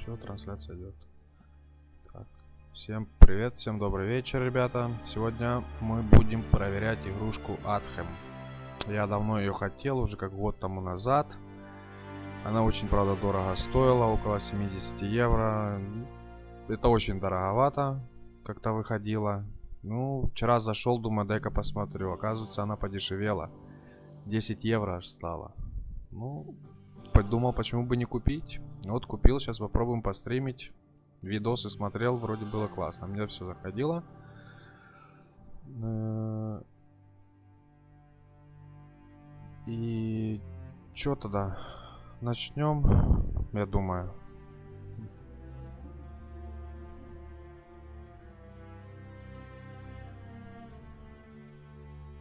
Все, трансляция идет. Так. Всем привет, всем добрый вечер, ребята. Сегодня мы будем проверять игрушку Антхем. Я давно ее хотел, уже как год тому назад. Она очень, правда, дорого стоила, около 70 евро. Это очень дороговато, как-то выходило. Ну, вчера зашел, думаю, дай-ка посмотрю. Оказывается, она подешевела. 10 евро аж стала. Ну, подумал, почему бы не купить. Вот купил, сейчас попробуем постримить. Видосы смотрел, вроде было классно. Мне все заходило. И что тогда? Начнем, я думаю.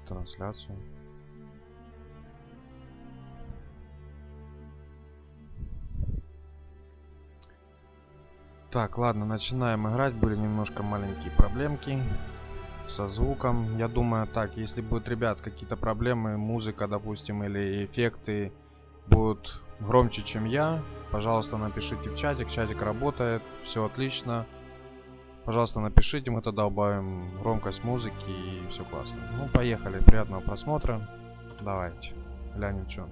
Трансляцию. Так, ладно, начинаем играть. Были немножко маленькие проблемки со звуком. Я думаю, так, если будут, ребят, какие-то проблемы, музыка, допустим, или эффекты будут громче, чем я, пожалуйста, напишите в чатик. Чатик работает, все отлично. Пожалуйста, напишите, мы тогда убавим громкость музыки и все классно. Ну, поехали, приятного просмотра. Давайте, глянем, что.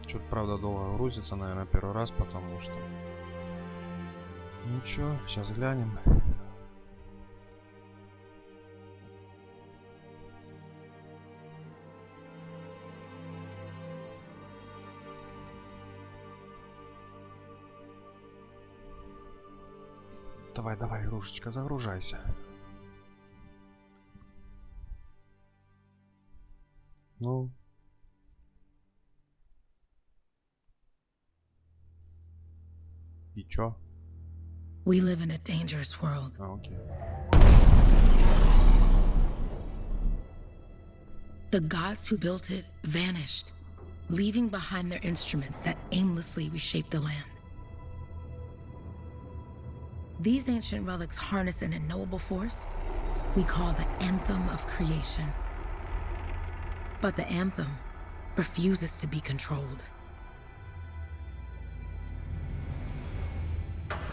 Что-то, правда, долго грузится, наверное, первый раз, потому что... Ничего, сейчас глянем. Давай, давай, игрушечка, загружайся. Ну... И чё? We live in a dangerous world. Окей. The gods who built it vanished, leaving behind their instruments that aimlessly reshaped the land. These ancient relics harness an unknowable force we call the Anthem of creation. But the Anthem refuses to be controlled.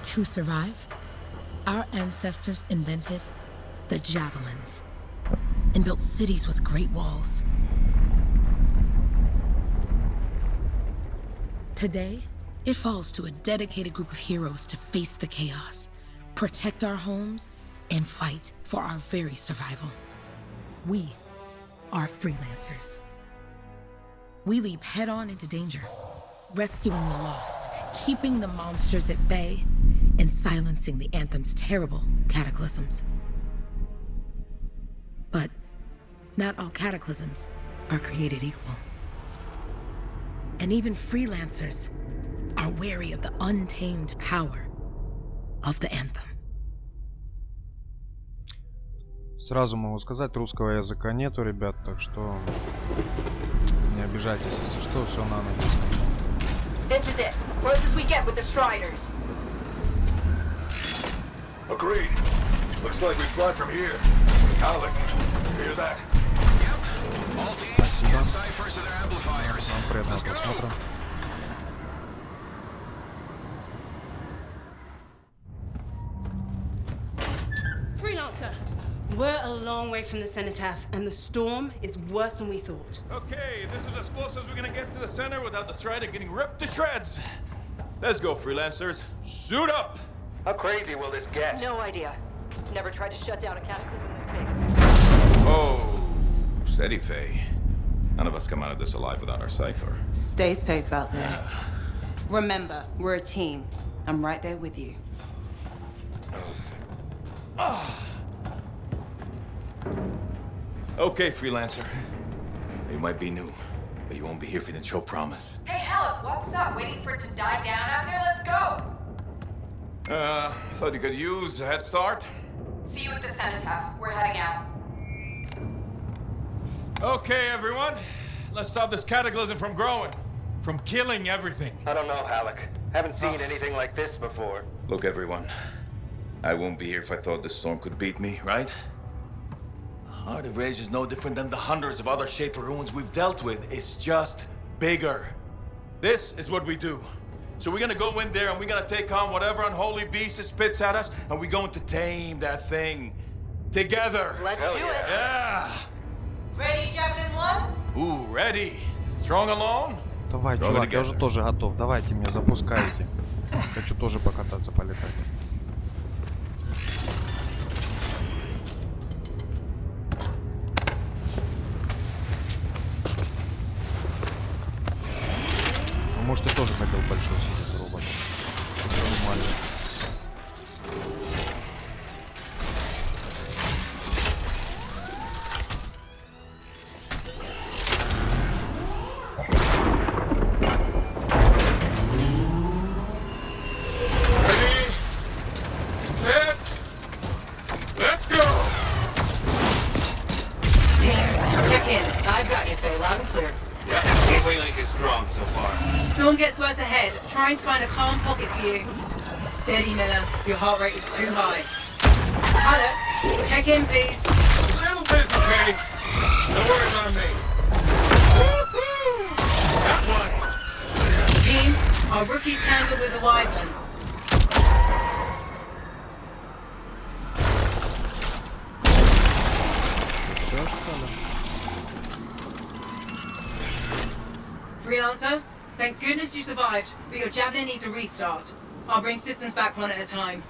To survive, our ancestors invented the javelins and built cities with great walls. Today, it falls to a dedicated group of heroes to face the chaos, protect our homes, and fight for our very survival. We are freelancers. We leap head-on into danger, rescuing the lost, keeping the monsters at bay, and silencing the Anthem's terrible cataclysms. But not all cataclysms are created equal. And even freelancers are wary of the untamed power of the Anthem. Сразу могу сказать, русского языка нету, ребят, так что не обижайтесь, если что, все на английском. This is it. Close as we get with the Striders. Agreed. Looks like we fly from here. Alec, you hear that? Yep. All teams get ciphers to their amplifiers. Вам приятного Let's просмотра. Freelancer, we're a long way from the cenotaph, and the storm is worse than we thought. Okay, this is as close as we're gonna get to the center without the Strider getting ripped to shreds. Let's go, freelancers. Suit up! How crazy will this get? No idea. Never tried to shut down a cataclysm this big. Oh, steady, Faye. None of us come out of this alive without our cipher. Stay safe out there. Remember, we're a team. I'm right there with you. Okay, freelancer. You might be new, but you won't be here if you didn't show promise. Hey, Helen, what's up? Waiting for it to die down out there? Let's go! Thought you could use a head start. See you at the cenotaph. We're heading out. Okay, everyone. Let's stop this cataclysm from growing. From killing everything. I don't know, Halleck. Haven't seen anything like this before. Look, everyone. I won't be here if I thought this storm could beat me, right? The Heart of Rage is no different than the hundreds of other Shaper ruins we've dealt with. It's just bigger. This is what we do. So we're gonna go in there and we're gonna take on whatever unholy beast it spits at us, and we're going to tame that thing. Together. Let's do it. Yeah. Ready, Javelin 1? Ooh, ready. Strong alone? Давай, чувак, я уже тоже готов. Давайте меня запускайте. Хочу тоже покататься, полетать. Ну, может, я тоже хотел большой себе робот. Нормально. Storm gets worse ahead. Trying to find a calm pocket for you. Steady, Miller. Your heart rate is too high. Alec, check in, please. A little busy, Kenny. No worries on me. That one. Team, our rookies handled with the wyvern. Все, что ли? Freelancer, thank goodness you survived, but your Javelin needs a restart. I'll bring systems back one at a time.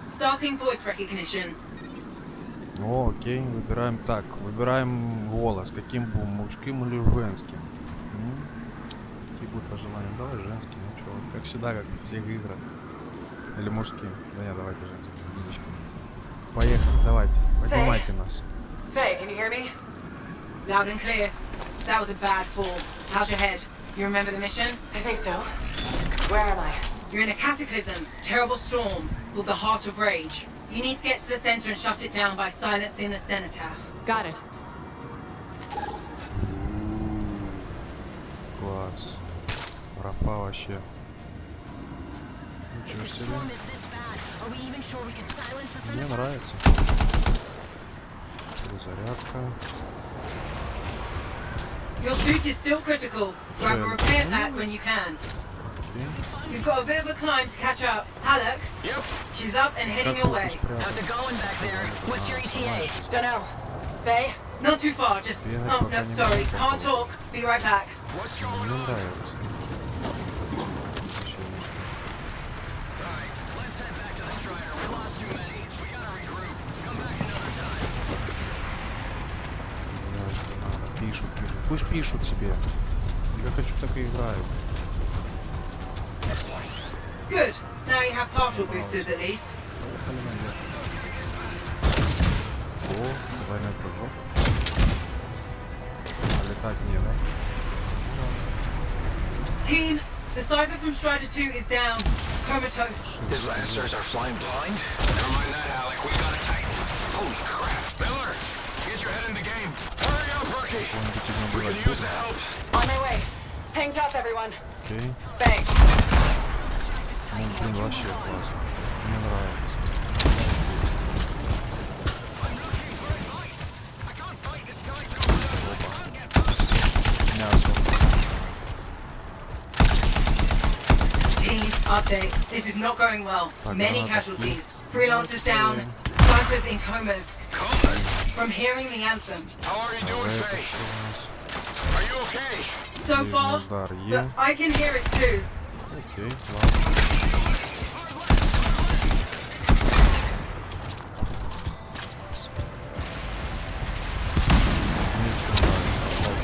Starting voice recognition. О, окей, выбираем так. Выбираем голос. Каким будем, мужским или женским? Какие будут пожелания? Давай женский, ну чё, как всегда, как в всех играх. Или мужским? Да нет, давайте женским. Единичками. Поехали, давайте. Поднимайте нас. Faye, can you hear me? Loud and clear. That was a bad fall. How's your head? You remember the mission? I think so. Where am I? You're in a cataclysm, terrible storm, called the Heart of Rage. You need to get to the center and shut it down by silencing the cenotaph. Got it. Класс. Рафа вообще. Ничего себе. Мне нравится. Перезарядка. Your suit is still critical. Grab a repair pack when you can. You've got a bit of a climb to catch up. Alec? Yep. She's up and heading your way. How's it going back there? What's your ETA? Dunno. Faye? Not too far, just... Oh, no, sorry. Can't talk. Be right back. What's going Мне on? нравится. Alright, let's head back to the Strider. We lost too many. We gotta regroup. Come back another time. Пишут. Пусть пишут себе. Я хочу, так и играю. Good. Now you have partial boosters at least. Поехали наверх. О, двойной прыжок. А летать не, да? Team, the Cypher from Strider 2 is down. Comatose. His Lancers are flying blind? Never mind that, Alec. We got it tight. Holy crap. Miller, get your head in the game. Hurry up, rookie. We can use the help. On my way. Hang tough, everyone. Окей. Faye. Ну, блин, вообще классно. Мне нравится. Мясо. Team, update. This is not going well. Many Ага, casualties. Freelancers down. Cyphers in comas. Comas? From hearing the anthem. How are you doing, Это Faye? что у нас? Are you okay? So far, Удар but Е. I can hear it too. Окей, ладно. Мне всё нравится.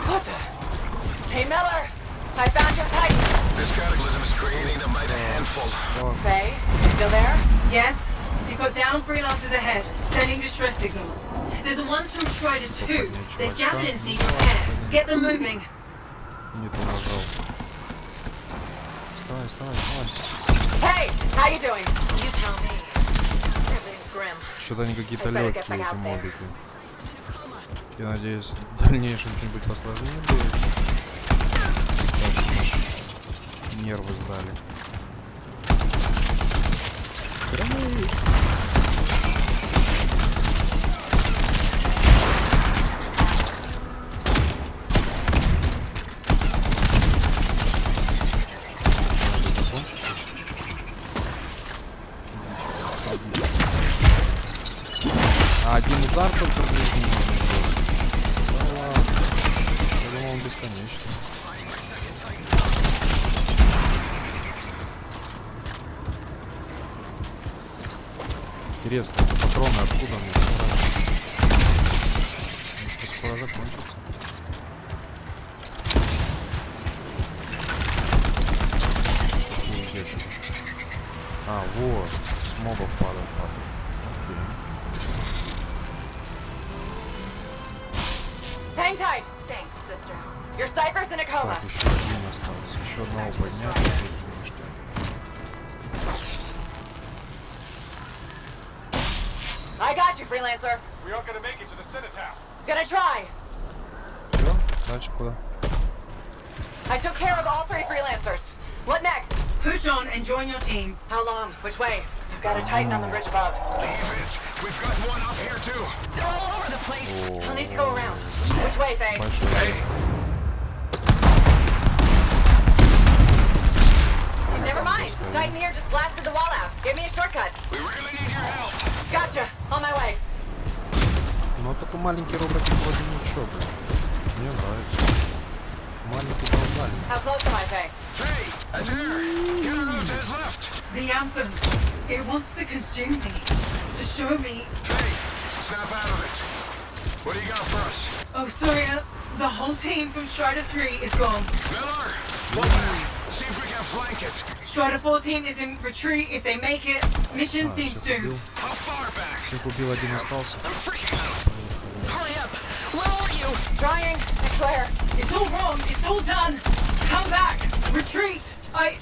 What the? Hey, Miller! I found your Titan! This cataclysm is creating a mighty handful. Faye, you still there? Yes? You've got down freelancers ahead, sending distress signals. They're the ones from Strider 2. Their javelins need repair. Get them moving. Не то нажал. вставай. Hey, how you doing? You tell me. Everything's grim. Что-то они какие-то легкие, эти мобики. Я надеюсь, в дальнейшем что-нибудь посложнее будет. Нервы сдали. Один удар только в жизни можно сделать. Да ладно. Я думал, он бесконечный. Интересно, патроны откуда мне собрать? Скоро закончится. А, вот. С мобов падает. Hang tight. Thanks, sister. Your cipher's in a coma. Так, еще один остался. Еще одного поднять. I got you, freelancer. We aren't gonna make it to the cenotaph. Gonna try. Все, дальше куда? I took care of all 3 freelancers. What next? Push on and join your team. How long? Which way? I've got a titan on the bridge above. Leave it. We've got one up here too. They're all over the place. I'll need to go around. Which way, Faye? Большой. Never mind. Titan here just blasted the wall out. Give me a shortcut. We really need your help. Gotcha. On my way. Ну такой маленький роботик вроде ничего, блин. Мне нравится. Маленький глазами. How close am I, Faye? Hey, Adair, get her out to his left. The Anthem. It wants to consume me. To show me. Hey, snap out of it. What do you got for us? Oh, sorry. The whole team from Strider 3 is gone. Miller, pull back. See if we can flank it. Strider 4 team is in retreat. If they make it, mission seems doomed. How far back? Всех убил, один остался. I'm freaking out. Hurry up. Where are you? Trying. I swear. It's all wrong. It's all done. Come back. Retreat. I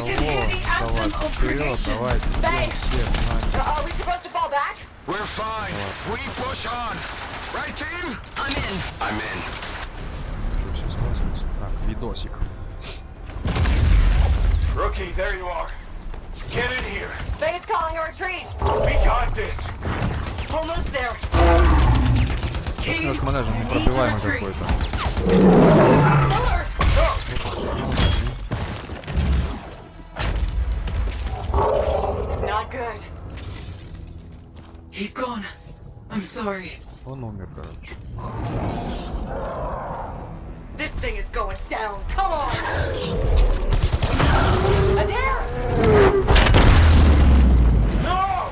can hear the anthem of Вперед, creation. давайте, Faye. идем все, Are we supposed to fall back? We're fine. We push on. Right, team? I'm in. I'm in. Уже все смазалось. Так, видосик. Rookie, there you are. Get in here. Faye's calling a retreat. We got this. Almost there. Наш менеджер непробиваемый какой-то. Miller! Not good. He's gone. I'm sorry. Он умер, короче. This thing is going down. Come on! Adair! No!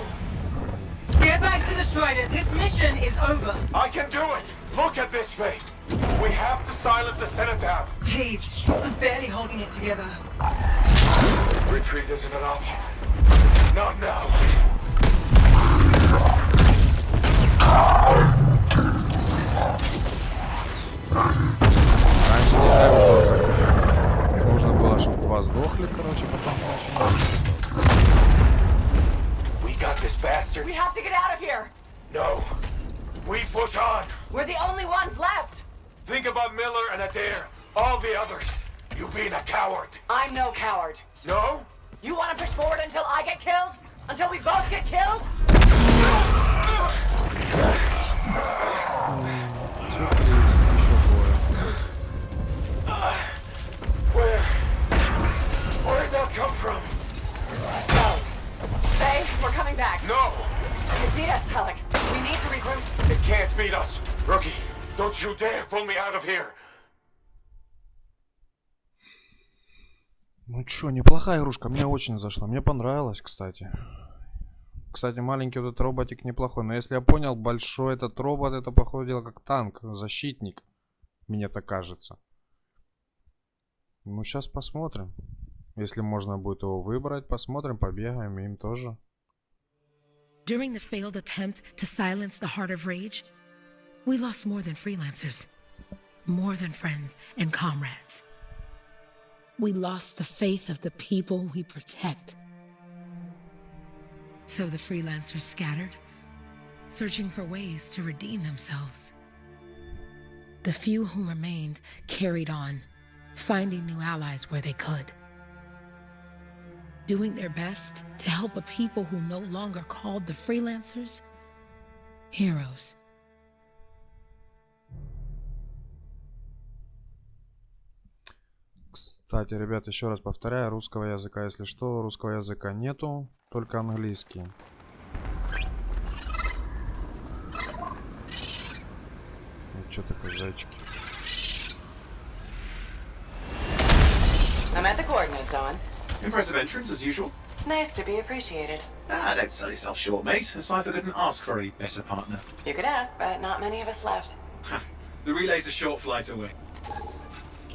Get back to the Strider. This mission is over. I can do it. Look at this, Faye. We have to silence the cenotaph. Please. I'm barely holding it together. Retreat isn't an option. Not now. Раньше нельзя было. Нужно было, чтобы 2 сдохли, короче, потом начали. We got this bastard. We have to get out of here. No. We push on. We're the only ones left. Think about Miller and Adair. All the others. You being a coward. I'm no coward. No? You want to push forward until I get killed? Until we both get killed? Сюрприз, еще двое. Where did that come from? Let's go. Faye, we're coming back. No. You beat us, Alec. We need to regroup. It can't beat us. Rookie, don't you dare pull me out of here. Ну чё, неплохая игрушка, мне очень зашла, мне понравилось, кстати. Кстати, маленький вот этот роботик неплохой, но если я понял, большой этот робот, это, походу, дело как танк, защитник, мне так кажется. Ну, сейчас посмотрим. Если можно будет его выбрать, посмотрим, побегаем им тоже. During the failed attempt to silence the heart of rage, we lost more than freelancers, more than friends and comrades. we lost the faith of the people we protect. So the freelancers scattered, searching for ways to redeem themselves. The few who remained carried on, finding new allies where they could, doing their best to help a people who no longer called the freelancers heroes. Кстати, ребят, еще раз повторяю, русского языка, если что, русского языка нету, только английский. Что такое, зайчики? I'm at the coordinates, Owen. Impressive entrance, as usual. Nice to be appreciated. Ah, don't sell yourself short, mate. A cipher couldn't ask for a better partner. You could ask, but not many of us left. The relay's a short flight away.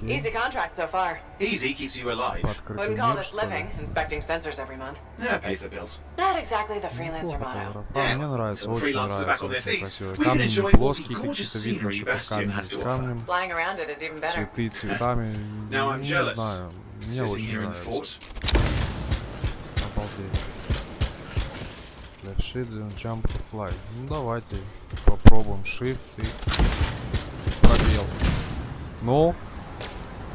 Easy contract so far. Easy keeps you alive. Wouldn't call this living, inspecting sensors every month. Yeah, pays the bills. Not exactly the freelancer motto. Мне нравится, очень нравится, очень красиво. Камни плоские, какие-то видно, что под камнем с камнем. Flying around it is even better. Цветы цветами. Не знаю, мне очень нравится. Обалдеть. Left shift, jump to fly. Ну давайте попробуем shift и пробел. Ну,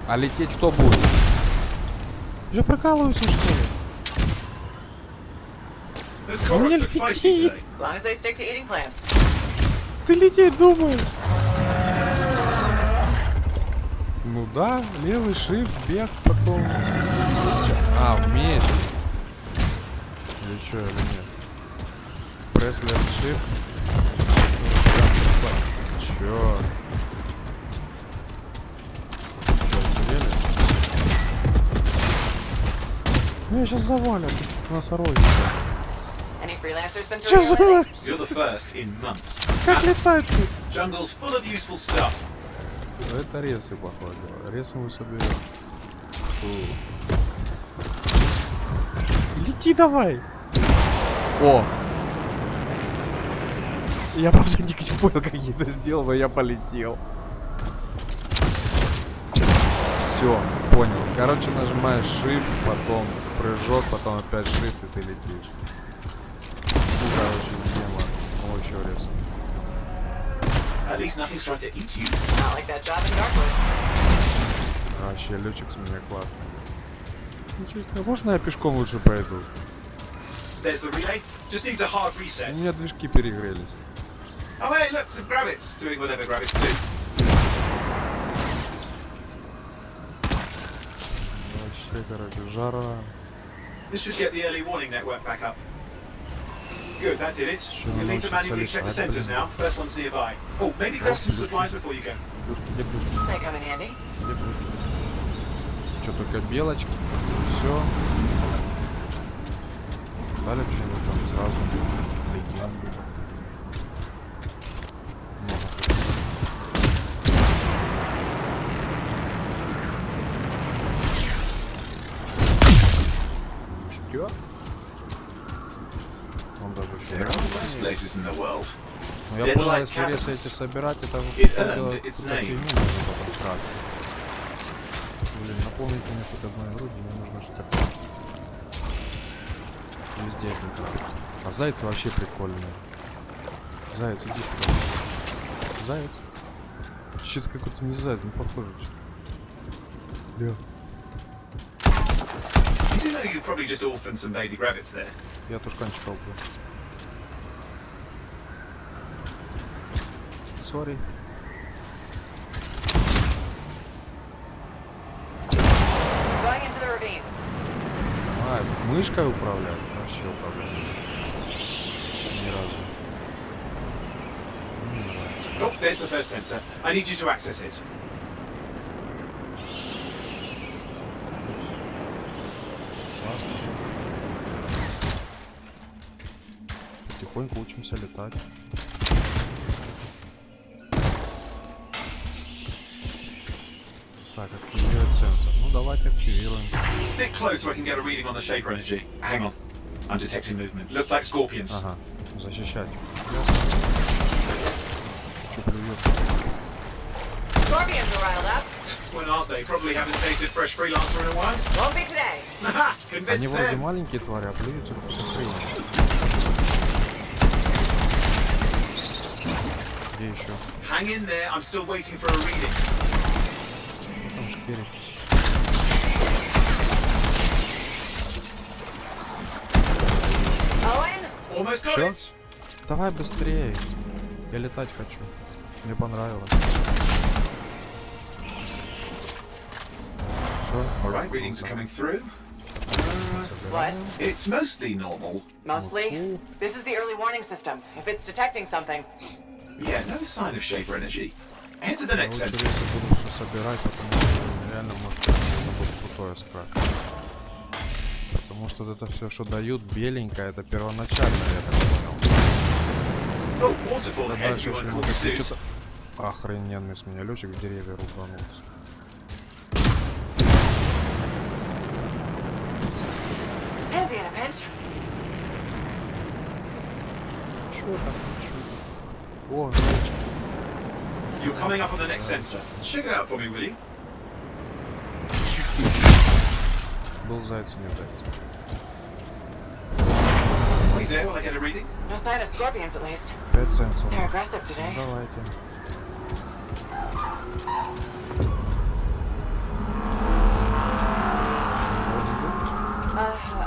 а лететь кто будет? Я прокалываюсь, что ли? Он не летит. As long as they stick to eating plants. Ты лететь думаешь? Ну да, левый shift, бег, потом. А, вместе. Или что, или нет? Press left shift. Чё? Меня сейчас завалят носороги. Any freelancers been Чё through за... here lately? You're the first in months. Как летать тут? Jungle's full of useful stuff. Это ресы, походу. Ресы мы соберем. Лети давай! О! Я просто не понял, как я это сделал, но я полетел. Все, понял. Короче, нажимаешь Shift, потом прыжок, потом опять Shift, и ты летишь. Ну, короче, тема. Ой, чё рез. At least nothing's trying to eat you. Not like that job in Darkwood. Вообще, летчик с меня классный. Ничего себе. Можно я пешком лучше пойду? There's the relay. Just needs a hard reset. У меня движки перегрелись. Oh hey, look, some grabbits doing whatever grabbits do. Вообще, короче, жара. This should get the early warning network back up. Good, that did it. You'll need to manually check the sensors now. First one's nearby. Oh, maybe grab some supplies before you go. They come in handy. Что, только белочки? Все. Дали что-нибудь там сразу. Что? Он даже There are worse places in the world. Ну я понял, если ресы эти собирать, это earned its name. фигню можно потом тратить. Блин, напомните мне хоть одной игру, мне нужно что-то такое. Везде это. А зайцы вообще прикольные. Заяц, иди сюда. Заяц. Что-то какой-то не заяц, не похоже. Бля. You do know you probably just orphaned some baby rabbits there. Я тушканчика убил. Сори. Going into the ravine. А, мышкой управляют? Вообще управляют. Ни разу. Не нравится. Oh, there's the first sensor. I need you to access it. Классно. Потихоньку учимся летать. Так, активировать сенсор. Ну давайте активируем. Stick close so I can get a reading on the shaper energy. Hang on. I'm detecting movement. Looks like scorpions. Ага, защищать. Чё плюет? Scorpions are riled up. When aren't they? Probably haven't tasted fresh freelancer in a while. Won't be today. Haha, Они convinced вроде them. маленькие твари, а плюются какой-то хрень. Где еще? Hang in there. I'm still waiting for a reading. Там шкеритесь. Owen? Almost got Все? it. Давай быстрее. Я летать хочу. Мне понравилось. Все. All right, readings are coming through. What? It's mostly normal. Mostly. This is the early warning system. If it's detecting something. Yeah, no sign of shaper energy. Head to the next Лучше sensor. если буду все собирать, потому что реально может это будет крутое скрак. Потому что вот это все, что дают, беленькое, это первоначально, я так понял. Oh, waterfall А ahead. дальше, You если want мы to call the такие suit? что-то... Охрененный с меня летчик в деревья рубанулся. Handy in a pinch. Чё там, чё? О, летчик. You're coming up on the next sensor. Check it out for me, will you? Был зайцем, не зайцем. Wait there while I get a reading. No sign of scorpions, at least. 5 сенсоров. They're aggressive today. Давайте.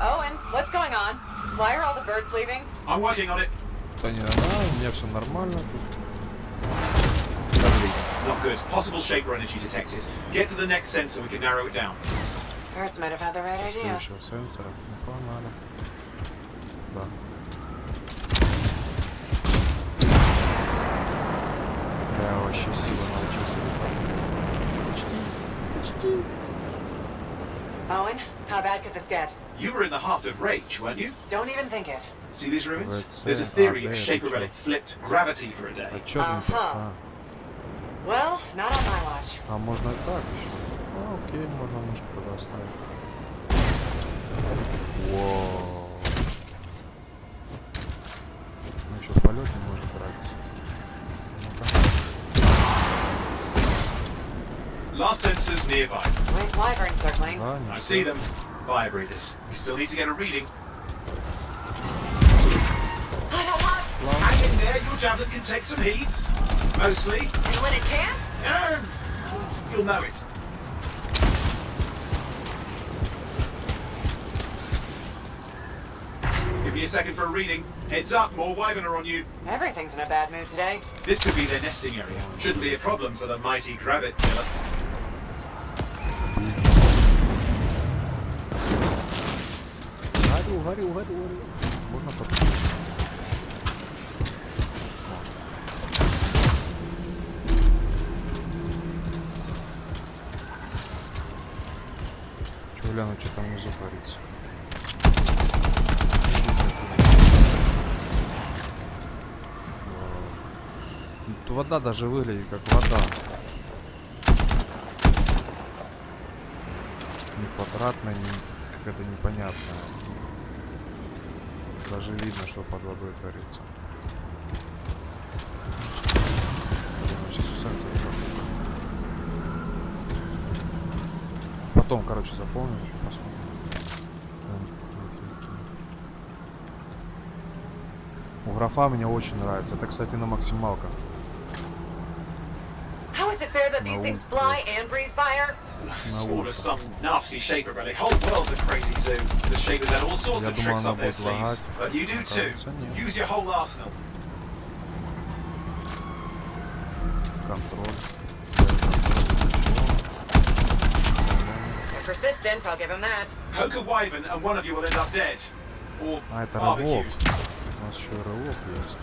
Owen, what's going on? Why are all the birds leaving? I'm working on it. Да не, у меня все нормально тут. Not good. Possible shaper energy detected. Get to the next sensor, we can narrow it down. Birds might have had the right idea. Следующего сенсора. Ну, погнали. Да. Я вообще сильно научился летать. Почти. Owen, how bad could this get? You were in the heart of rage, weren't you? Don't even think it. See these ruins? Let's There's a say, theory are a they shaper the relic flipped gravity for a day. А чё там? Ага. Well, not on my watch. А можно и так еще. А, окей, можно немножко туда оставить. Воу. Ну что, в полете может нравиться. Last sensor's nearby. With wyvern circling. Да, I не see them. Vibrators. We still need to get a reading. I don't want. Hang in there, your javelin can take some heat. Mostly. And when it can't? You'll know it. Give me a second for a reading. Heads up, more wyvern are on you. Everything's in a bad mood today. This could be their nesting area. Shouldn't be a problem for the mighty Grabbit killer. Горю. Можно потушить. Чё, гляну, что там внизу творится. Тут вода даже выглядит как вода. Не квадратная, не какая-то непонятная. Даже видно, что под водой творится. Сейчас в сенсор. Потом, короче, запомним, еще посмотрим. У графа мне очень нравится. Это, кстати, на максималках. How is it fair that these things fly and breathe fire? Sort of some nasty shaper relic. Whole world's a crazy zoo. The shapers had all sorts of tricks up their sleeves. But you do too. Use your whole arsenal. Контроль. They're persistent, I'll give him that. Poke a wyvern and one of you will end up dead. Or А, это рывок. barbecued. У нас еще и рывок есть.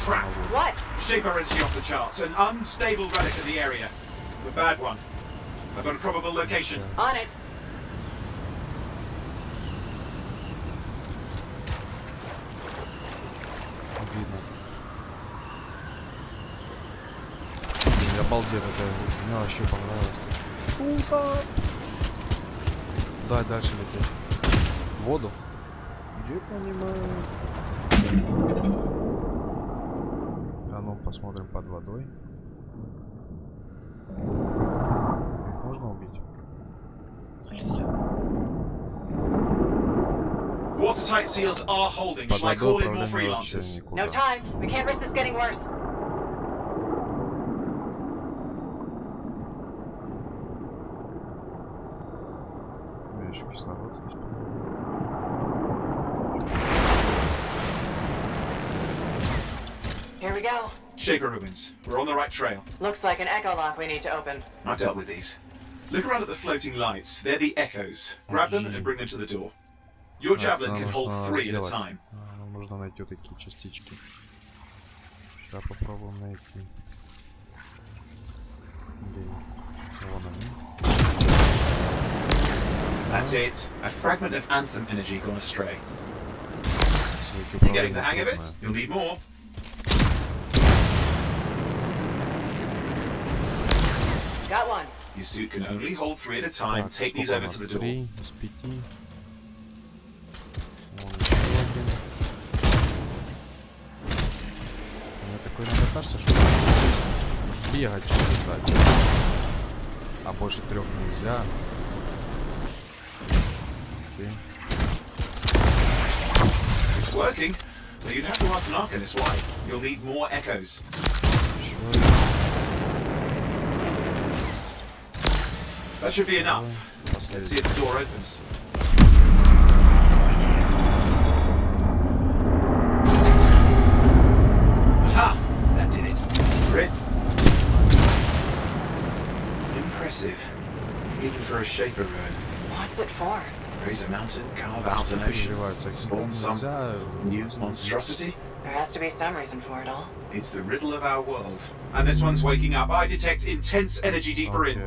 Crap. What? Shaper energy off the charts. An unstable relic in the area. The bad one. I've got a probable location. On it. Видно. Я обалдел, это мне вообще понравилось. Круто! Да, дальше лететь. В воду? Где понимаю? А ну посмотрим под водой. Их можно убить? Watertight seals are holding. Shall I call in more freelancers? No time. We can't risk this getting worse. У меня еще кислород есть. Here we go. Shaper ruins. We're on the right trail. Looks like an echo lock we need to open. I've dealt with these. Look around at the floating lights. They're the echoes. Grab them and bring them to the door. Your javelin can hold 3 at a time. Нужно найти вот такие частички. Сейчас попробуем найти. Вон они. That's it. A fragment of Anthem energy gone astray. You're getting the hang of it. You'll need more. Got one. Your suit can only hold 3 at a time. Take these over to the door. 3 из 5. Мне такое иногда кажется, что бегать что-то ждать. А больше 3 нельзя. Окей. It's working. But you'd have to ask an Arcanist why. You'll need more echoes. That should be enough. Let's see if the door opens. Aha! That did it. Grit. Impressive. Even for a shaper ruin. What's it for? Raise a mountain, carve out an ocean, spawn some new monstrosity. There has to be some reason for it all. It's the riddle of our world. And this one's waking up. I detect intense energy deeper in.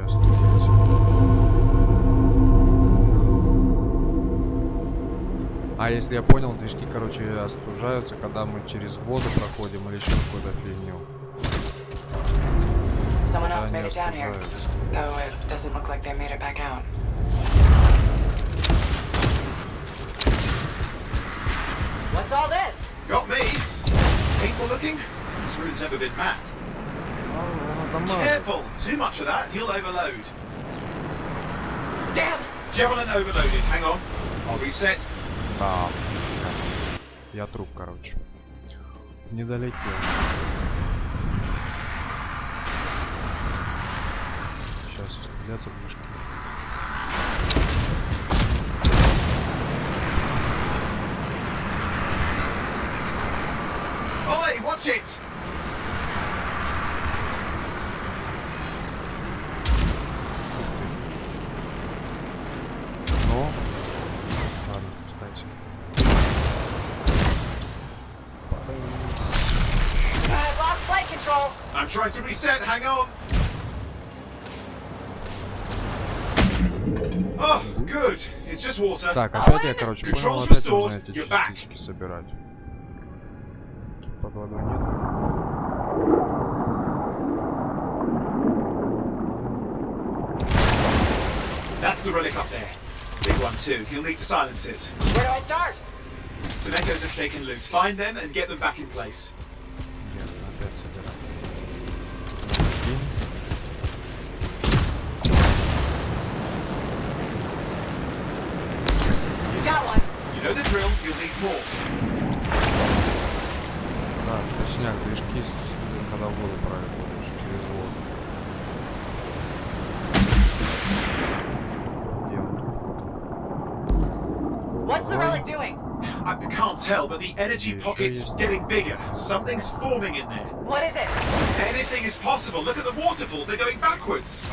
А если я понял, движки, короче, остужаются, когда мы через воду проходим или еще какую-то фигню. Someone else made it down here, though it doesn't look like they made it back out. What's all this? Got me. Painful looking. This rune's never been matte. Careful. Too much of that, you'll overload. Damn! Javelin overloaded. Hang on. I'll reset. Да, ясно. Я труп, короче. Не долетел. Сейчас стреляться ближки. Oi, watch it! Но... Ладно, пускайся. I've lost flight control. I'm trying to reset. Hang on. Oh, good. It's just water. Так, опять я, короче, понял, опять нужно эти частички собирать. Тут под водой нет. That's the relic up there. Big one too. You'll need to silence it. Where do I start? Some echoes have shaken loose. Find them and get them back in place. Ясно, опять собирать. Got one. You know the drill. You'll need more. Да, точняк, движки, когда в воду проходишь, через воду. Где он тут? What's the relic doing? I can't tell, but the energy pocket's getting bigger. Something's forming in there. What is it? Anything is possible. Look at the waterfalls. They're going backwards.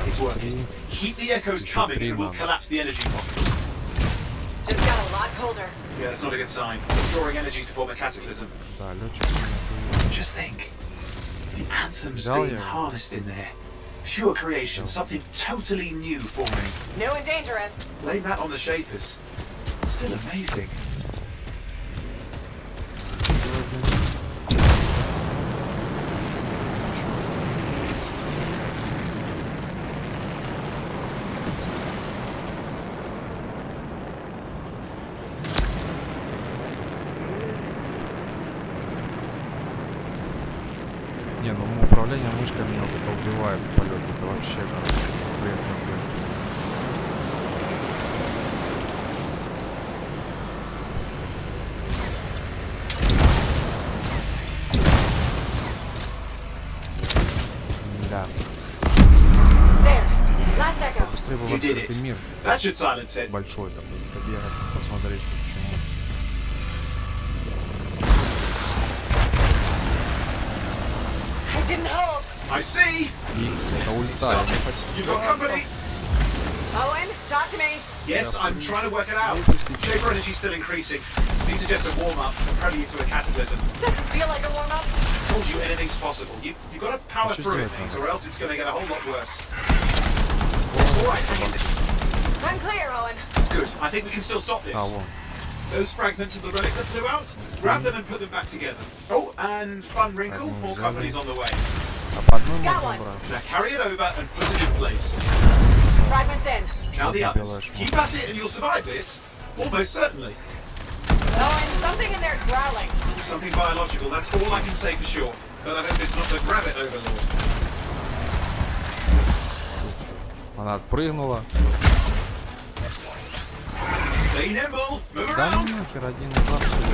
It's working. Keep the echoes coming and we'll collapse the energy pocket. Just got a lot colder. Yeah, that's not a good sign. It's drawing energy to form a cataclysm. Да, летчик. Just think. The anthem's being harnessed in there. Pure creation, something totally new forming. New and dangerous. Blame that on the shapers. It's still amazing. Не, ну управление мышкой меня вот это убивает в полете. Это вообще как бред. Да. Быстрее бы вообще этот мир большой такой, побегать, посмотреть, что к чему. I see. Это ульта. You've got company. Owen, talk to me. Yes, I'm trying to work it out. Shaper energy's still increasing. These are just a warm-up, a prelude to a cataclysm. Doesn't feel like a warm-up. I told you anything's possible. You've got to power through it, things, or else it's going to get a whole lot worse. All right, I'm clear, Owen. good. I think we can still stop this. Those fragments of the relic that flew out, grab them and put them back together. Oh, and fun wrinkle, more company's on the way. Got one. Now carry it over and put it in place. Fragments in. Now the others. Keep at it and you'll survive this. Almost certainly. Owen, something in there's growling. Something biological, that's all I can say for sure. But I hope it's not the Grabbit Overlord. Она отпрыгнула. Stay nimble, move Да around. ну нахер, один удар всего.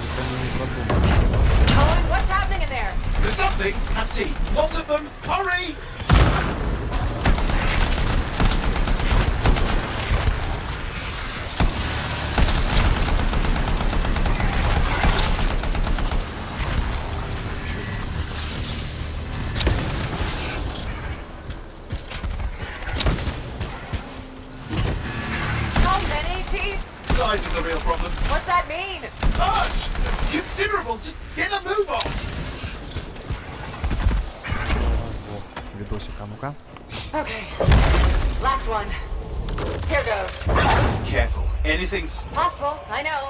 Это они не продумали. Owen, what's happening in there? There's something, Asti. Lots of them. Hurry! How many teeth? Size is the real problem. What's that mean? Large! Considerable! Just get a move on! Видосик, а ну-ка. Okay. Last one. Here goes. Careful. Anything's... Possible. I know.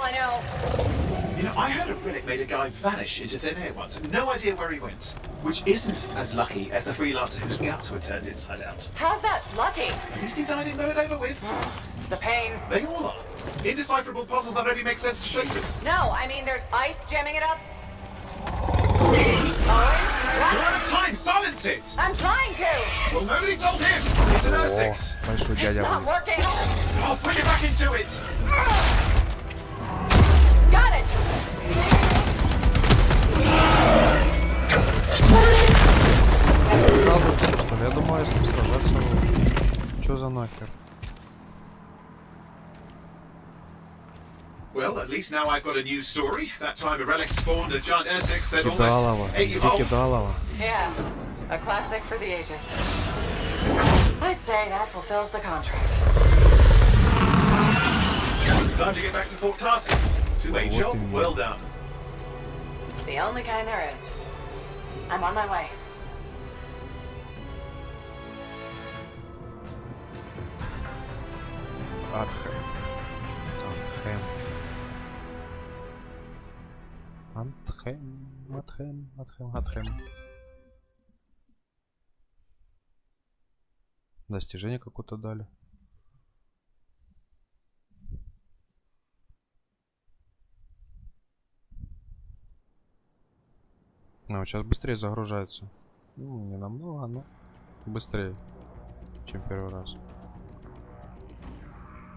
You know, I heard a relic made a guy vanish into thin air once. No idea where he went. Which isn't as lucky as the freelancer whose guts were turned inside out. How's that lucky? At least he died and got it over with. This is a pain. They all are. Indecipherable puzzles that only make sense to shapers. No, I mean there's ice jamming it up. Owen, You're what? out of time! Silence it! I'm trying to. Well, nobody told him! It's an О, R6! большой It's дядя not вылез. working. Oh, put it back into it! Got it. Радуется, что ли? Я думаю, если сражаться... Чё за нахер? Well, at least now I've got a new story. That time a relic spawned a giant R6 that Кидалова. almost ate you Везде whole. кидалова. Yeah, a classic for the ages. I'd say that fulfills the contract. Time to get back to Fort Tarsus. Two-way Вот job, именно. well done. The only kind there is. I'm on my way. Антхем. Антхем. Достижение какое-то дали. Ну, сейчас быстрее загружается. Ну, не намного, но быстрее, чем первый раз.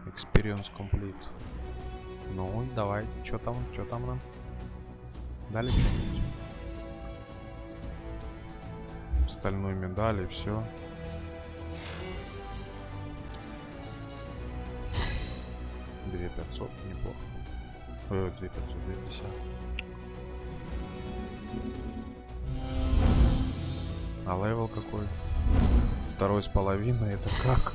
Experience complete. Ну, давайте, что там нам? Дали что-нибудь? Стальную медаль и все. — 2500, неплохо. Ой, 2500, 250. А левел какой? 2,5, это как?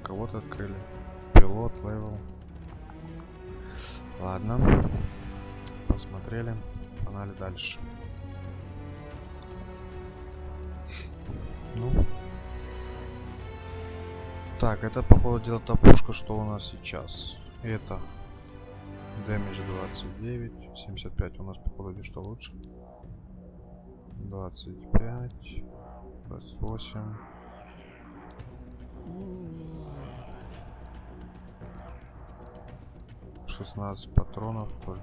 Кого-то открыли. Пилот, левел. Ладно. Посмотрели. Погнали дальше. Ну. Так, это походу дела та пушка, что у нас сейчас. Это Damage 29, 75 у нас походу что лучше. 25, 28. $16 патронов только.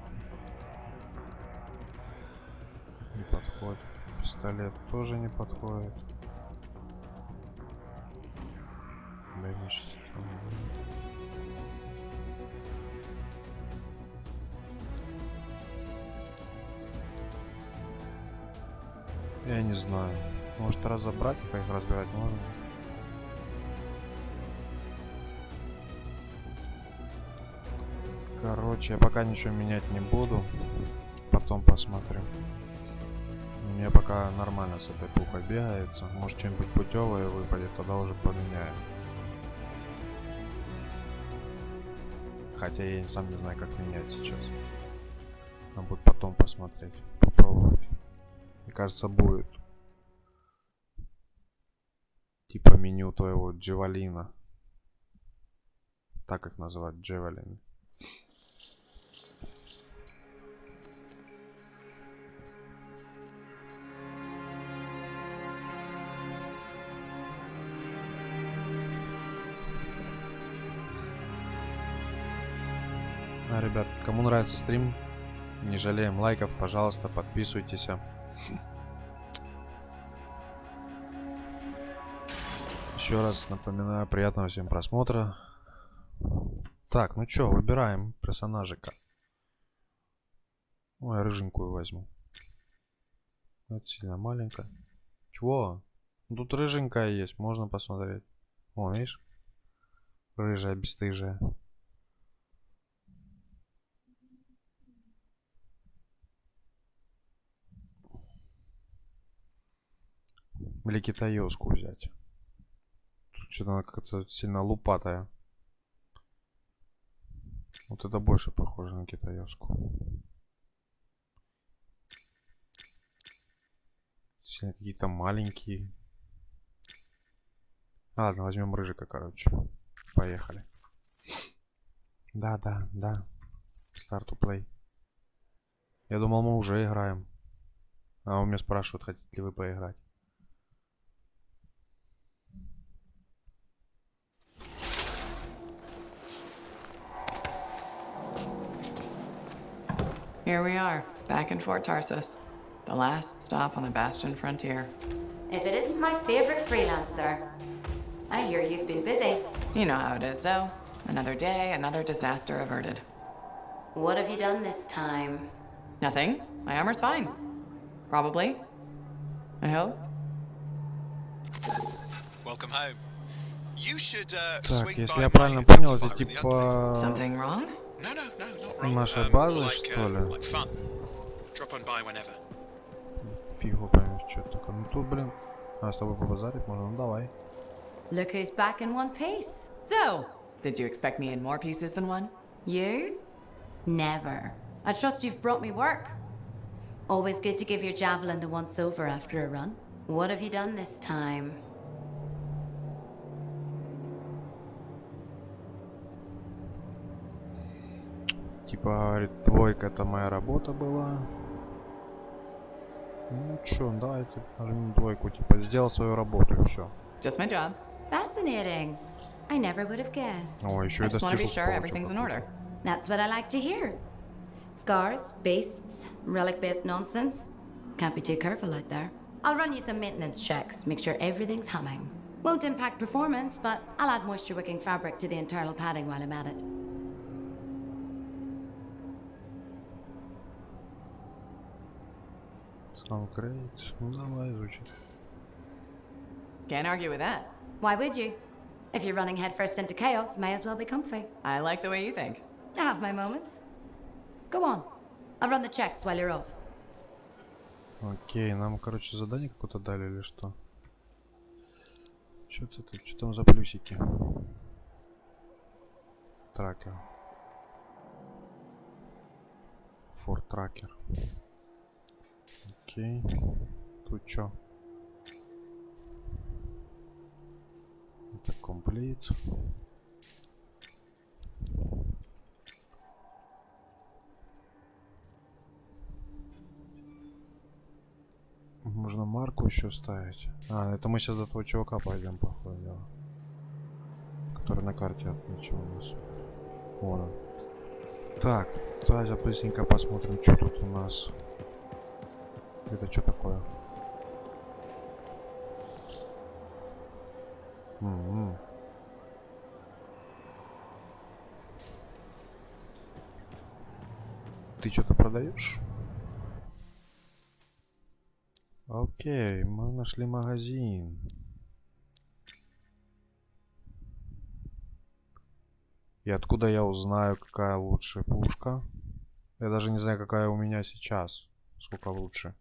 Не подходит. Пистолет тоже не подходит. Я не знаю. Может разобрать, как их разбирать можно? Короче, я пока ничего менять не буду. Потом посмотрю. Мне пока нормально с этой пухой бегается. Может что-нибудь путевое выпадет, тогда уже поменяю. Хотя я сам не знаю, как менять сейчас. Надо будет потом посмотреть, попробовать. Мне кажется, будет типа меню твоего джавелина. Так их называют, джавелин. Ребят, кому нравится стрим, не жалеем лайков, пожалуйста, подписывайтесь. Еще раз напоминаю, приятного всем просмотра. Так, ну чё, выбираем персонажика. Ой, рыженькую возьму. Это сильно маленькая. Чего? Тут рыженькая есть, можно посмотреть. О, видишь? Рыжая, бесстыжая. Или китаёзку взять. Тут что-то она как-то сильно лупатая. Вот это больше похоже на китаёзку. Сильно какие-то маленькие. Ладно, возьмем рыжика, короче. Поехали. Да. Start to play. Я думал, мы уже играем. А у меня спрашивают, хотите ли вы поиграть. Here we are, back in Fort Tarsus. The last stop on the Bastion frontier. If it isn't my favorite freelancer. I hear you've been busy. You know how it is, though. Another day, another disaster averted. What have you done this time? Nothing. My armor's fine. Probably. I hope. Welcome home. You should Так, если я правильно понял, это типа Something wrong? наша база, что ли? Фигу поймешь, что это такое. Ну тут, блин, с тобой побазарить можно, ну давай. Look who's back in one piece. So, did you expect me in more pieces than one? You? Never. I trust you've brought me work. Always good to give your javelin the once over after a run. What have you done this time? Типа, говорит, двойка это моя работа была. Ну чё, давайте нажмем двойку, типа, сделал свою работу и все. Just my job. Fascinating. I never would have guessed. О, еще I и just want to be достижу sure everything's in order. That's what I like to hear. Scars, beasts, relic-based nonsense. Can't be too careful out there. I'll run you some maintenance checks, make sure everything's humming. Won't impact performance, but I'll add moisture-wicking fabric to the internal padding while I'm at it. Sound great. Ну давай, звучит. Can't argue with that. Why would you? If you're running headfirst into chaos, may as well be comfy. I like the way you think. I have my moments. Go on. I'll run the checks while you're off. Окей, нам, короче, задание какое-то дали или что? Что там за плюсики? Тракер. Форт тракер. Окей. Тут что? Это комплит. Можно сварку еще ставить. А, это мы сейчас до того чувака пойдем, походу, дело. Который на карте отмечен у нас. Вон он. Так, давайте быстренько посмотрим, что тут у нас. Это что такое? Ты что-то продаешь? Окей, мы нашли магазин. И откуда я узнаю, какая лучшая пушка? Я даже не знаю, какая у меня сейчас. Сколько лучше.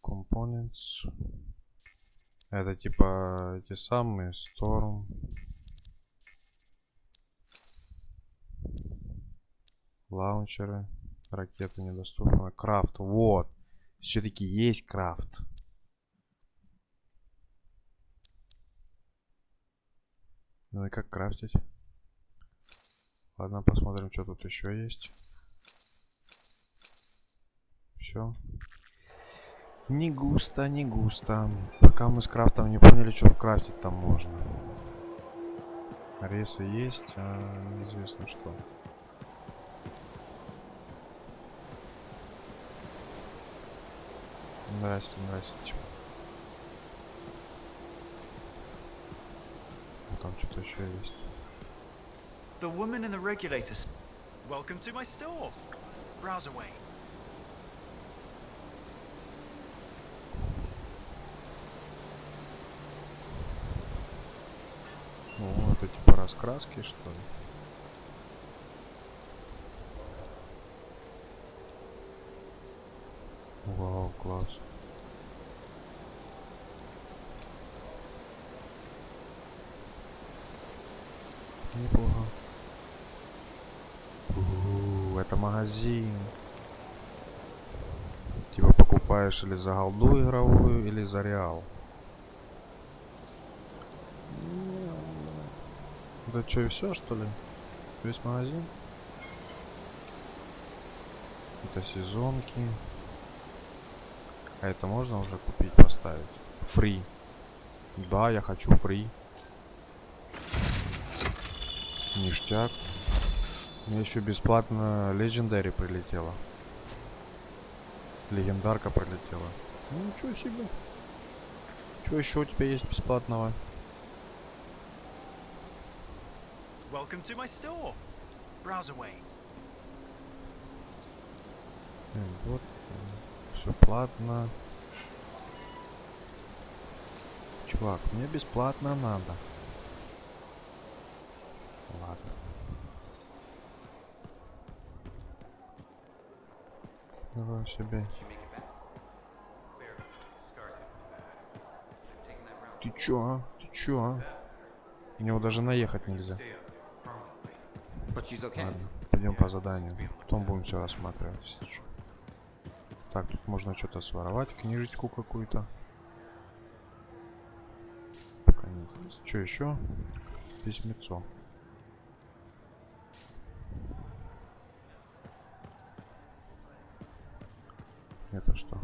Components. Это типа эти самые Storm. Лаунчеры. Ракеты недоступны. Крафт. Вот. Все-таки есть крафт. Ну и как крафтить? Ладно, посмотрим, что тут еще есть. Все. Не густо, не густо. Пока мы с крафтом не поняли, что вкрафтить там можно. Ресы есть, а неизвестно что. Здрасте, здрасте. Там что-то еще есть. The woman in the regulators. Welcome to my store. Browse away. Ну, это типа раскраски, что ли? Вау, класс. Неплохо. Это магазин. Типа покупаешь или за голду игровую, или за реал. Это что, и все, что ли? Весь магазин? Это сезонки. А это можно уже купить, поставить? Фри. Да, я хочу фри. Ништяк. Мне еще бесплатно Legendary прилетела. Легендарка прилетела. Ну ничего себе. Что еще у тебя есть бесплатного? Welcome to my store. Browse away. Вот. Все платно. Чувак, мне бесплатно надо. Ладно. Давай себе. Ты чё, а? Ты чё, а? У него даже наехать нельзя. Ладно, пойдем по заданию. Потом будем все рассматривать, если что. Так, тут можно что-то своровать, книжечку какую-то. Пока нет. Что еще? Письмецо. Это что?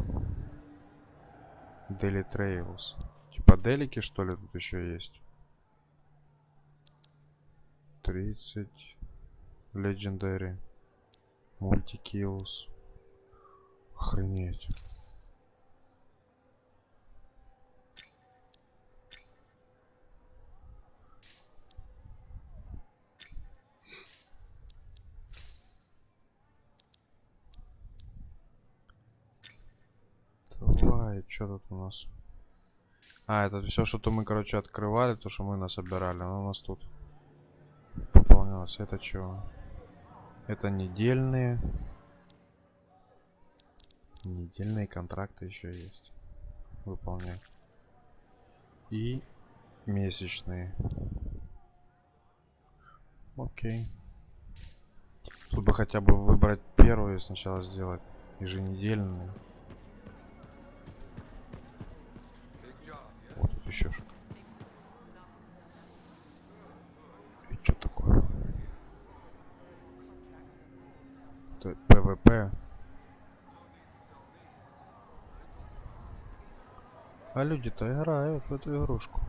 Daily Trails. Типа делики, что ли, тут еще есть? 30. Legendary. Multi-kills. Охренеть. Давай, что тут у нас? А, это все, что-то мы, короче, открывали, то, что мы насобирали. Оно у нас тут пополнялось. Это что? Это недельные. Недельные контракты еще есть. Выполнять. И месячные. Окей. Тут бы хотя бы выбрать первую сначала сделать. Еженедельную. Вот тут еще что-то. Что такое? Это ПВП. А люди-то играют в эту игрушку.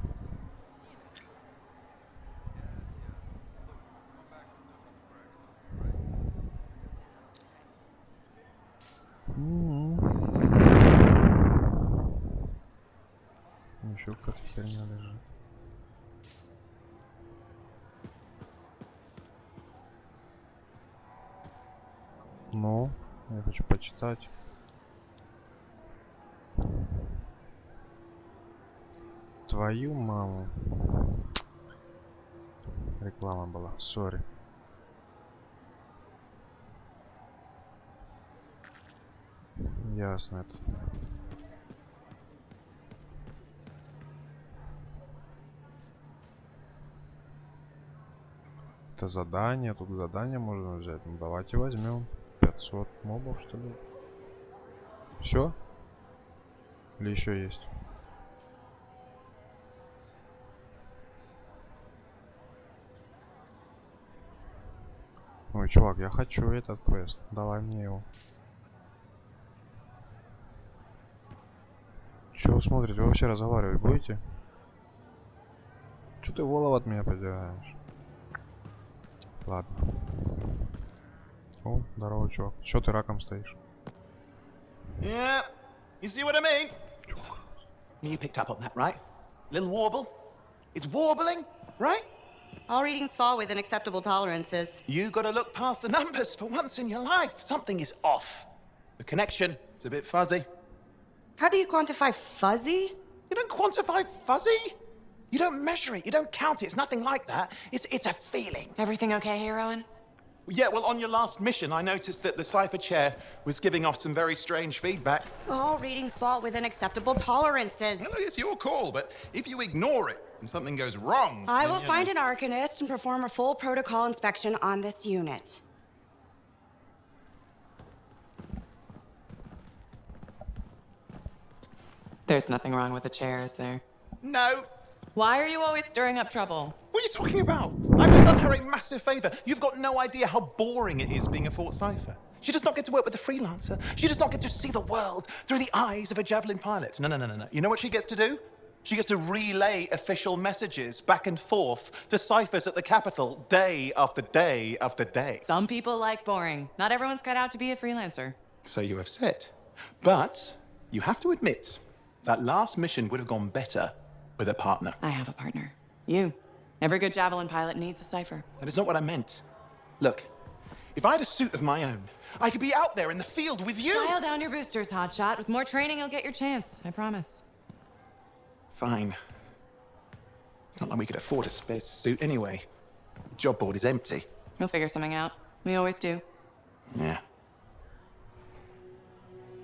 Еще какая-то херня лежит. Ну, я хочу почитать. Твою маму. Реклама была, сори. Ясно это. Это задание, тут задание можно взять. Ну давайте возьмем 500 мобов, что ли. Все? Или еще есть? Ой, чувак, я хочу этот квест. Давай мне его. Че вы смотрите? Вы вообще разговаривать будете? Че ты голову от меня подираешь? Ладно. О, здорово, чувак. Че ты раком стоишь? Yeah, you see what I mean? You picked up on that, right? Little warble? It's warbling, right? All readings fall within acceptable tolerances. You gotta look past the numbers for once in your life. Something is off. The connection is a bit fuzzy. How do you quantify fuzzy? You don't quantify fuzzy? You don't measure it, you don't count it, it's nothing like that. It's a feeling. Everything okay here, Owen? Yeah, well, on your last mission, I noticed that the cipher chair was giving off some very strange feedback. All readings fall within acceptable tolerances. Well, it's your call, but if you ignore it and something goes wrong... I will find an arcanist and perform a full protocol inspection on this unit. There's nothing wrong with the chair, is there? No. Why are you always stirring up trouble? What are you talking about? I've just done her a massive favor. You've got no idea how boring it is being a Fort Cipher. She does not get to work with a freelancer. She does not get to see the world through the eyes of a javelin pilot. No. You know what she gets to do? She gets to relay official messages back and forth to ciphers at the capital day after day after day. Some people like boring. Not everyone's cut out to be a freelancer. So you have said. But you have to admit, that last mission would have gone better with a partner. I have a partner. You. Every good javelin pilot needs a cipher. That is not what I meant. Look, if I had a suit of my own, I could be out there in the field with you. Dial down your boosters, hotshot. With more training, you'll get your chance. I promise. Fine. Not like we could afford a spare suit anyway. Job board is empty. We'll figure something out. We always do. Yeah.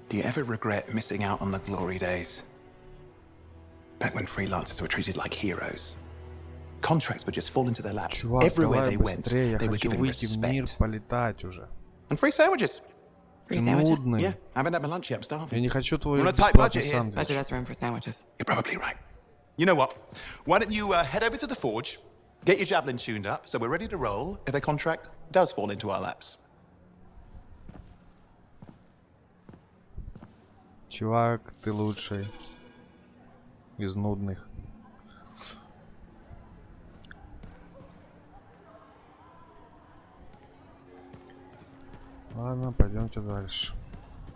Do you ever regret missing out on the glory days? Back when freelancers were treated like heroes. Contracts would just fall into their laps. Чувак, Everywhere давай they went, быстрее, я they were хочу given выйти в мир, respect. полетать уже. And free sandwiches. Free sandwiches? Нудный. Yeah, I haven't had my lunch yet, I'm starving. Я не хочу твой You want a tight бесплатный budget here? сандвич. Budget has room for sandwiches. You're probably right. You know what? Why don't you head over to the forge, get your javelin tuned up, so we're ready to roll if a contract does fall into our laps. Чувак, ты лучший из нудных. Ладно, пойдемте дальше.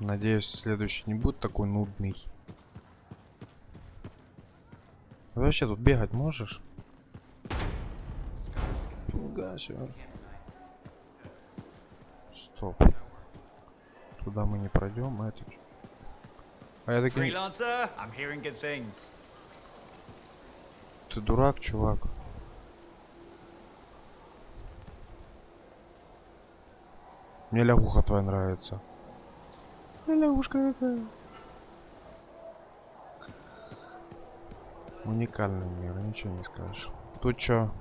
Надеюсь, следующий не будет такой нудный. Ты вообще тут бегать можешь? Фига себе. Стоп. Туда мы не пройдем, а это что? А я таки... Freelancer, I'm hearing good things. Ты дурак, чувак. Мне лягуха твоя нравится. Лягушка какая. Уникальный мир, ничего не скажешь. Тут чё?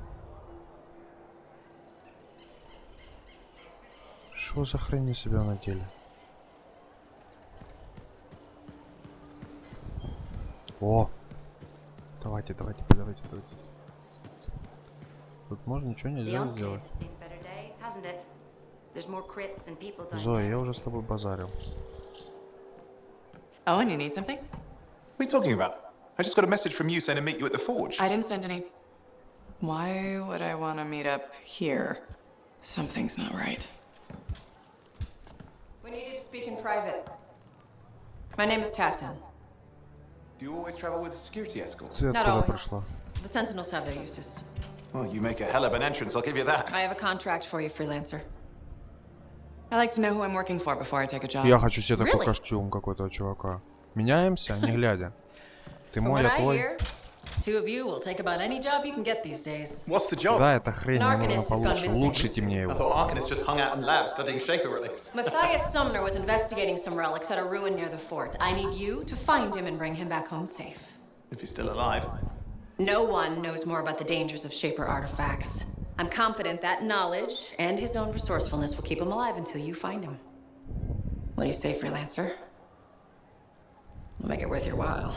Что за хрень себя надели? О! Давайте. Тут можно ничего The нельзя Enclave сделать. has seen better days, hasn't it? There's more crits than people down Зоя, there. я уже с тобой базарил. Owen, you need something? What are you talking about? I just got a message from you saying to meet you at the forge. I didn't send any. Why would I want to meet up here? Something's not right. We needed to speak in private. My name is Tassin. Do you always travel with a security escort? Ты Not откуда always. пришла? The Sentinels have their uses. Well, you make a hell of an entrance, I'll give you that. I have a contract for you, freelancer. I like to know who I'm working for before I take a job. Я хочу себе такой Really? костюм какой-то чувака. Меняемся, не глядя. Ты From мой, what я I твой. hear, two of you will take about any job you can get these days. What's the job? Да, это хрень, мне нужно Arcanist has gone получше. missing. Улучшите мне I его. thought Arcanist just hung out in labs studying Shaper relics. Matthias Sumner was investigating some relics at a ruin near the fort. I need you to find him and bring him back home safe. If he's still alive. No one knows more about the dangers of Shaper artifacts. I'm confident that knowledge and his own resourcefulness will keep him alive until you find him. What do you say, freelancer? I'll make it worth your while.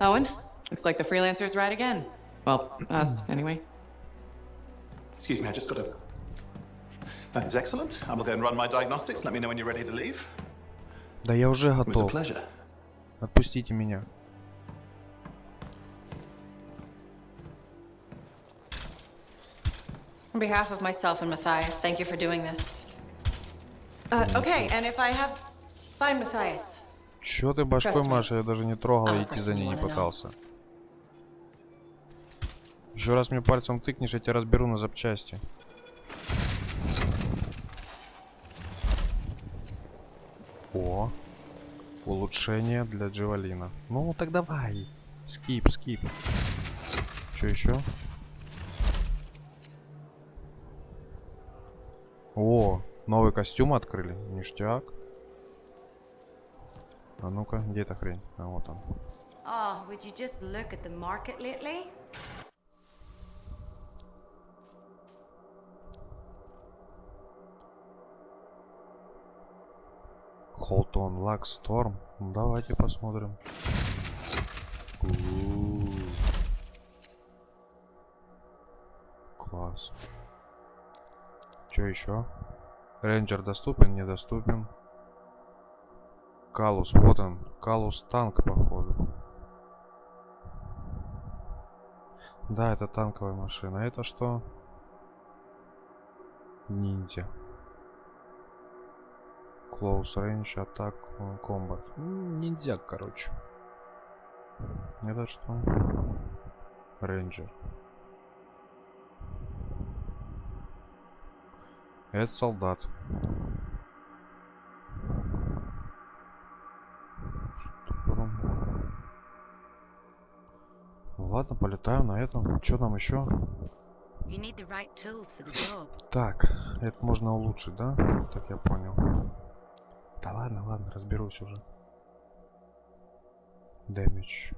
Owen, looks like the freelancer's right again. Well, us, anyway. Excuse me, I just got to... That is excellent. I will go and run my diagnostics. Let me know when you're ready to leave. Да я уже It was a готов. pleasure. Отпустите меня. On behalf of myself and Matthias, thank you for doing this. Okay, and if I have... Find Matthias. Чё ты башкой, Trust me. Маша? Я даже не трогал, I'm a и идти за person ней you не wanna know. пытался. Еще раз мне пальцем тыкнешь, я тебя разберу на запчасти. О, улучшение для Джавелина. Ну, так давай. Скип. Что еще? О, новый костюм открыли. Ништяк. А ну-ка, где эта хрень? А вот он. Oh, would you just look at the market lately? Холтон, Лак, Сторм. Ну, давайте посмотрим. Класс. Что еще? Рейнджер доступен, недоступен. Калус, вот он. Калус танк, походу. Да, это танковая машина. Это что? Ниндзя. Close range, attack, combat. Ниндзяк, короче. Это что? Рейнджер. Это солдат. Ну ладно, полетаем на этом. Что там еще? You need the right tools for the job. Так, это можно улучшить, да? Так я понял. Да ладно, разберусь уже. Damage.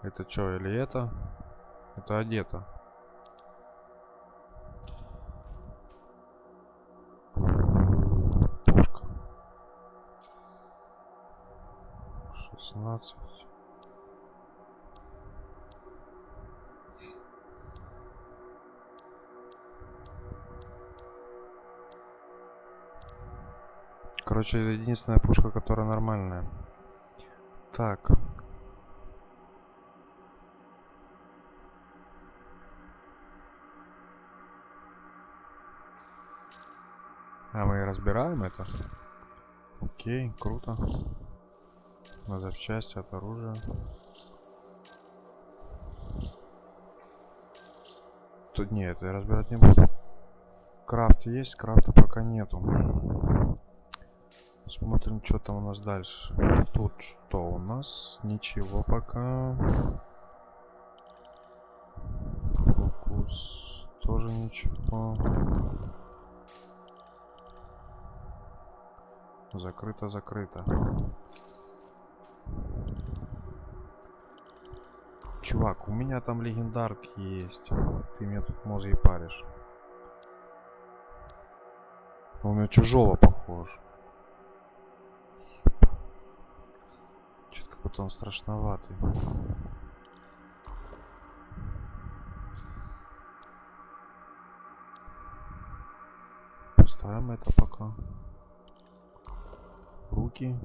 Это что, или это? Это одето. Пушка. 16. Короче, это единственная пушка, которая нормальная. Так. А мы разбираем это? Окей, круто. На запчасти от оружия. Тут нет, я разбирать не буду. Крафт есть, крафта пока нету. Смотрим, что там у нас дальше. Тут что у нас? Ничего пока. Фокус. Тоже ничего. Закрыто. Чувак, у меня там легендарки есть. Ты мне тут мозги паришь. Он на чужого похож. Что-то какой-то он страшноватый. Оставим это пока. Руки.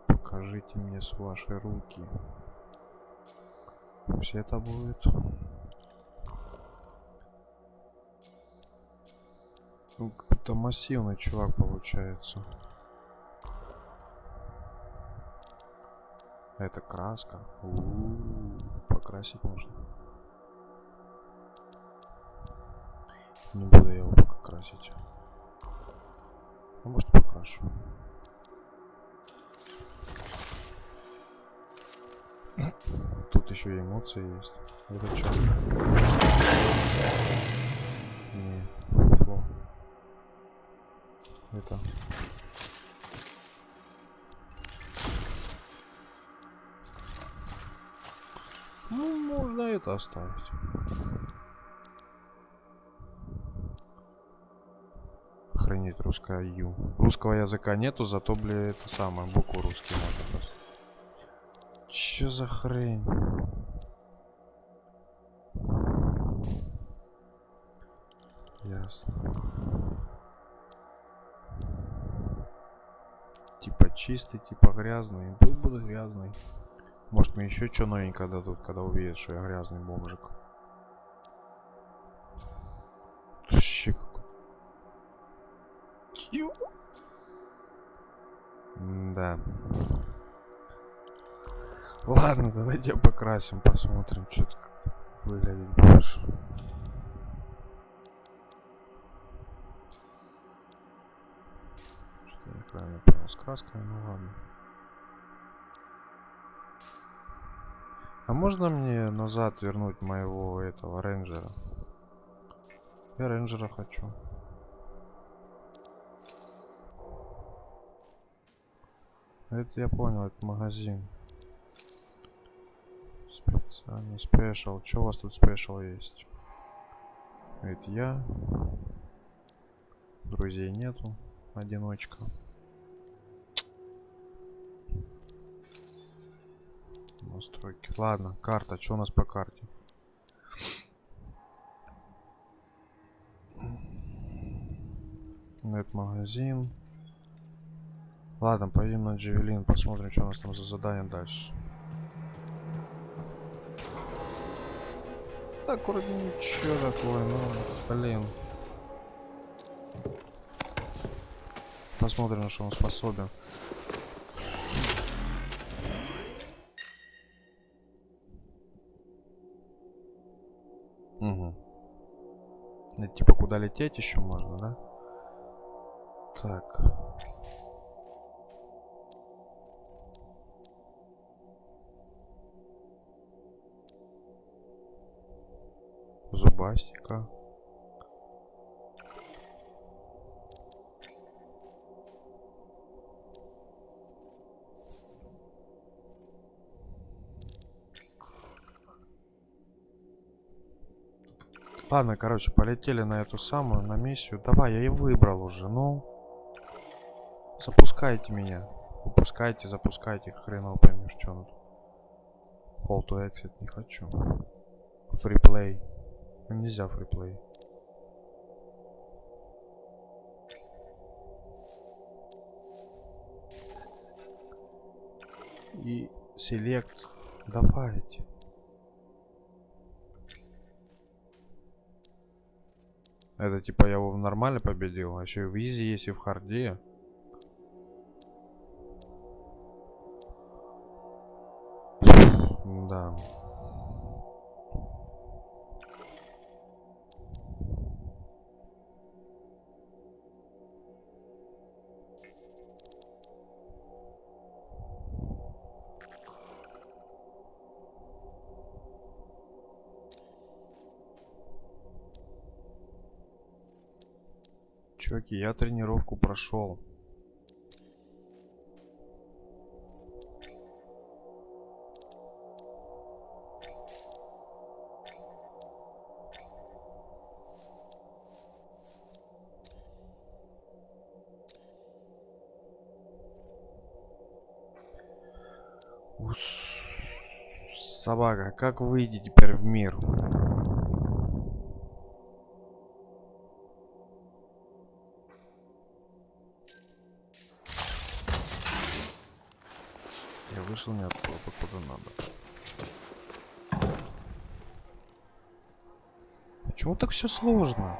Покажите мне с вашей руки. Пусть это будет. Ну, какой-то массивный чувак получается. Это краска. Покрасить можно. Не буду я его пока красить. Ну, может, покрашу. Тут еще и эмоции есть. Это что? Не, фло. Это. Ну, можно это оставить. Охренеть, русская Ю. Русского языка нету, зато, бля, это самое, букву русский можно просто. Чё за хрень? Ясно. Типа чистый, типа грязный. Пусть буду грязный. Может, мне еще что новенькое дадут, когда увидят, что я грязный бомжик. Вообще какой. Да. Ладно, давайте покрасим, посмотрим, что так выглядит больше. Что я правильно понял с краской, ну ладно. А можно мне назад вернуть моего этого рейнджера? Я рейнджера хочу. Это я понял, это магазин. Специальный спешл. Что у вас тут спешл есть? Это я. Друзей нету. Одиночка. Настройки. Ладно, карта. Что у нас по карте? Нет, магазин. Ладно, поедем на Джавелин. Посмотрим, что у нас там за задание дальше. Так, вроде ничего такое, ну, блин. Посмотрим, на что он способен. Угу. Это типа куда лететь еще можно, да? Так. Зубастика. Ладно, короче, полетели на эту самую, на миссию. Давай, я и выбрал уже, ну. Запускайте меня. Выпускайте, запускайте, хреново поймешь, что он. Hold to exit не хочу. Фриплей. Нельзя фриплей. И селект. Давайте. Это типа я его нормально победил, а еще и в изи есть, и в харде. Да. Чуваки, я тренировку прошел. Собака, как выйти теперь в мир? решил не оттуда, куда надо. Почему так все сложно?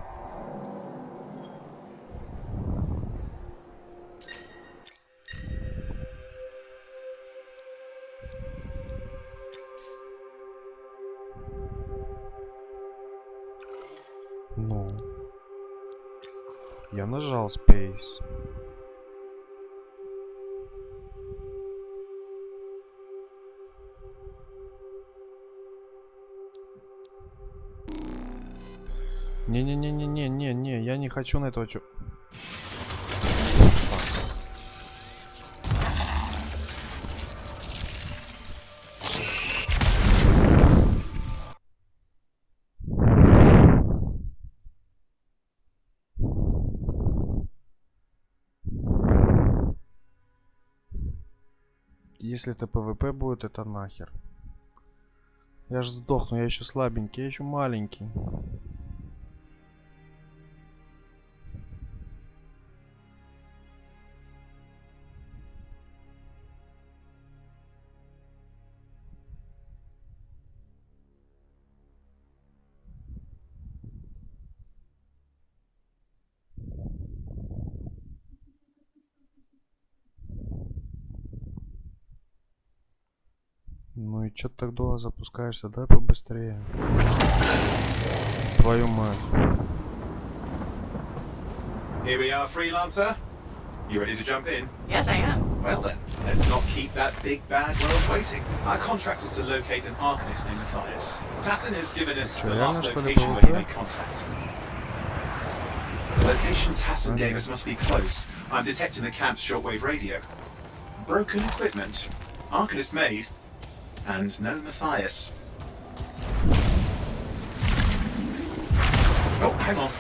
Ну, я нажал Space. Не-не-не-не-не-не-не, я не хочу на этого чё... Если это ПВП будет, это нахер. Я же сдохну, я еще слабенький, я еще маленький. Ну и чё ты так долго запускаешься? Давай побыстрее. Твою мать. Here we are, freelancer. You ready to jump in? Yes, I am. Well then, let's not keep that big bad world waiting. Our contract is to locate an Arcanist named Matthias. Tassin has given us the last location where he made contact. The location Tassin gave us must be close. I'm detecting the camp's shortwave radio. Broken equipment. Arcanist made. And no Matthias. Oh, hang on.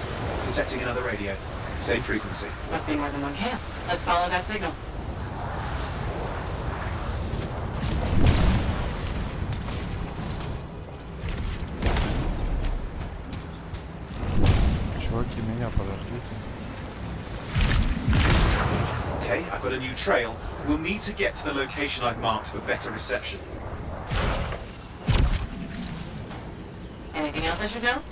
Detecting another radio. Same frequency. Must be more than one camp. Let's follow that signal. Чуваки, меня подождите. Okay, I've got a new trail. We'll need to get to the location I've marked for better reception. Anything else I should know?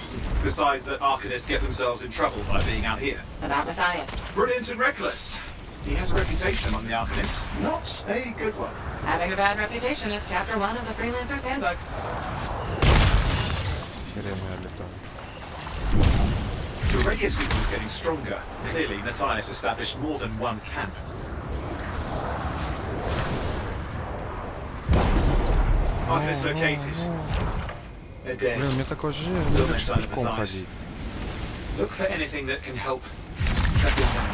Besides that Arcanists get themselves in trouble by being out here. About Matthias. Brilliant and reckless. He has a reputation among the Arcanists. Not a good one. Having a bad reputation is chapter 1 of the Freelancer's Handbook. The radio signal is getting stronger. Clearly, Matthias established more than one camp. Arcanists located. They're dead. Блин, мне такое ощущение, Still что no sign of пешком Matthias. ходить. Look for anything that can help track him down.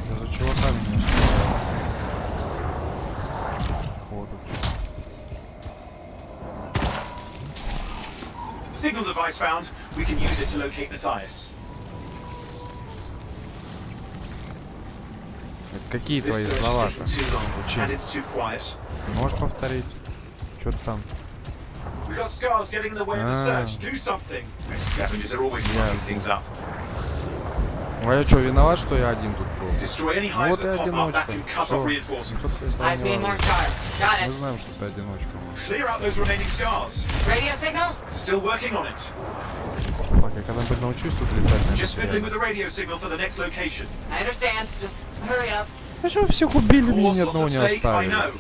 Я за чуваками не успеваю. Вот тут. Signal device found. We can use it to locate Matthias. Какие твои слова-то? And it's too quiet. Можешь повторить? Что там? We got scars getting in the way of the search. Do something. The scavengers are always fucking things up. А я что, виноват, что я один тут был? Destroy any hives that pop up that can cut off reinforcements. Eyes need more scars. Got Мы it. знаем, что ты одиночка. Clear out those remaining scars. Radio signal? Still working on it. Фак, я когда-нибудь научусь тут летать. Just fiddling with the radio signal for the next location. I understand. Just hurry up. А что всех убили, мне ни Lots одного at не stake, I оставили? know.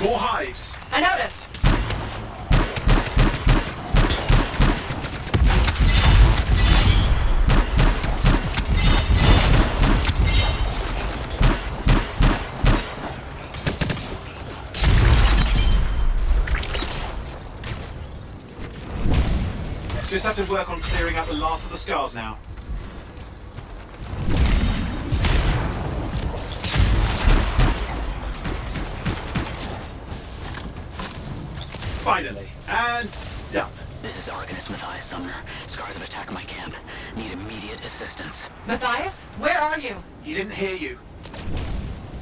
More hives. I noticed. Just have to work on clearing out the last of the scars now. Finally, and done. This is Arcanist Matthias Sumner. Scars have attacked my camp. Need immediate assistance. Matthias, where are you? He didn't hear you.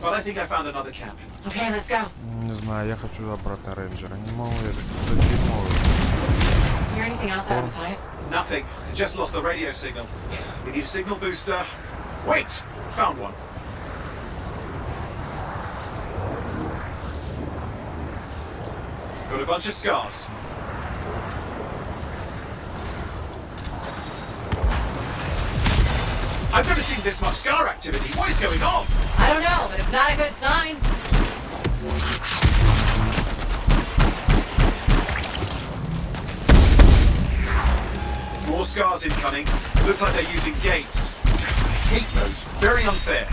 But I think I found another camp. Okay, let's go. Не знаю, я хочу обратно рейнджера. Не могу, я такой дерьмовый. hear anything else out of Matthias? Nothing. Just lost the radio signal. We need a signal booster. Wait! Found one. Got a bunch of scars. I've never seen this much scar activity. What is going on? I don't know, but it's not a good sign. More scars incoming. Looks like they're using gates. I hate those. Very unfair.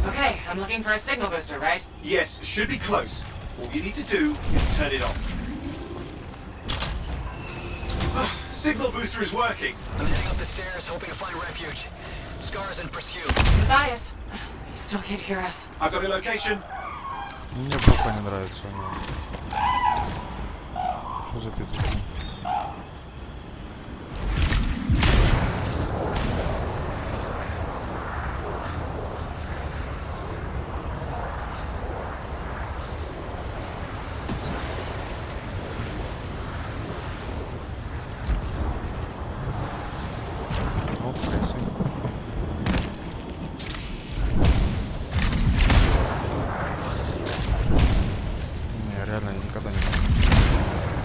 Okay, I'm looking for a signal booster, right? Yes, should be close. All you need to do is turn it on. Signal booster is working. I'm heading up the stairs, hoping to find refuge. Scars in pursuit. Matthias, he still can't hear us. I've got a location. Мне пока не нравится. Что за петух? Не, реально, я никогда не могу.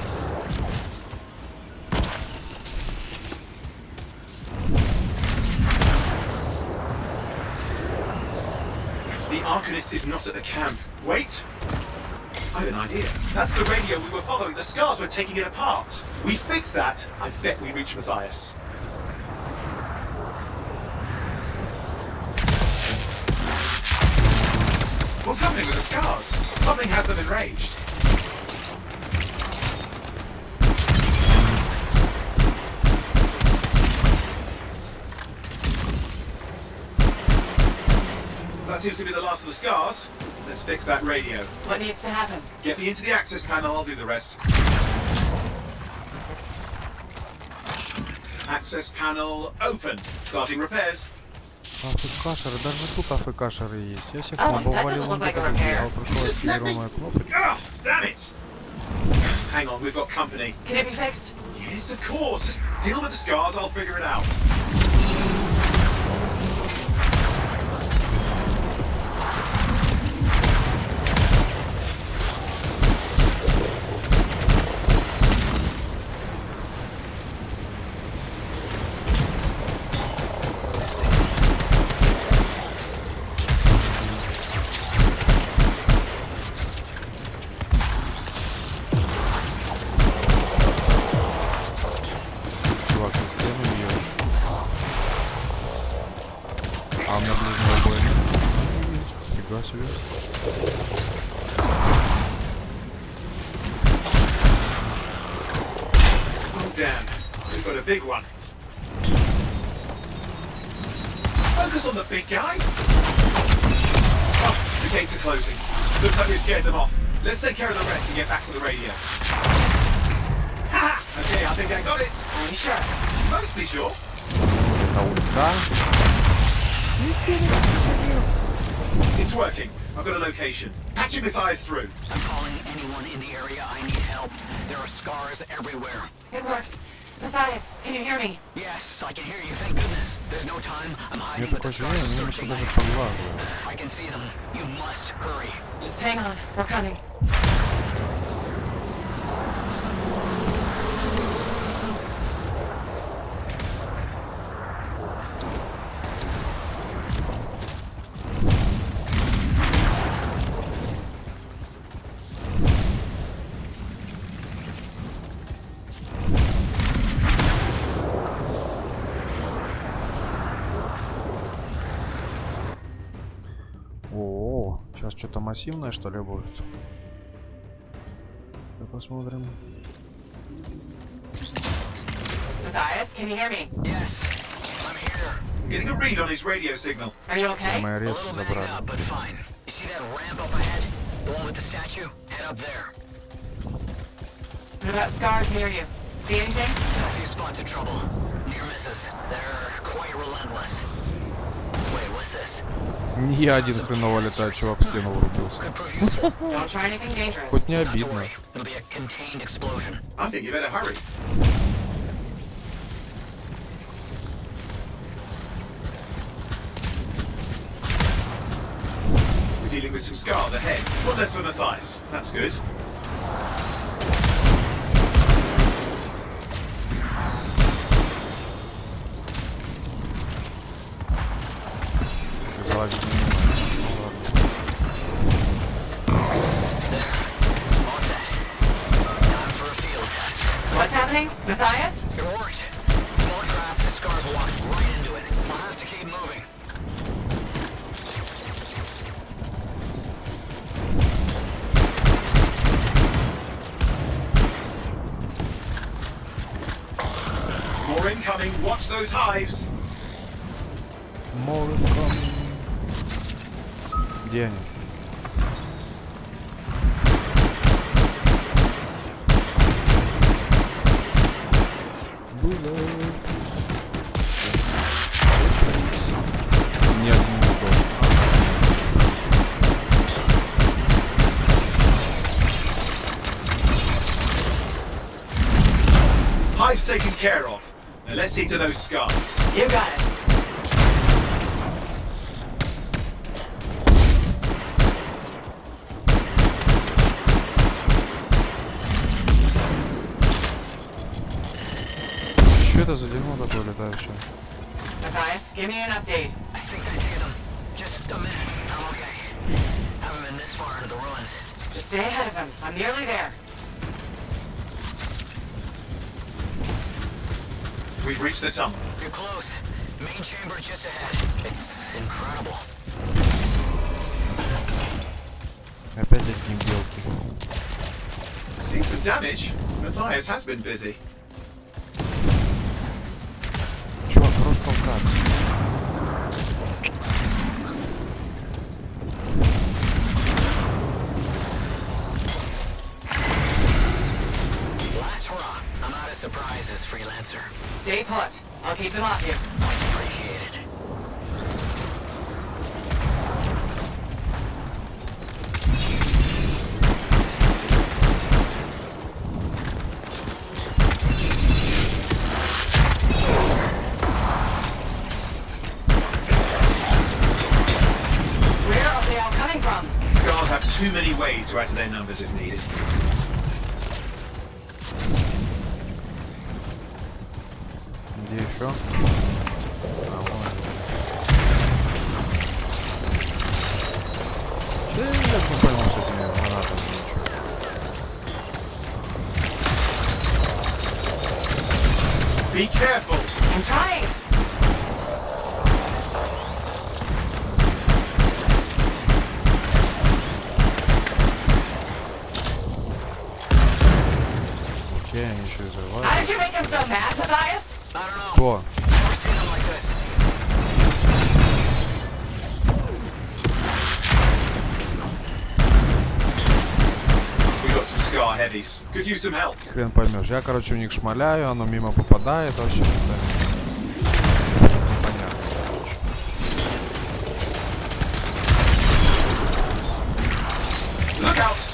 The Arcanist is not at the camp. Wait! I have an idea. That's the radio we were following. The scars were taking it apart. We fixed that. I bet we reach Matthias. What's happening with the scars? Something has them enraged. That seems to be the last of the scars. Let's fix that radio. What needs to happen? Get me into the access panel, I'll do the rest. Access panel open. Starting repairs. АФКшеры, даже тут АФКшеры есть. Я всех Oh, мобов that валил, doesn't look он like a только repair. я пришел активированную кнопочку. Ah, damn it! Hang on, we've got company. Can it be fixed? Yes, of course. Just deal with the scars, I'll figure it out. Чувак, ты стену бьешь. А у меня ближнего боя нет. Фига себе. Oh, damn. We've got a big one. Focus on the big guy. Oh, the gates are closing. Looks like we scared them off. Let's take care of the rest and get back to the radio. Ha! Okay, I think I got it. Are you sure? Mostly sure. Это ульта. It's working. I've got a location. Patching Matthias through. I'm calling anyone in the area. I need help. There are scars everywhere. It works. Matthias, can you hear me? Yes, I can hear you. Thank goodness. There's no time. I'm Мне hiding, but the такое scars ощущение, are немножко searching my даже head. поглаживает. I can see them. You must hurry. Just hang on. We're coming. О, сейчас что-то массивное, что ли, будет? Давай посмотрим. Matthias, can you hear me? Yes, I'm here. I'm getting a read on his radio signal. Are you okay? Мои A резы little banged забрали. up, but fine. You see that ramp up ahead? The one with the statue? Head up there. What about scars near you? See anything? A few spots of trouble. Near misses. They're quite relentless. Wait, what's this? Не я один хреново летаю, чувак в стену врубился. Don't try anything dangerous. Хоть не обидно. It'll be a contained explosion. I think you better hurry. We're dealing with some scars ahead. One less for Matthias. That's good. Залазить не могу. What's happening? Matthias? It worked. Small trap, the scars walked right into it. I'll have to keep moving. More incoming. Watch those hives. More is coming. Где они? Нет, не буду. Hives taken care of. Now let's see to those scars. You got it. Что это за дерьмо такое летающее? Matthias, give me an update. I think I see them. Just a minute. I'm okay. Haven't been this far into the ruins. Just stay ahead of him. I'm nearly there. We've reached the tunnel. You're close. Main chamber just ahead. It's incredible. Опять одни белки. Seeing some damage. Matthias has been busy. Чувак, хорош толкаться. Last hurrah. I'm out of surprises, freelancer. Stay put. I'll keep him off you. Appreciate it. Where are they all coming from? Scars have too many ways to add to their numbers if needed. Где еще? А, вон. Я не понял с этими гранатами ничего. Be careful. I'm trying. Окей, они еще и взрывают. How did you make them so mad, Matthias? I don't know. Кто? Never seen them like this. We got some scar heavies. Could use some help. Хрен поймешь. Я, короче, у них шмаляю, оно мимо попадает, вообще непонятно, короче. Look out!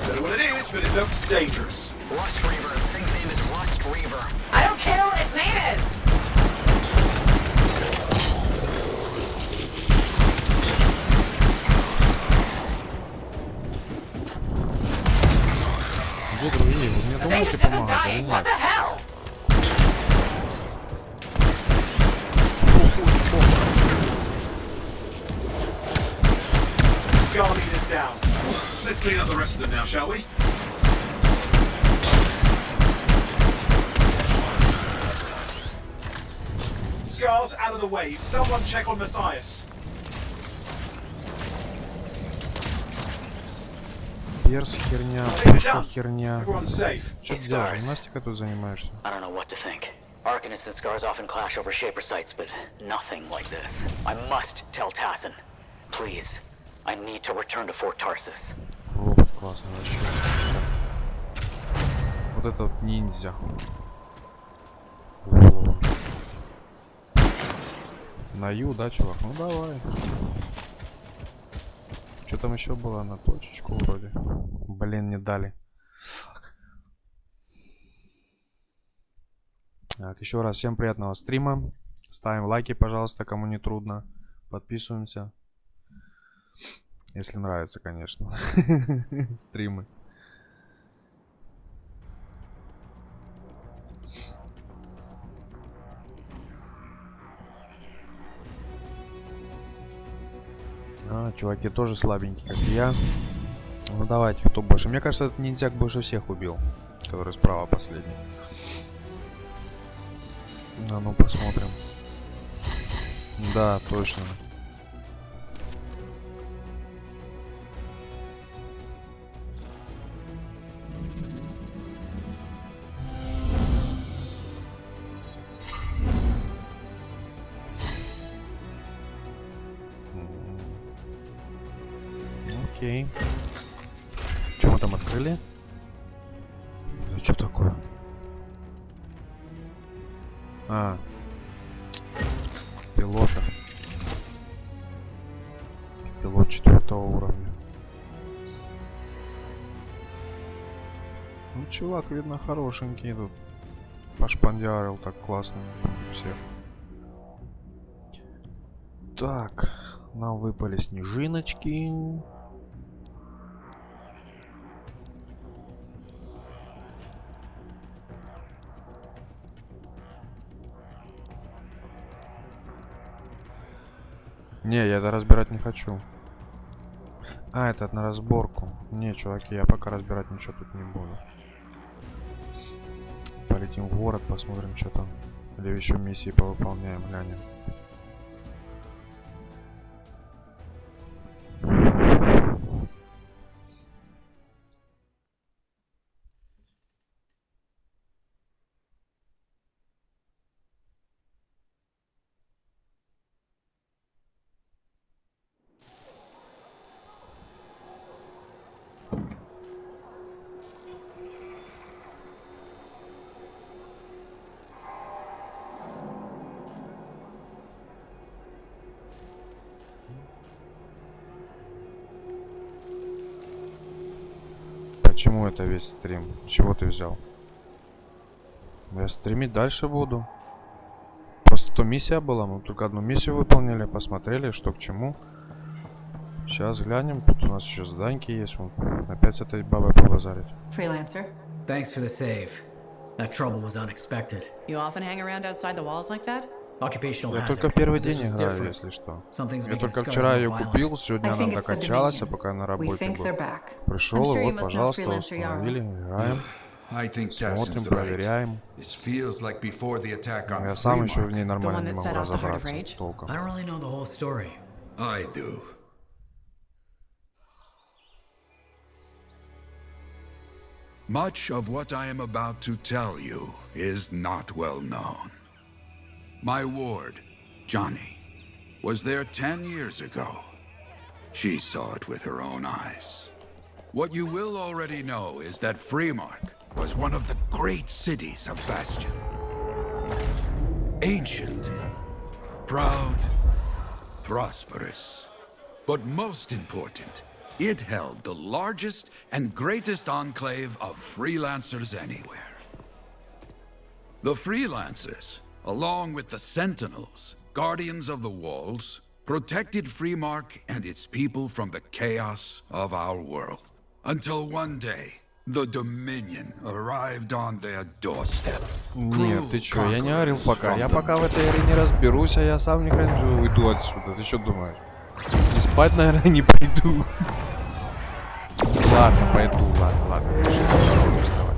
Don't know what it is, but it looks dangerous. Rust Reaver. The thing's name is Rust Reaver. I don't care what its name is. Где другие? Вы мне The thing думаете just isn't помогать или dying. What нет? the hell? Scar leader's down. Let's clean up the rest of them now, shall we? Scar's out of the way. Someone check on Matthias. Перс херня, пушка херня. Everyone's safe. Что ты делаешь? Гимнастикой тут занимаешься? I don't know what to think. Arcanists and Scars often clash over Shaper sites, but nothing like this. I must tell Tassin. Please. I need to return to Fort Tarsus. Робот классный вообще. вот это вот ниндзя. В голову. На ю, да, чувак? Ну давай. Что там еще было? На точечку вроде. Блин, не дали. Так, еще раз всем приятного стрима. Ставим лайки, пожалуйста, кому не трудно. Подписываемся. Если нравится, конечно. Стримы. Чуваки тоже слабенькие, как и я. Ну давайте, кто больше. Мне кажется, этот ниндзяк больше всех убил. Который справа последний. Ну посмотрим. Да, точно. Окей. Что мы там открыли? Ну что такое? Пилота. Пилот 4-го уровня. Ну, чувак, видно, хорошенький тут. Пошпандярил так классно всех. Так, нам выпали снежиночки. Не, я это разбирать не хочу. Это на разборку. Не, чуваки, я пока разбирать ничего тут не буду. Полетим в город, посмотрим, что там. Или еще миссии повыполняем, глянем. Почему это весь стрим? Чего ты взял? Я стримить дальше буду. Просто то миссия была, мы только одну миссию выполнили, посмотрели, что к чему. Сейчас глянем, тут у нас еще заданьки есть. Вот. Опять с этой бабой побазарить. Freelancer. Thanks for the save. That trouble was unexpected. You often hang around outside the walls like that? Occupational Я hazard. только в первый This день was играю, different. если что. Something's Я making только Scars вчера more ее violent. купил, сегодня I она think it's the докачалась, а Dominion. пока на We работе think был. they're back. Пришел, I'm sure и you вот, must know пожалуйста, Freelancer Yarrow. установили, играем. Смотрим, проверяем. Я сам еще в ней нормально не могу разобраться толком. I don't really know the whole story. I do. Much of what I am about to tell you is not well known. My ward, Johnny, was there 10 years ago. She saw it with her own eyes. What you will already know is that Freemark was one of the great cities of Bastion. Ancient, proud, prosperous. But most important, it held the largest and greatest enclave of freelancers anywhere. The freelancers, along with the Sentinels, guardians of the walls, protected Freemark and its people from the chaos of our world. Until one day, the Dominion arrived on their doorstep. Нет, ты чё, я не говорил пока. Я пока в этой игре не разберусь, а я сам не храню, уйду отсюда. Ты что думаешь? И спать, наверное, не пойду. Ладно, пойду, ладно. Сейчас буду вставать.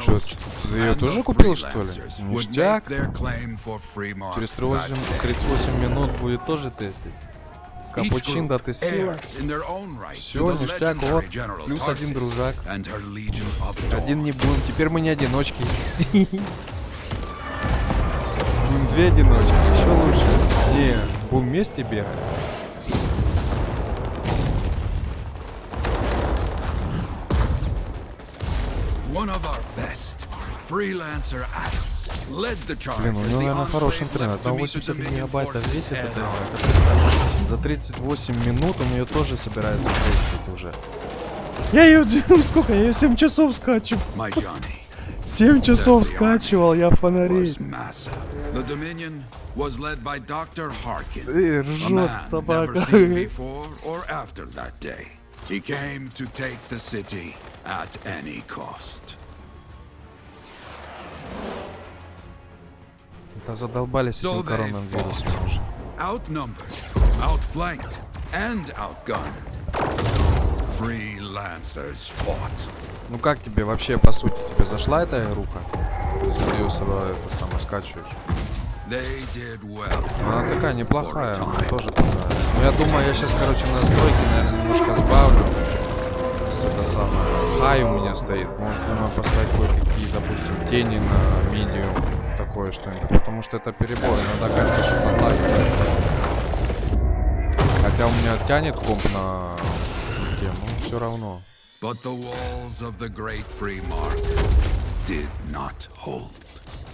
Чё, ты ее тоже купил, что ли? Ништяк. Через 38 минут будет тоже тестить. Капучин, да ты сила. Все, ништяк, вот. Плюс один дружак. Один не будем. Теперь мы не одиночки. Будем две одиночки. Еще лучше. Не, будем вместе бегать. One of our best, freelancer Adams, led the charge. Блин, у as него, the наверное, хороший Enclave интернет. left Там to meet the 80 Dominion гигабайтов forces весит эта head игра. on. Это представь, за 38 минут у нее тоже собирается тестить уже. Я ее, сколько? Я ее 7 часов скачивал. 7 часов скачивал, я фонарей. The Dominion was led by Dr. Harkin, ржет a man собака. never seen before or after that day. He came to take the city at any cost. Да задолбались этим коронавирусом уже. Outnumbered, outflanked, and outgunned. Freelancers fought. Ну как тебе вообще, по сути, тебе зашла эта игруха? Если ты ее это самое скачиваешь. Она такая неплохая, мне тоже понравилась. Но я думаю, я сейчас, короче, настройки, наверное, немножко сбавлю. Это самое. Хай у меня стоит. Может, думаю, поставить кое-какие, допустим, тени на медиум. Такое что-нибудь. Потому что это перебор. Иногда кажется, что там лагает. Хотя у меня тянет комп на тему, но все равно. But the walls of the great free mark did not hold.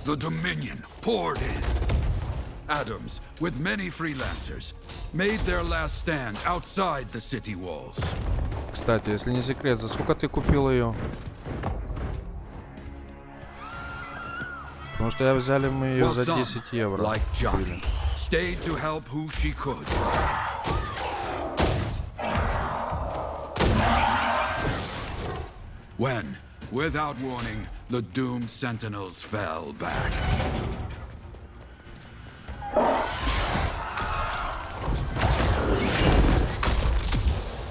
The Dominion poured in. Adams, with many freelancers, made their last stand outside the city walls. Кстати, если не секрет, за сколько ты купил ее? Потому что взяли мы ее за 10 евро. Like Johnny, stayed to help who she could. When, without warning, the doomed sentinels fell back.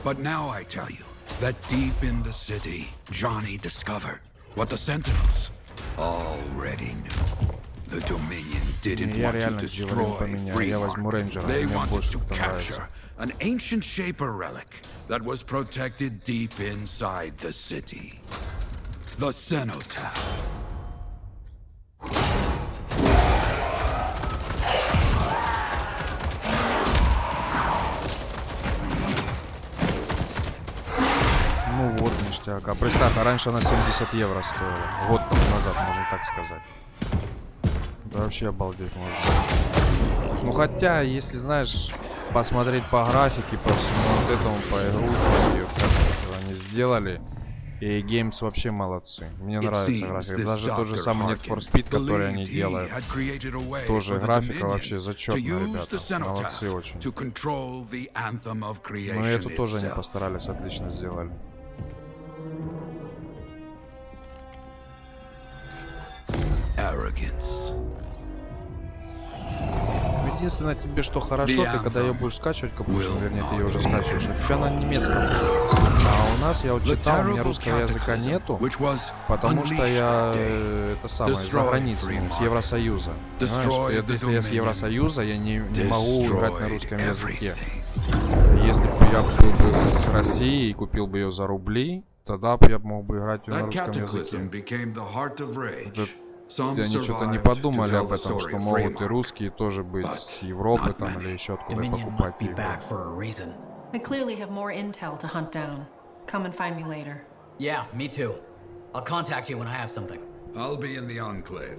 But now I tell you that deep in the city, Johnny discovered what the sentinels already knew. The Dominion didn't want to destroy Freemark. They wanted to capture an ancient Shaper relic that was protected deep inside the city. The Cenotaph. Ну вот, ништяк. А представь, а раньше она 70 евро стоила. Год назад, можно так сказать. Да вообще обалдеть можно. Ну хотя, если знаешь, посмотреть по графике, по всему вот этому, по игру, как они сделали. И Games вообще молодцы. Мне нравится графика. Даже тот же самый Need for Speed, который они делают. Тоже графика вообще зачетная, ребята. Молодцы очень. Но эту тоже они постарались, отлично сделали. Единственное, тебе что хорошо, ты когда ее будешь скачивать, капучно, вернее, ты ее уже скачиваешь, у тебя на немецком. А у нас, я вот читал, у меня русского языка нету, потому что я, это самое, за границей, с Евросоюза. Понимаешь, если я с Евросоюза, я не могу играть на русском языке. Если бы я был бы с России и купил бы ее за рубли, тогда бы я мог бы играть ее на русском языке. Они что-то не подумали об этом, что могут и русские тоже быть с Европы там или еще откуда покупать игры. I clearly have more intel to hunt down. Come and find me later. Yeah, me too. I'll contact you when I have something. I'll be in the Enclave.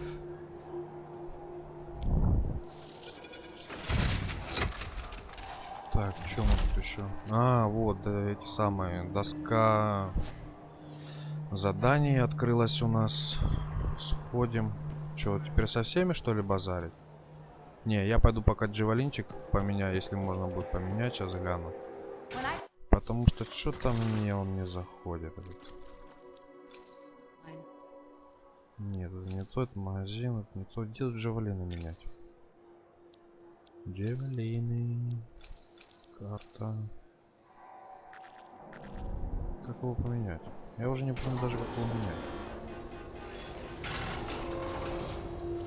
Так, что мы тут еще? А, вот, да, эти самые, доска заданий открылась у нас. Сходим. Что, теперь со всеми, что ли, базарить? Не, я пойду пока джавелинчик поменяю, если можно будет поменять, сейчас гляну. Потому что что-то мне он не заходит. Нет, это не тот магазин, это не то. Где тут джавелины менять? Джавелины. Карта. Как его поменять? Я уже не помню даже, как его менять.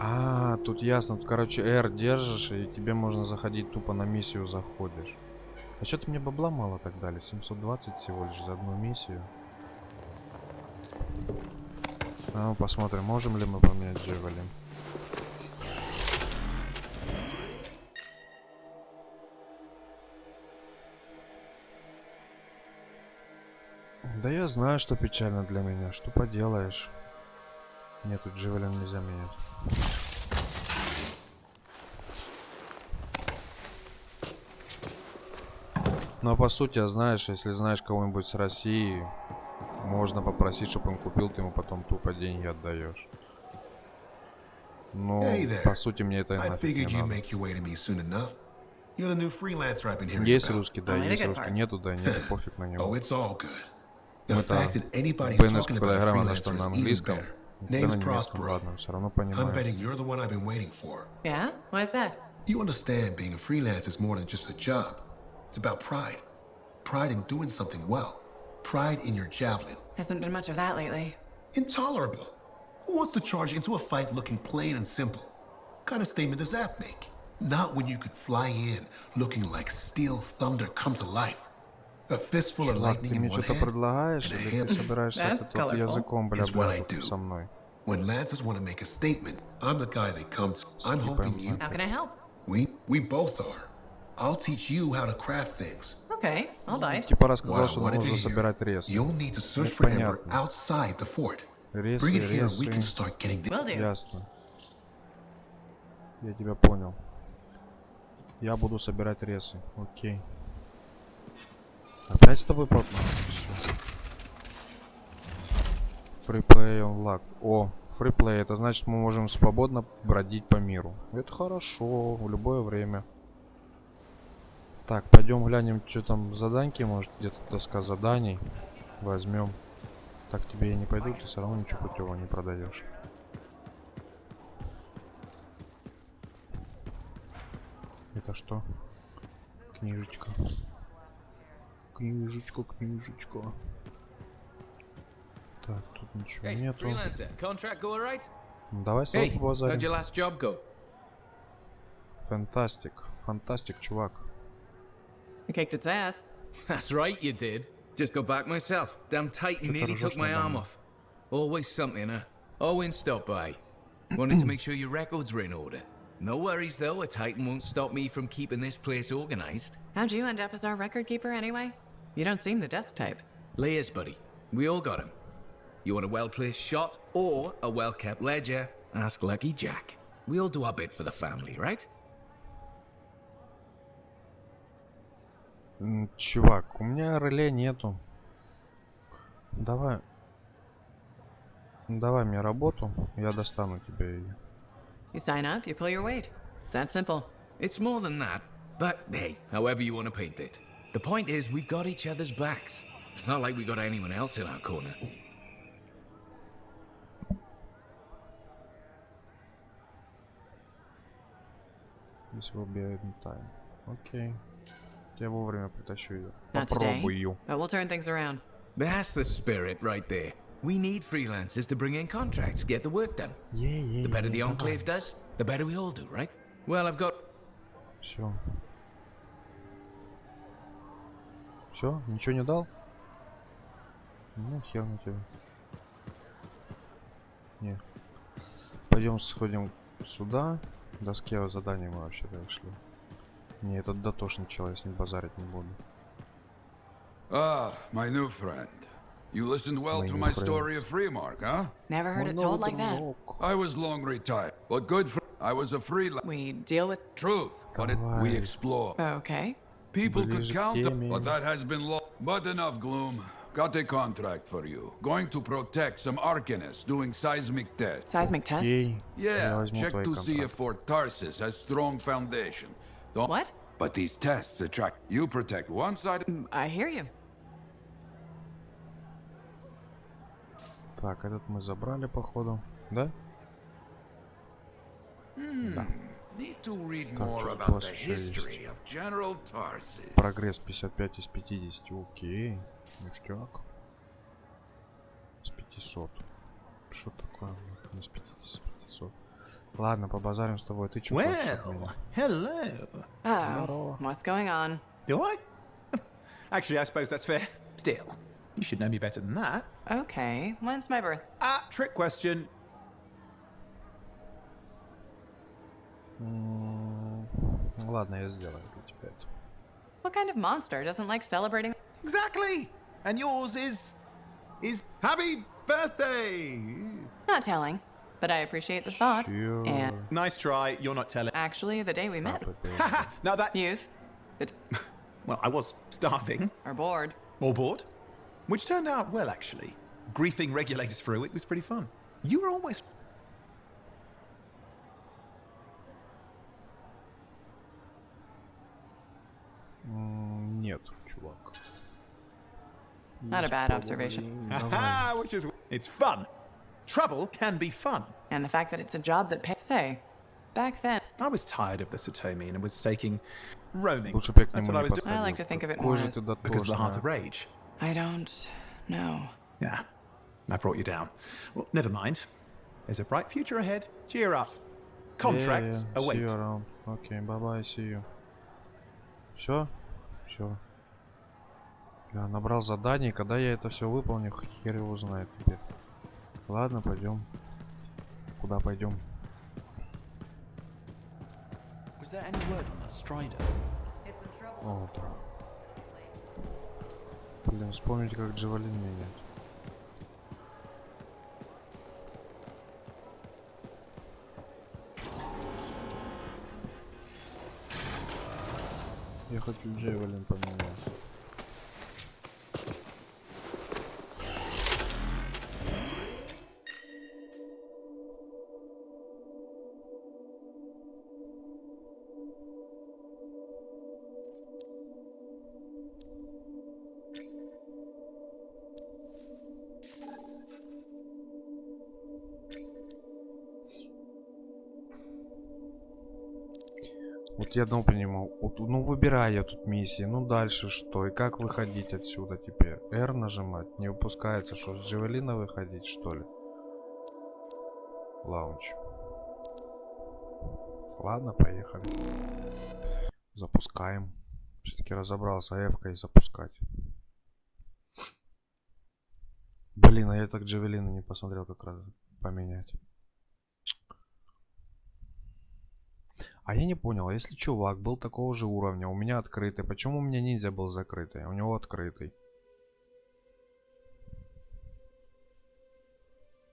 А, тут ясно. Тут, короче, R держишь, и тебе можно заходить тупо на миссию заходишь. А что-то мне бабла мало так дали. 720 всего лишь за одну миссию. А ну посмотрим, можем ли мы поменять джавелин. Да я знаю, что печально для меня. Что поделаешь? Нет, тут Джевелин нельзя менять. Но по сути, знаешь, если знаешь кого-нибудь с России, можно попросить, чтобы он купил, ты ему потом тупо деньги отдаешь. Ну, по сути, мне это нафиг не надо. Есть русский, да, есть русский. Нету, да, нету, пофиг на него. Мы-то в БНС, когда играем, она что на английском, когда на немецком, ладно, все равно понимаю. Yeah? Why is that? You understand being a freelance is more than just a job. It's about pride. Pride in doing something well. Pride in your javelin. Hasn't been much of that lately. Intolerable. Who wants to charge into a fight looking plain and simple? What kind of statement does that make? Not when you could fly in looking like steel thunder come to life. A fistful of lightning in one hand, and a hand That's colorful. is what I do. When Lancers want to make a statement, I'm the guy they come to. I'm hoping you... How can I help? We both are. I'll teach you how to craft things. Okay, I'll bite. Типа рассказал, что нужно собирать рез. You'll need to search for Ember outside the fort. Bring it here, we can start getting... Ясно. Я тебя понял. Я буду собирать ресы. Окей. Опять с тобой Фриплей unlock. О, фриплей. Это значит, мы можем свободно бродить по миру. Это хорошо. В любое время. Так, пойдем глянем, что там заданки. Может, где-то доска заданий. Возьмем. Так, тебе я не пойду. Ты все равно ничего путевого не продаешь. Это что? Книжечка. Книжечка. Так, тут ничего нету. Давай снова побазарим. Фантастик, чувак. I kicked its ass. That's right, you did. Just got back myself. Damn tight, you nearly took my arm off. Always something, huh? Owen stopped by. Wanted to make sure your records were in order. No worries, though. A Titan won't stop me from keeping this place organized. How'd you end up as our record keeper, anyway? You don't seem the desk type. Layers, buddy. We all got him. You want a well-placed shot or a well-kept ledger? Ask Lucky Jack. We all do our bit for the family, right? Чувак, у меня реле нету. Давай мне работу, я достану тебе ее. You sign up, you pull your weight. It's that simple. It's more than that. But hey, however you want to paint it. The point is, we've got each other's backs. It's not like we got anyone else in our corner. This will be in time. Окей. Я вовремя притащу ее. Not today, but we'll turn things around. That's the spirit right there. We need freelancers to bring in contracts, get the work done. The better the Enclave does, the better we all do, right? Well, I've got... Все. Все? Ничего не дал? Ну, хер на тебя. Не. Пойдем сходим сюда. К доске заданий мы вообще дошли. Не, этот дотошный человек, с ним базарить не буду. Ah, my new friend. You listened well to my story of Freemark, huh? Never heard it told like that. I was long retired, but good for... I was a freelancer. We deal with... Truth, but we explore. Okay. People could count them, but that has been lost. But enough gloom. Got a contract for you. Going to protect some Arcanists doing seismic tests. Seismic tests? Yeah, check to see if Fort Tarsus has strong foundation. Don't... What? But these tests attract... You protect one side... I hear you. Так, этот мы забрали, походу. Да? Да. Так, что у вас еще есть? Прогресс 55 из 50. Окей. Ништяк. С 500. Что такое? Не с 50, с 500. Ладно, побазарим с тобой. Ты что хочешь от меня? Hello. Oh, what's going on? Do I? Actually, I suppose that's fair. Still, you should know me better than that. Okay, when's my birth? Trick question. Ладно, я сделаю для тебя это. What kind of monster doesn't like celebrating? Exactly. And yours is is happy birthday! Not telling, but I appreciate the thought. Sure. And Nice try, you're not telling. actually, the day we met. Now that... Youth. Well, I was starving. Or bored. Or bored. Which turned out well, actually. Griefing regulators through it was pretty fun. You were always... Нет, чувак. Not a bad observation. Haha, which is... It's fun. Trouble can be fun. And the fact that it's a job that pays. Say, back then. I was tired of the Satomi and was taking roaming. Лучше бы я к That's нему what I не was doing. I like to think of it more Какой же as... ты Because of the heart дотошная. of rage. I don't know. Yeah, I brought you down. Well, never mind. There's a bright future ahead. Cheer up. Contracts See await. you around. Окей, bye-bye, see you. Все? Все. Я набрал задание, когда я это все выполню, хер его знает теперь. Ладно, пойдем. Куда пойдем? Was there any word on that Strider? О, да. Блин, вспомните, как Джавелин менять. Я хочу Джавелин поменять. Вот я одного понимал. Вот, ну выбираю я тут миссии. Ну дальше что? И как выходить отсюда теперь? R нажимать? Не выпускается, что с Джавелина выходить, что ли? Лаунч. Ладно, поехали. Запускаем. Все-таки разобрался F-кой запускать. Блин, а я так Джавелина не посмотрел, как раз поменять. А я не понял, а если чувак был такого же уровня, у меня открытый, почему у меня ниндзя был закрытый, а у него открытый?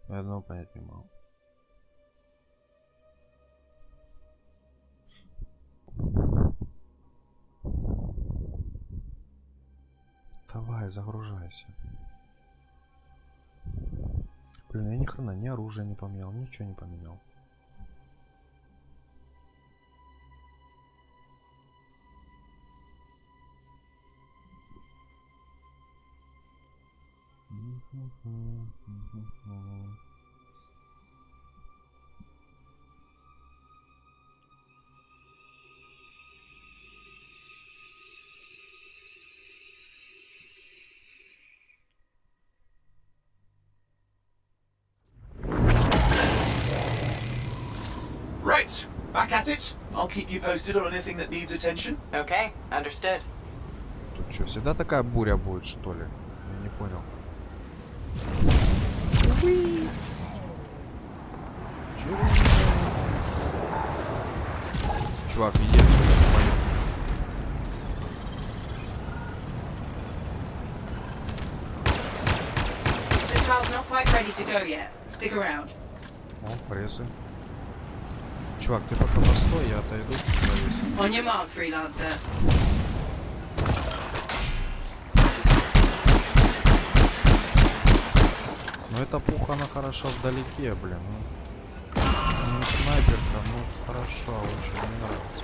Я одного понять не могу. Давай, загружайся. Блин, я ни хрена ни оружия не поменял, ничего не поменял. Right, back at it. I'll keep you posted on anything that needs attention. Okay, understood. Тут что, всегда такая буря будет, что ли? Я не понял. Чувак, иди отсюда, понял. The child's not quite ready to go yet. Stick around. О, прессы. Чувак, ты пока постой, я отойду. Повесь. On your mark, freelancer. Ну эта пуха, она хорошо вдалеке, блин. Ну, не снайперка, ну хорошо, очень мне нравится.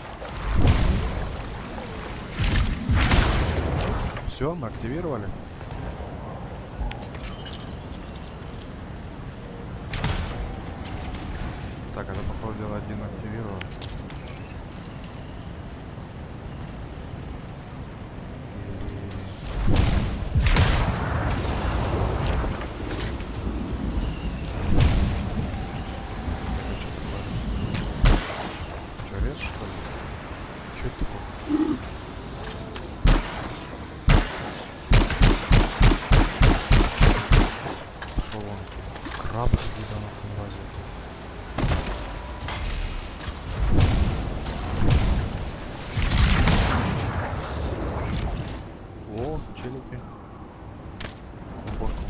Все, мы активировали. Так, это походу дело один активирован. Что, рез, что ли? Что это такое? Пошел вон. Краб где-то на лазит. О, челики. Бошку.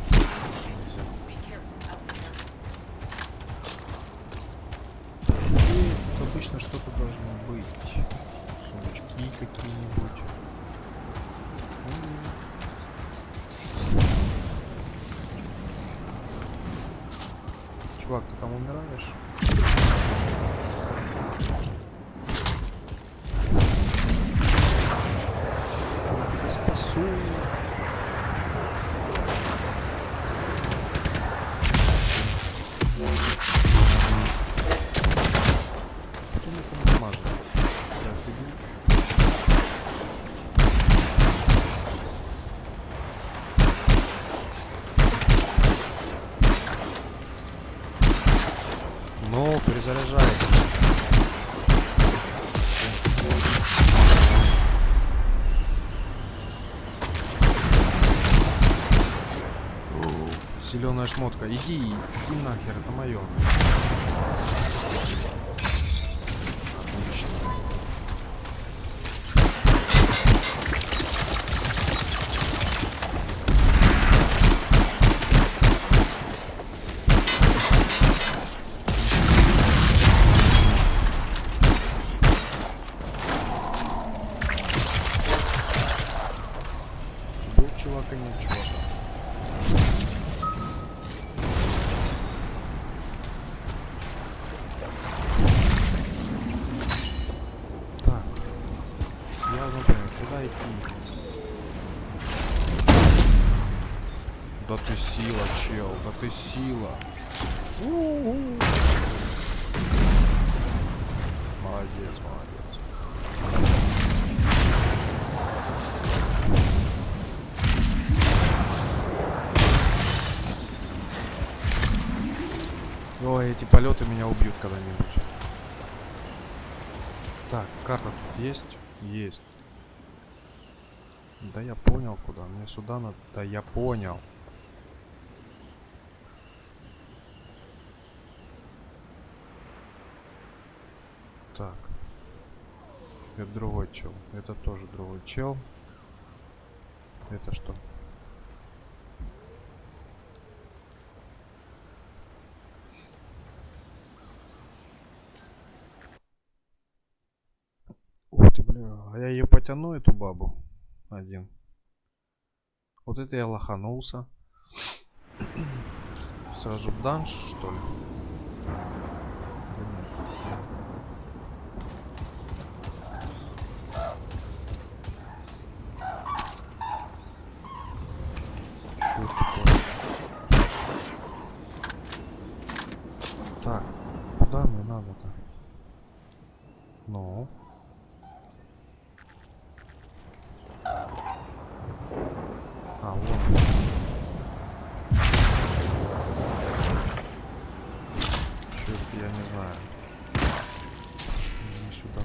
какие-нибудь. Чувак, ты там умираешь? Я тебя спасу. Потом это не мажет. Ну, перезаряжайся. Зеленая шмотка. Иди нахер, это мое. Отлично. Был чувак и нет чувака. Куда идти? Да ты сила, чел, да ты сила. Молодец, молодец. Ой, эти полеты меня убьют когда-нибудь. Так, карта тут есть? Есть. Да я понял, куда. Мне сюда надо. Да я понял. Так. Это другой чел. Это тоже другой чел. Это что? Ух ты, бля. А я ее потяну, эту бабу. Один. Вот это я лоханулся. Сразу в данж, что ли? Чё это такое? Так, куда мне надо-то? Ну. А, вон. Чё-то я не знаю. Не сюда.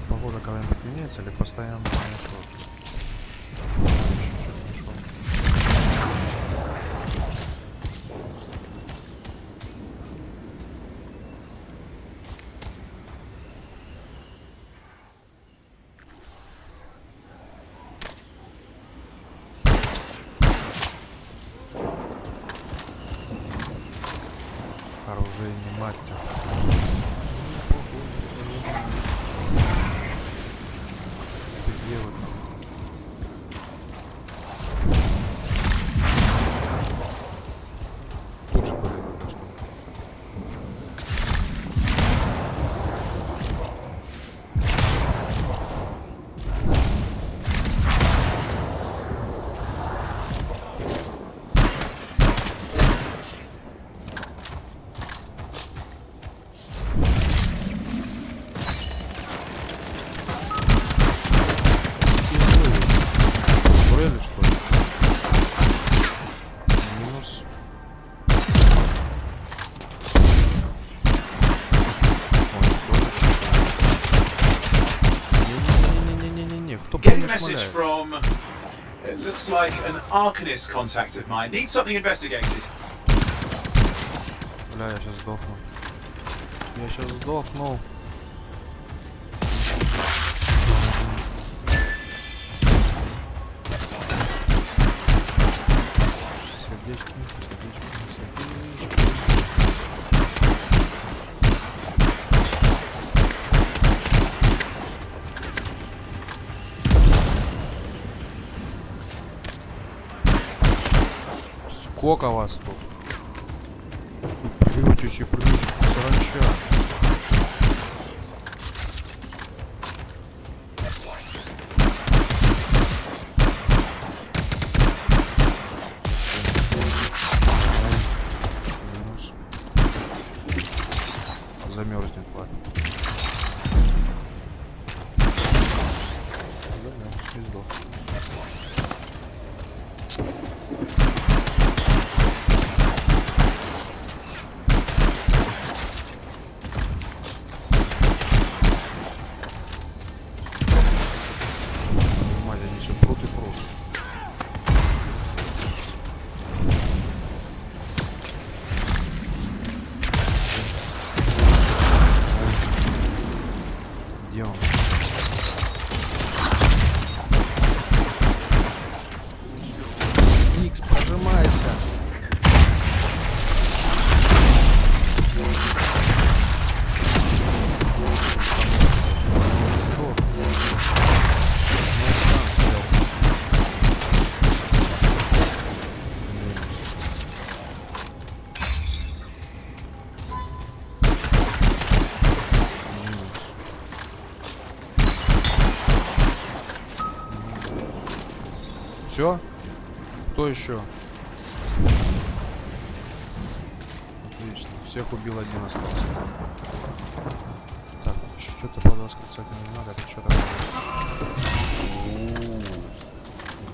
Погода когда-нибудь меняется или постоянно не оружейный мастер. Где вы там? Тут же были, что ли? Getting a message from, it looks like an Arcanist contact of mine. Needs something investigated. Бля, я сейчас сдохну. Я сейчас сдохну. Сколько вас тут? Прётесь и прётесь, саранча. Замерзнет, ладно. Замерз, и сдох. Мать, они все прут и прут. Где он? Икс, прожимайся. Все? Кто еще? Отлично. Всех убил, один остался. Так, еще что-то под восклицательным надо. Это что такое?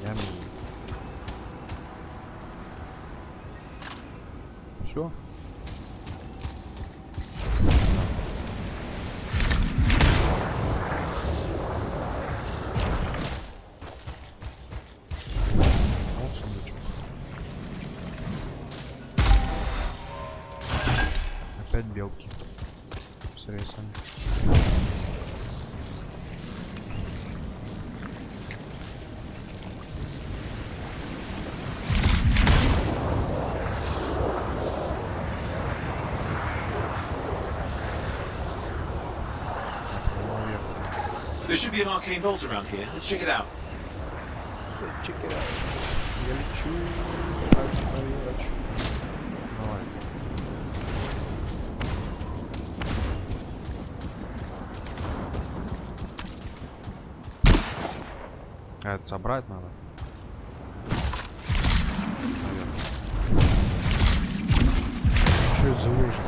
Ями. Все? Опять белки с рейсами. There should be an arcane vault around here. Let's check it out. Check it out. Я лечу. Давай. А это собрать надо? Наверное. Что это за лужа?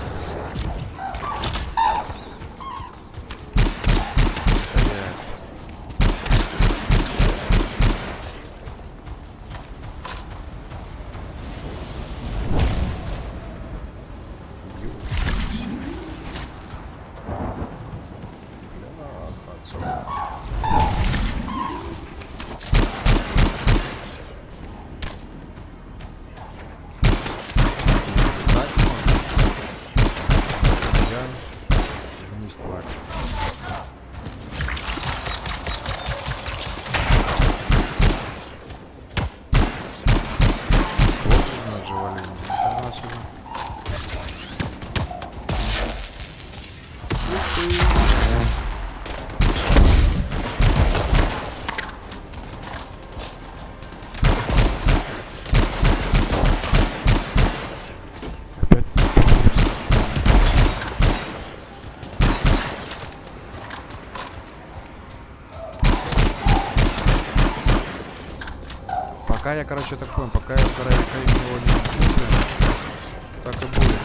Пока я, короче, так понял, пока я здоровяка его не открою, так и будет.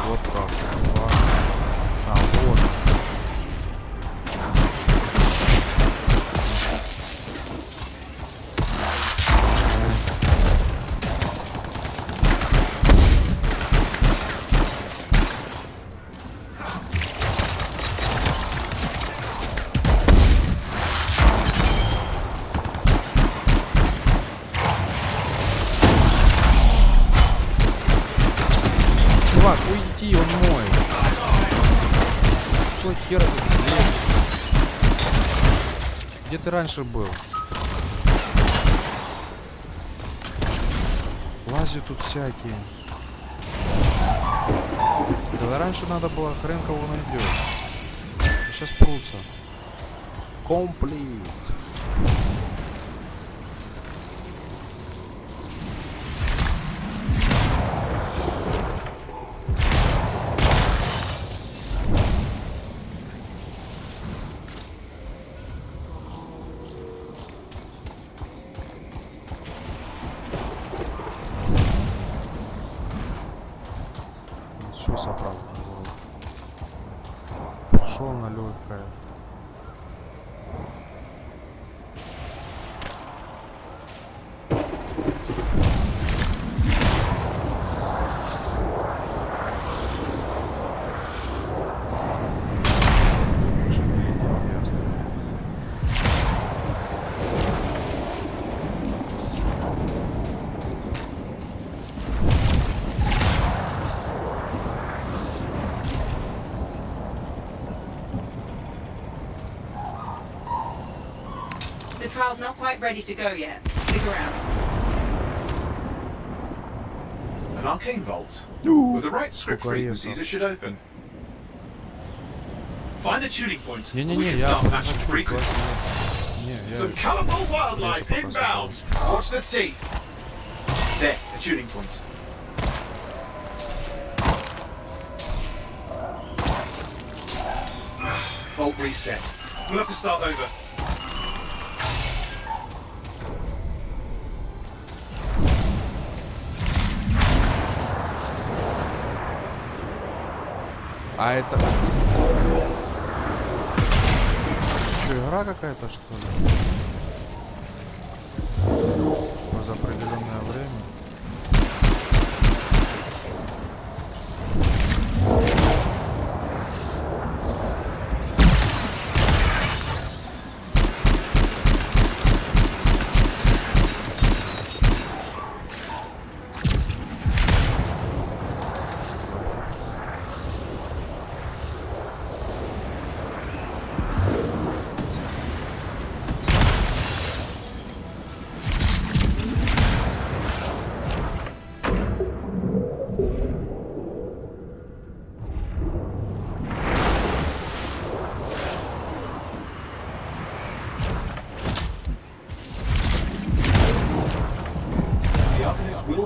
Вот так. А, вот. Чувак, уйди, он мой. Что хера тут лезешь? Где ты раньше был? связи тут всякие. Когда раньше надо было, хрен кого найдет. Сейчас прутся. Комплит. Все собрал. Пошел на легкое. The trial's not quite ready to go yet. Stick around. An arcane vault. With the right script frequencies, it should open. Find the tuning point. We can start matching frequencies. Some colourful wildlife inbound. Watch the teeth. There, the tuning point. Vault reset. We'll have to start over. А это... Что, игра какая-то, что ли? За определенное время.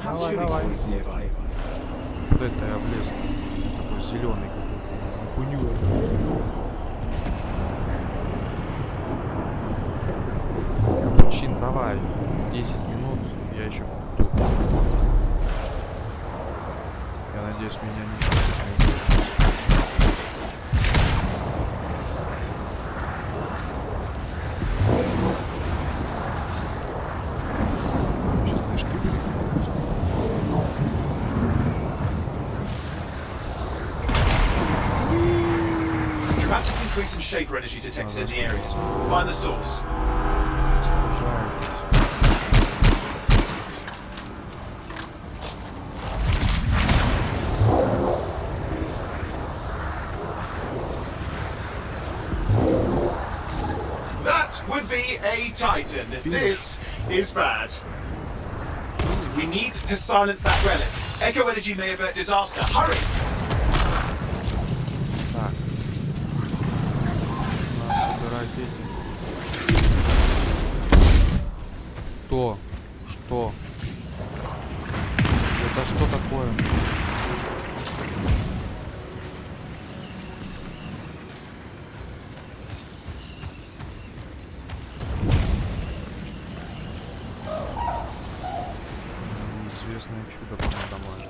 Давай, давай. Вот это я облез. Такой зеленый какой-то. Куню. Чин, давай. 10 минут. Я еще тут. Я надеюсь, меня не будет. Increase in shaper energy detected in the area. Find the source. That would be a Titan. This is bad. We need to silence that relic. Echo energy may avert disaster. Hurry! Что? Что? Это что такое? Неизвестное чудо пока домой.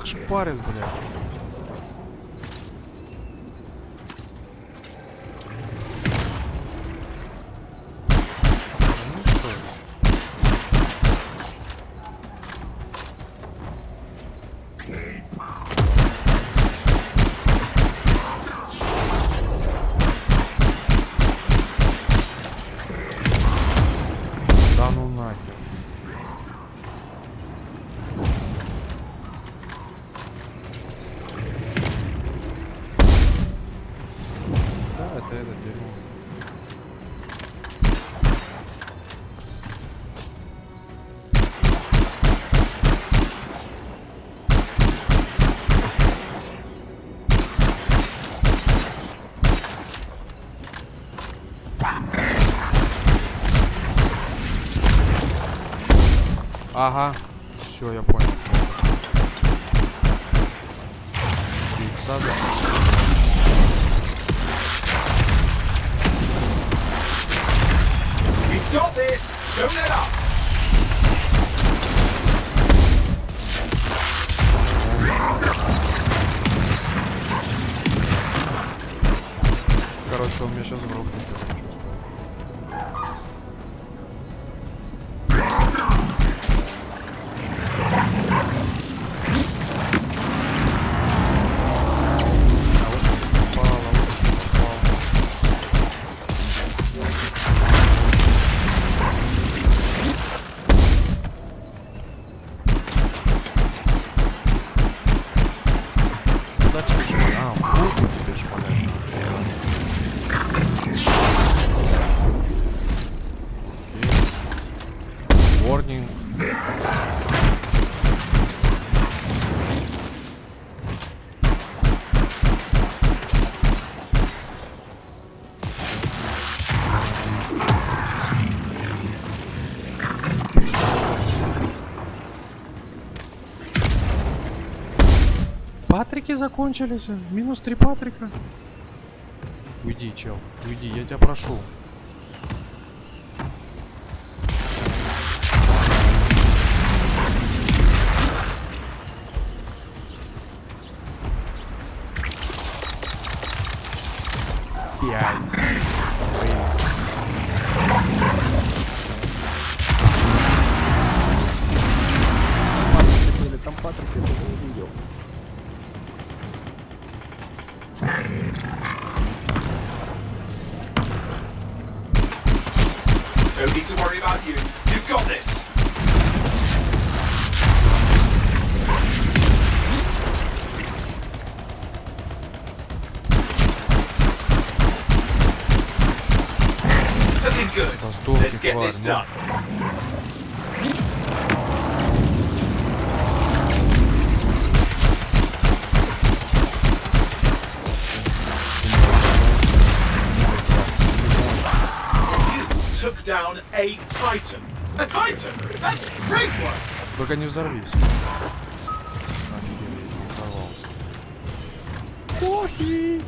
Шпарит, блядь. Ну что? Да ну нахер. Ага, все, я понял. Икса. We've got this. Don't let up. Короче, он меня сейчас грохнет, я чувствую. Куда тебе шпалять? А, в руку тебе шпалять. Warning. Патрики закончились. Минус 3 Патрика. Уйди, чел. Уйди, я тебя прошу. Там Патрик, я тоже не видел. No need to worry about you. You've got this. Looking good. Let's get this done. Took down a Titan. A Titan? That's great work! Только не взорвись. Охи!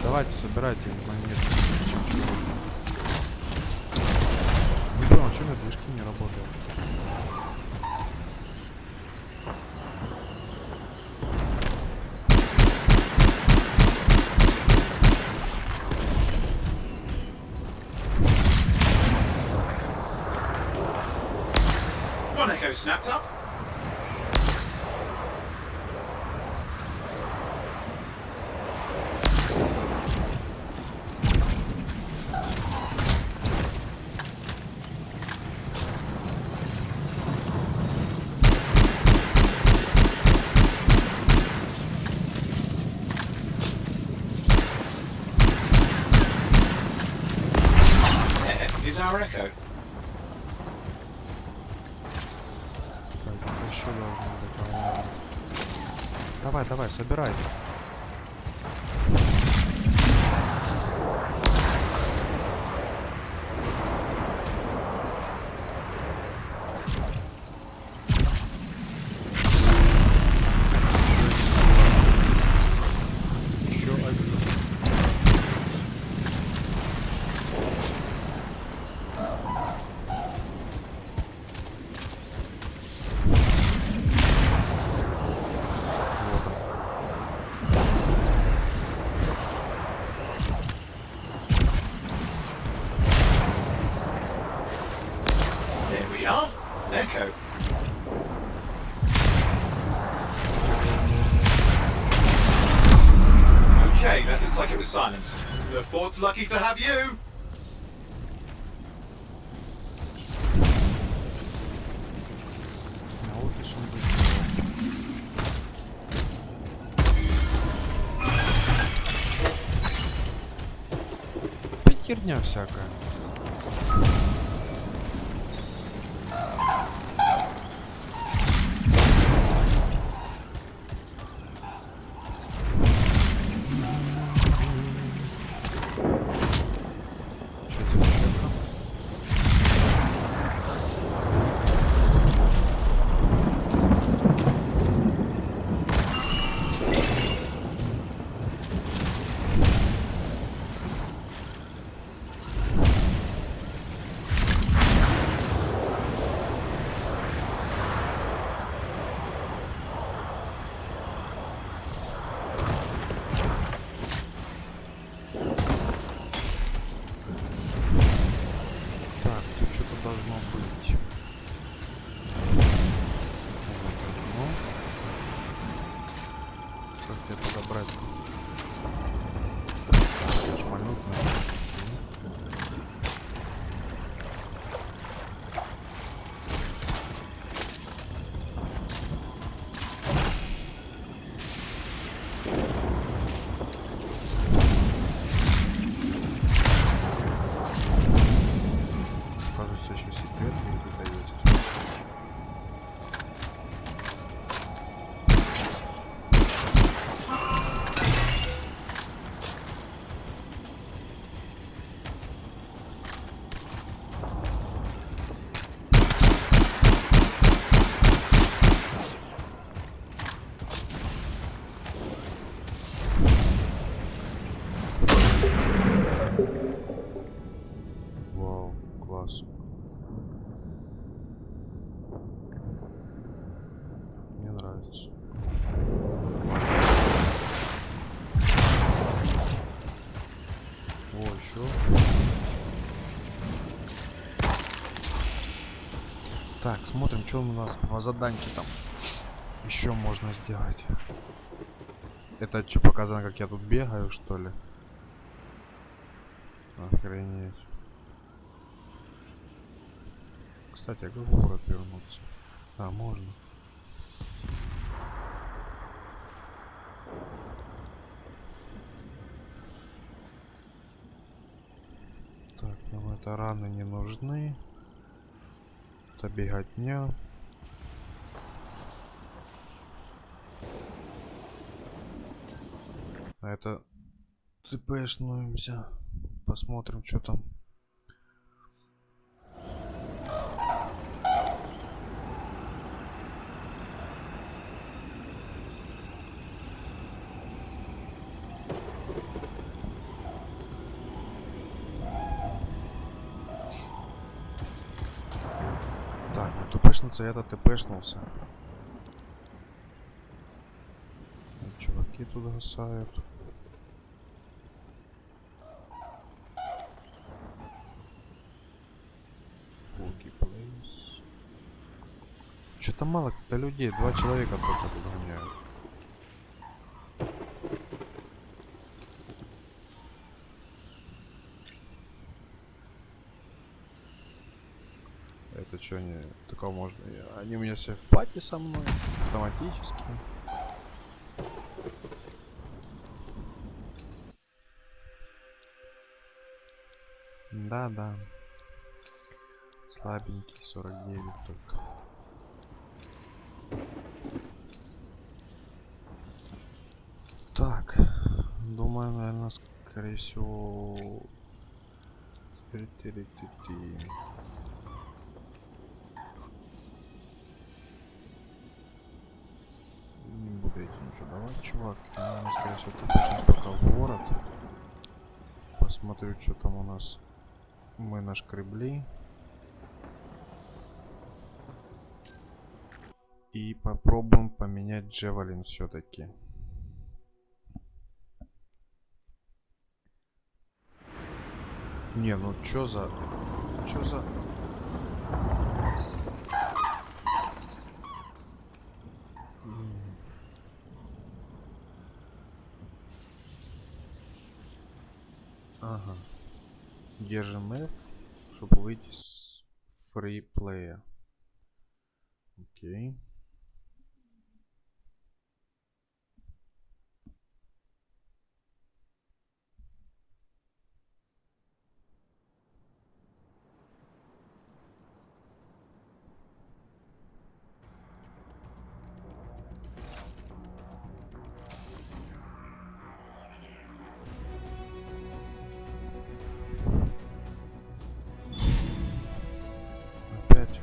Давайте, собирайте монеты. Не понял, что у меня движки не работают. One echo snapped up. Is our echo? Еще должно быть. Давай, давай, собирай. Еще один. Echo. Okay, that looks like it was silenced. The fort's lucky to have you. Херня всякая. брать. Шмальнуть надо. Кажется, еще секрет где-то есть. Вау, класс. Мне нравится. О, еще. Так, смотрим, что у нас по заданке там еще можно сделать. Это что, показано, как я тут бегаю, что ли? Охренеть. Кстати, а как в город вернуться? А, можно. Так, нам это раны не нужны. Это беготня. А это тпшнуемся. Посмотрим, что там. Так, ну тпшнуться, я-то тпшнулся. Чуваки тут гасают. Что-то мало как-то людей, 2 человека только тут гоняют. Это что, они такого можно? Они у меня все в пати со мной автоматически. Да. Слабенький, 49 только. Так, думаю, наверное, скорее всего... Не буду этим ничего давать, чувак. Наверное, скорее всего, ты пойдешь пока в город. Посмотрю, что там у нас. Мы нашкребли. И попробуем поменять джевелин все-таки. Не, ну чё за... Ага. Держим F, чтобы выйти с фриплея. Окей. Опять.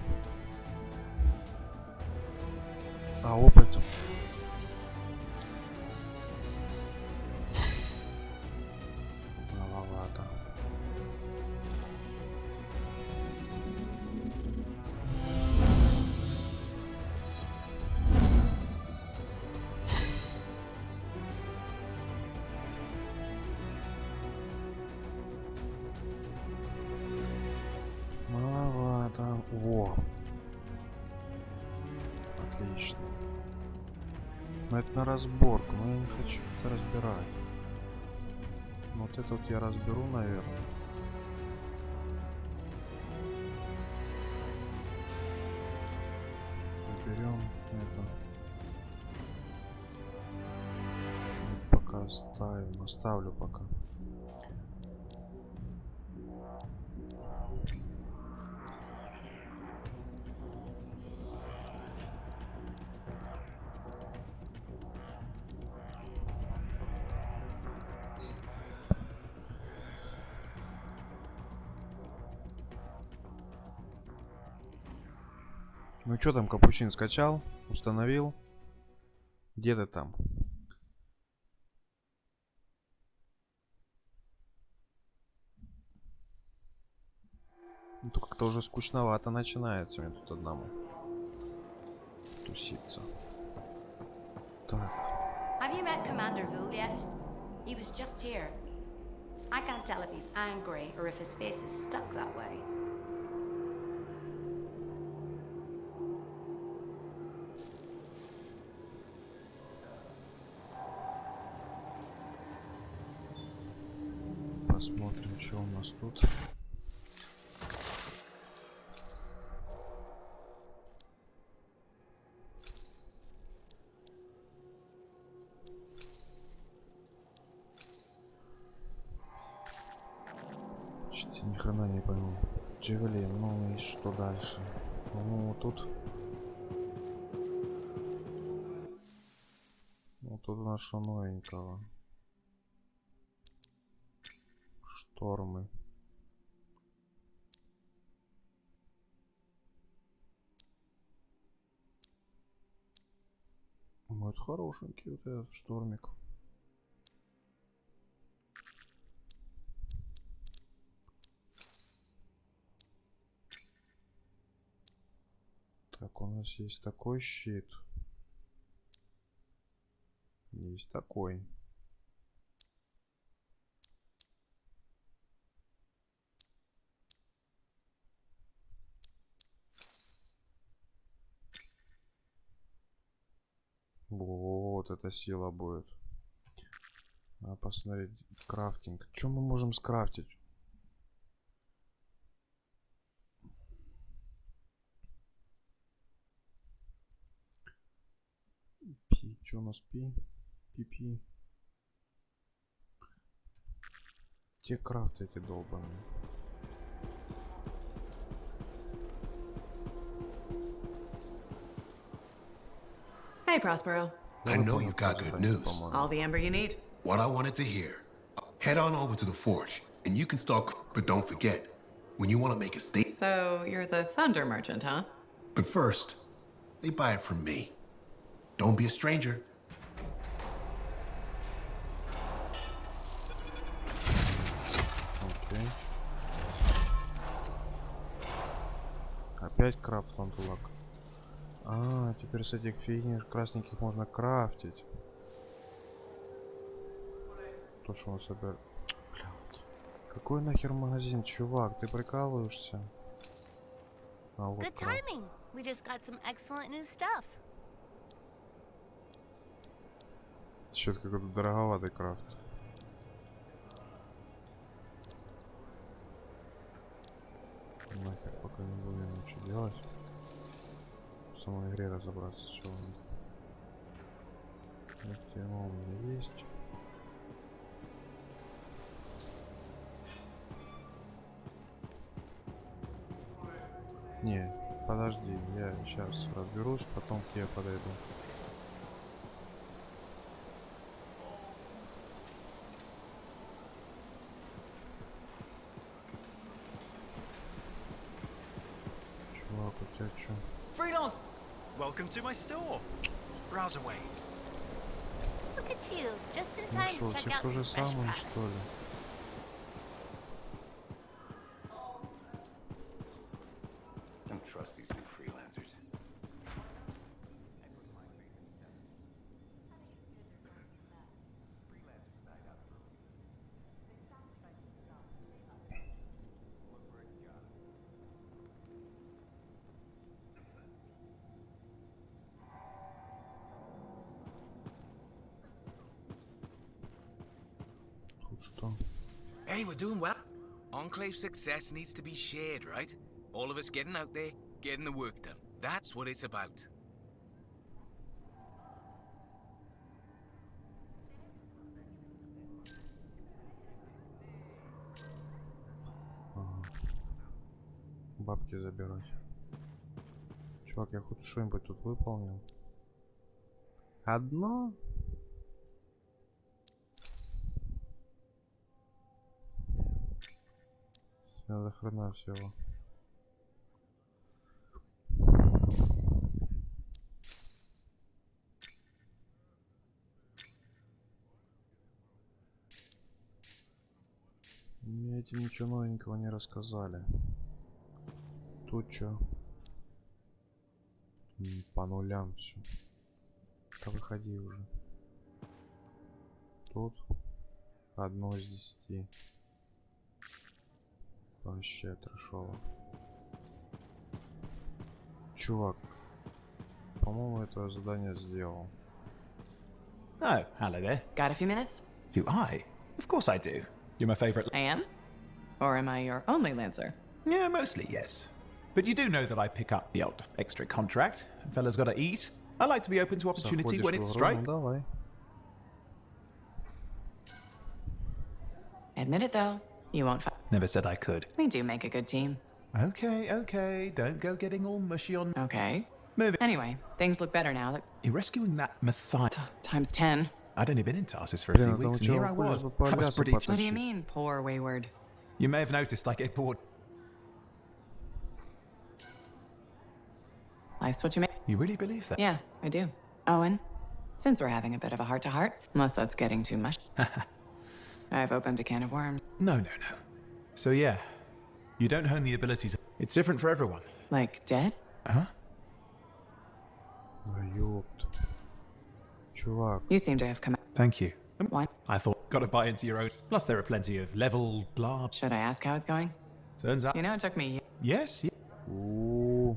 А опыт? Маловато. Маловато. Во. Отлично. Но это на разборку, но я не хочу это разбирать. Вот это вот я разберу, наверное. Берем это. Пока оставим, оставлю пока. Ну что там, капучин скачал, установил? Где ты там? Ну, то как-то уже скучновато начинается мне тут одному туситься. Так. Have you met Commander Vul yet? He was just here. I can't tell if he's angry or if his face is stuck that way. Посмотрим, что у нас тут. Чуть ни хрена не пойму. Джевелин, ну и что дальше? Ну тут. Ну тут у нас что новенького. Штормы. Ну это хорошенький вот этот штормик. Так, у нас есть такой щит. Есть такой. Вот эта сила будет. А посмотреть крафтинг. Что мы можем скрафтить? Пи. Что у нас пи? Пи-пи. Те крафты эти долбаные. Hey, Prospero. I know you got good news. All the amber you need. What I wanted to hear. Head on over to the forge, and you can start. But don't forget, when you want to make a statement. So you're the thunder merchant, huh? But first, they buy it from me. Don't be a stranger. Окей. Опять крафт лантулак. А, теперь с этих фигней красненьких можно крафтить. То, что он собирает. Какой нахер магазин, чувак? Ты прикалываешься? А вот Good timing. We just got some excellent new stuff. Что-то какой-то дороговатый крафт. Нахер, пока не будем ничего делать. В самой игре разобраться, с чего он. Антхем у меня есть. Не, подожди, я сейчас разберусь, потом к тебе подойду. Чувак, у тебя что? Freelance. Welcome to my store. Browse away. Look at you, just in Ну time что, to check всех out то же some fresh самое, products. что ли? Don't trust these new freelancers. Что? Hey, we're doing well. Enclave success needs to be shared, right? All of us getting out there, getting the work done. That's what it's about. Ага. Бабки забирать. Чувак, я хоть что-нибудь тут выполнил. Одно? До хрена всего. Мне эти ничего новенького не рассказали. Тут что? По нулям все. Да выходи уже. Тут одно из 10. Вообще трешово. Чувак, по-моему, это задание сделал. Oh, hello there. Got a few minutes? Do I? Of course I do. You're my favorite. I am? Or am I your only Lancer? Yeah, mostly, yes. But you do know that I pick up the odd extra contract. Fella's gotta eat. I like to be open to opportunity when it's strike. Давай. Admit it though, you won't fight. Never said I could. We do make a good team. Okay, okay. Don't go getting all mushy on. Okay. Move it. Anyway, things look better now that You're rescuing that Matthias. Times 10. I'd only been in Tarsus for a few weeks, and here I was. I was pretty. What do you mean, poor wayward? You may have noticed I get bored. Life's what you make. You really believe that? Yeah, I do. Owen, since we're having a bit of a heart-to-heart, unless that's getting too much, I've opened a can of worms. No, no, no. So yeah, you don't hone the abilities. It's different for everyone. Like dead? Huh? Ёпт. Чувак. You seem to have come out. Thank you. Why? I thought, gotta buy into your own. Plus, there are plenty of level blah. Should I ask how it's going? Turns out. You know, it took me. Yes. Ooh.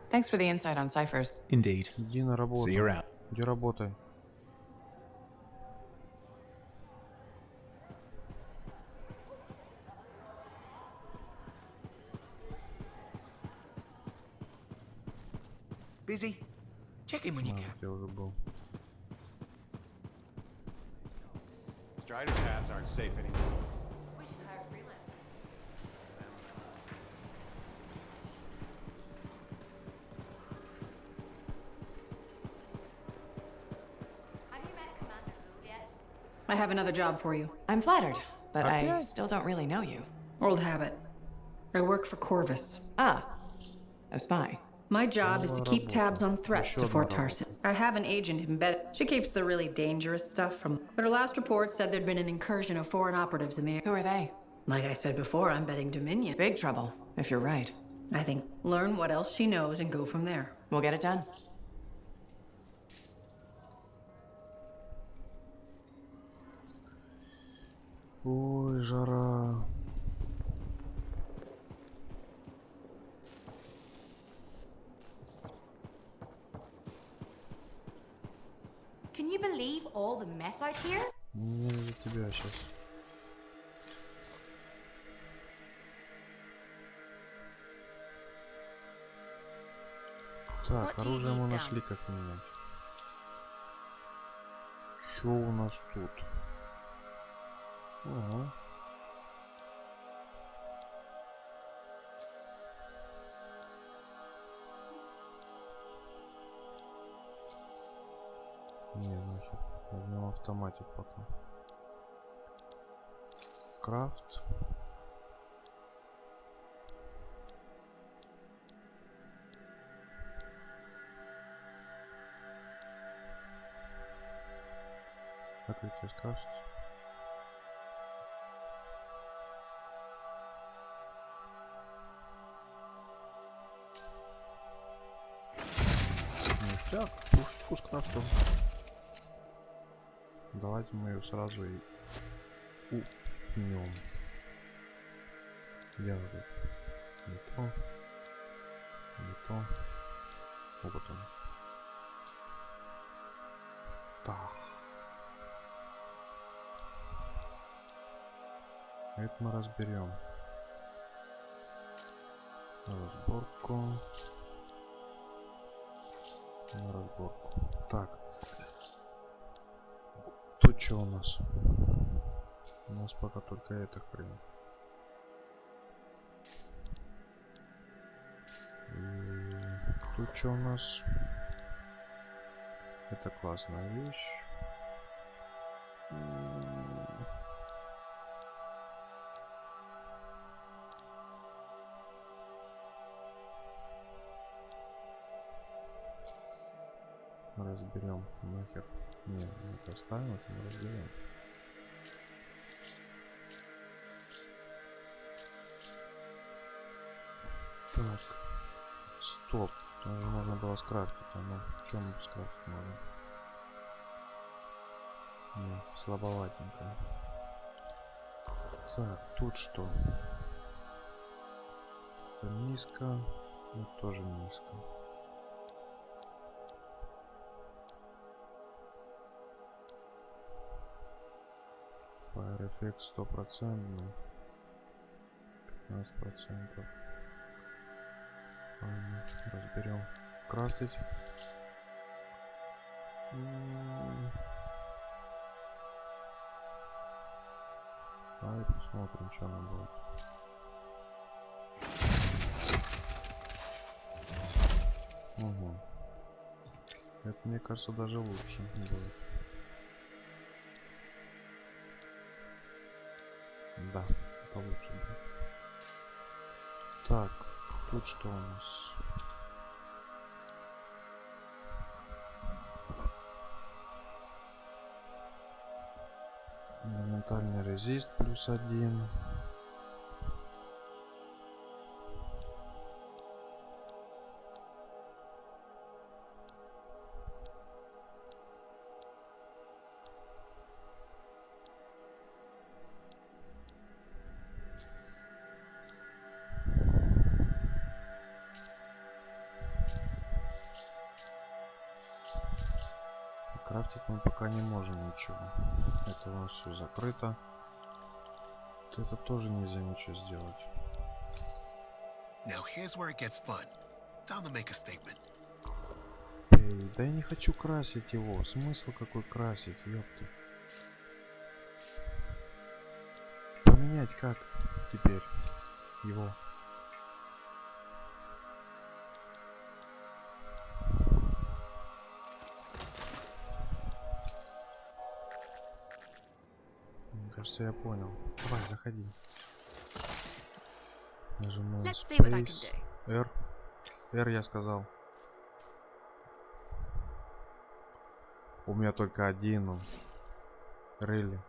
Thanks for the insight on ciphers. Indeed. Иди на работу. See you around. Иди работай. Busy? Check in when you can. Я уже был. Strider tabs aren't safe anymore. We should hire freelancers. Have you met Commander Lou yet? I have another job for you. I'm flattered, but I still don't really know you. Old habit. I work for Corvus. Ah, a spy. My job is to keep tabs on threats to Fort Tarsin. I have an agent embedded. She keeps the really dangerous stuff from. But her last report said there'd been an incursion of foreign operatives in the. Who are they? Like I said before, I'm betting Dominion. Big trouble, if you're right. I think learn what else she knows and go from there. We'll get it done. Ой, жара. Can you believe all the mess out here? Не из-за тебя сейчас. Так, оружие мы нашли, как менять. Что у нас тут? Ага. Не, нахер. Возьмем автоматик пока. Крафт. Открытие скрафтить. Ништяк, пушечку скрафтил. Давайте мы ее сразу и ухнем. Где она тут? Не то. Не то. Вот он. Так. Это мы разберем. Разборку. На разборку. Так. Тут что у нас? У нас пока только эта хрень. И тут что у нас? Это классная вещь. Разберем нахер. Не, это оставим, это мы разберем. Так. Стоп. Можно было скрафтить. А ну, чем скрафтить можно? Не, слабоватенько. Так, тут что? Это низко. Это тоже низко. Fire эффект 100%. 15%. Разберем. Крафтить. Давай посмотрим, что нам будет. Угу. Это, мне кажется, даже лучше будет. Да, это лучше будет. Так, тут что у нас? Моментальный резист +1. Крафтить мы пока не можем ничего. Это у нас все закрыто. Вот это тоже нельзя ничего сделать. Now here's where it gets fun. Time to make a statement. Эй, да я не хочу красить его. Смысл какой красить, ёпта. Поменять как теперь его? Кажется, я понял. Давай, заходи. Нажимаем Space. R. R я сказал. У меня только один. Он. Really.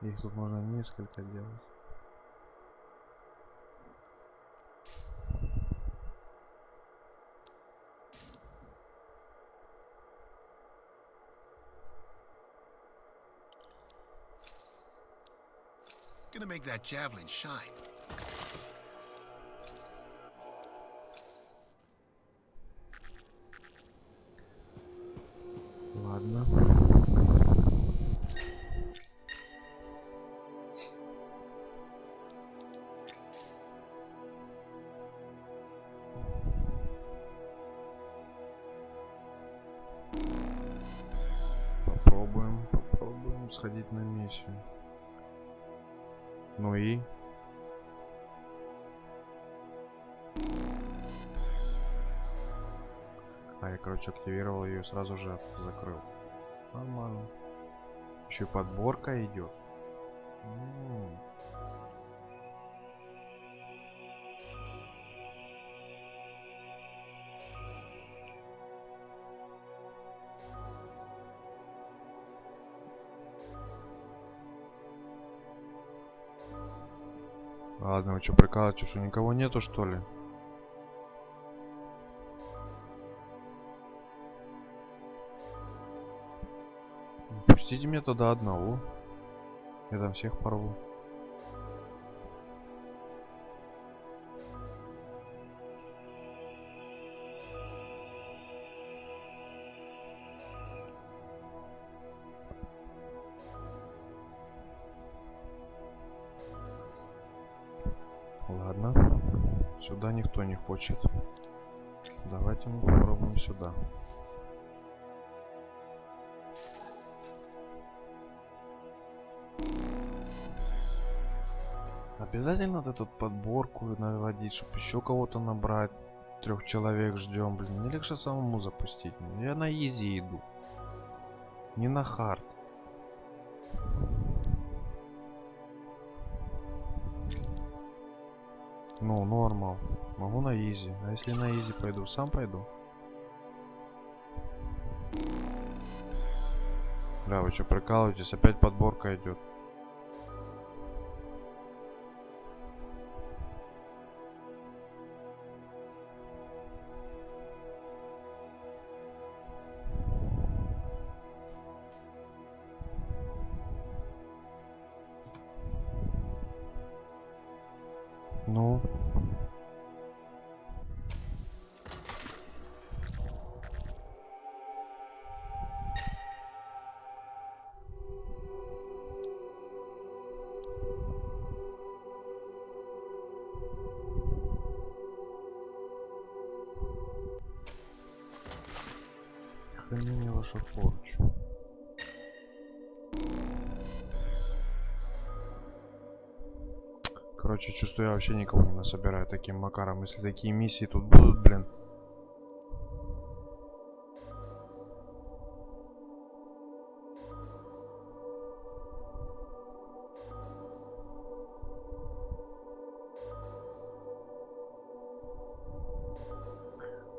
Их тут можно несколько делать. Gonna make that javelin shine. Ладно. Попробуем сходить на миссию. Ну и? А я, короче, активировал ее и сразу же закрыл. Нормально. Еще и подборка идет. Ладно, вы что, прикалываете, что никого нету, что ли? Пустите меня тогда одного. Я там всех порву. Ладно. Сюда никто не хочет. Давайте мы попробуем сюда. Обязательно вот эту подборку наводить, чтобы еще кого-то набрать. 3 человек ждем, блин. Не легче самому запустить. Я на изи иду. Не на хард. Ну, нормал. Могу на изи. А если на изи пойду, сам пойду. Бля, вы что, прикалываетесь? Опять подборка идет. Ну. Хранение вашу порчу. Короче, чувствую, я вообще никого не насобираю таким макаром. Если такие миссии тут будут, блин.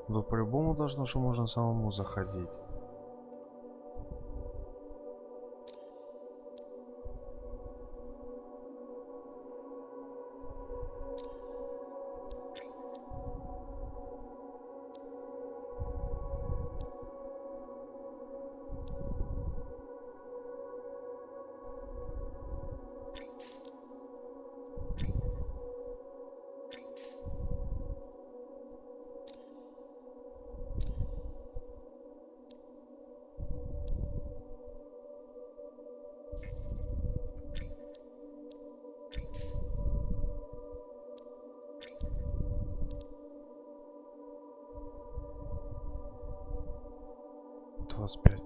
Да по-любому должно, что можно самому заходить. +25.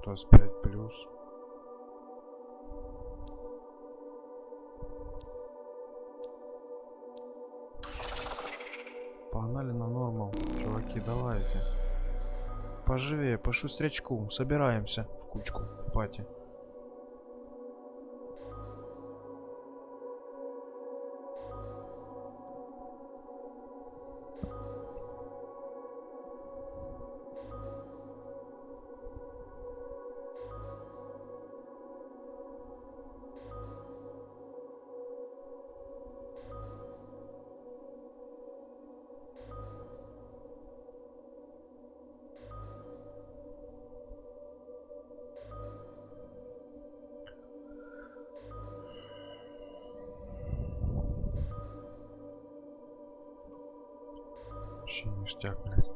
25+. Погнали на нормал, чуваки, давайте. Поживее, по шустрячку, собираемся в кучку, в пати. Вообще ништяк, блядь.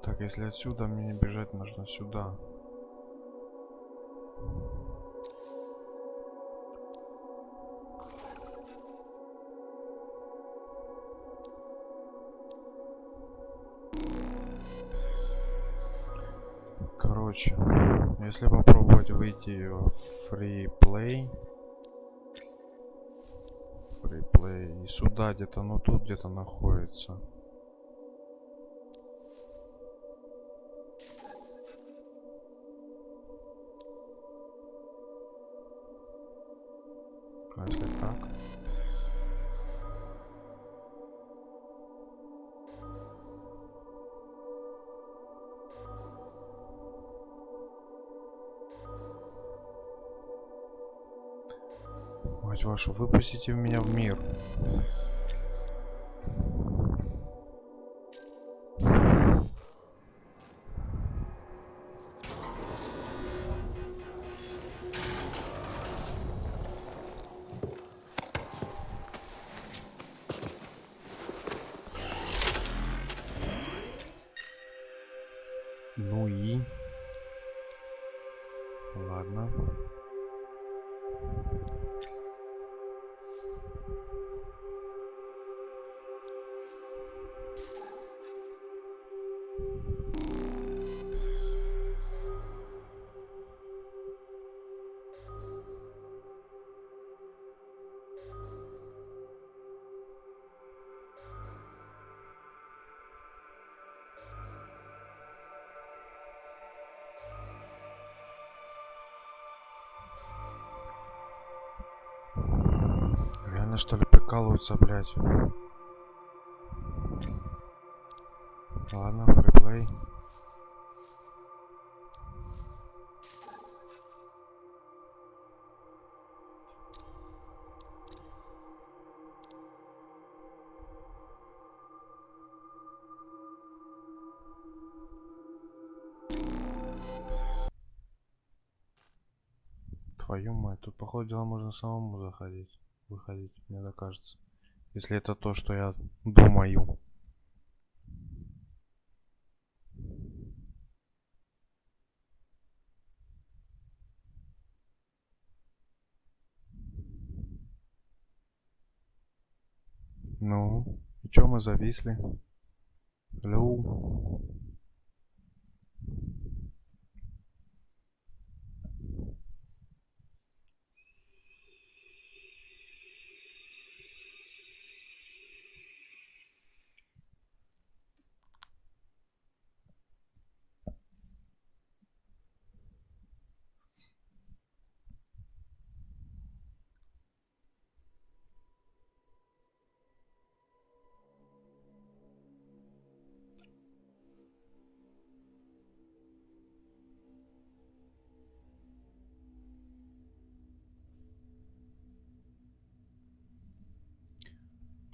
Так, если отсюда мне бежать нужно сюда. Короче, если попробовать выйти в фриплей и сюда где-то, ну тут где-то находится. А если так? Мать вашу, выпустите меня в мир. Реально что ли прикалываются, блядь? Ладно, фриплей. Твою мать, тут, походу дела, можно самому заходить, выходить, мне так кажется. Если это то, что я думаю. Ну, и чё мы зависли? Алло.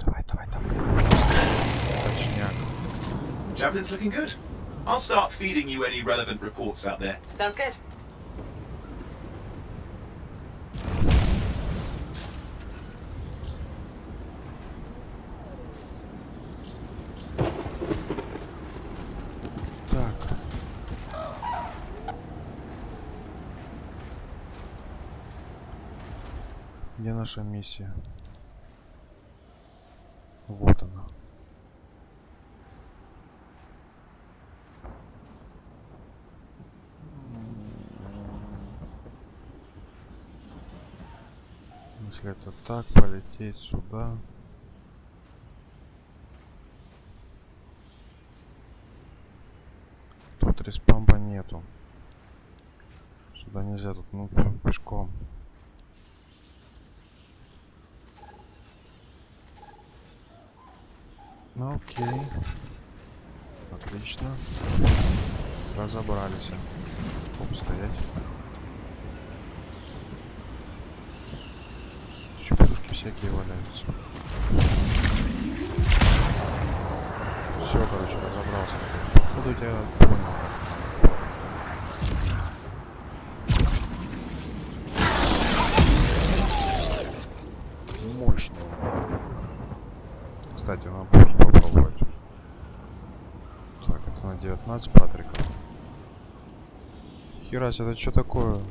Давай. Точняк. Javelin's looking good. I'll start feeding you any relevant reports out there. Sounds good. Так. Где наша миссия? Вот она. Если это так, полететь сюда. Тут респампа нету. Сюда нельзя, тут ну пешком. Ну окей. Отлично. Разобрались. Оп, стоять. Еще подушки всякие валяются. Все, короче, разобрался. Походу тебя понял. Мощно. Кстати, на пухе попробовать. Так, это на 19 Патрика. Херась, это что такое?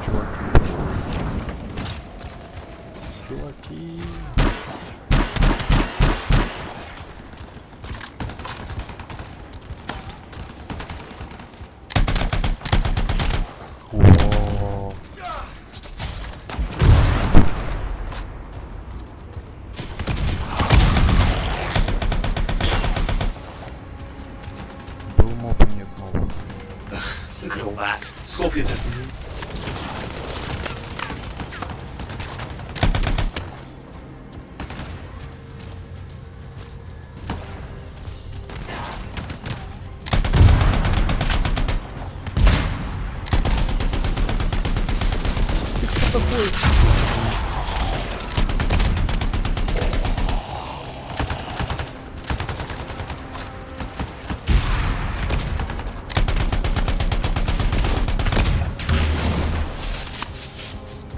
Чуваки бушуют. Чуваки. О-о-о. Был моб и нет моба. Look at all that. Scorpions is...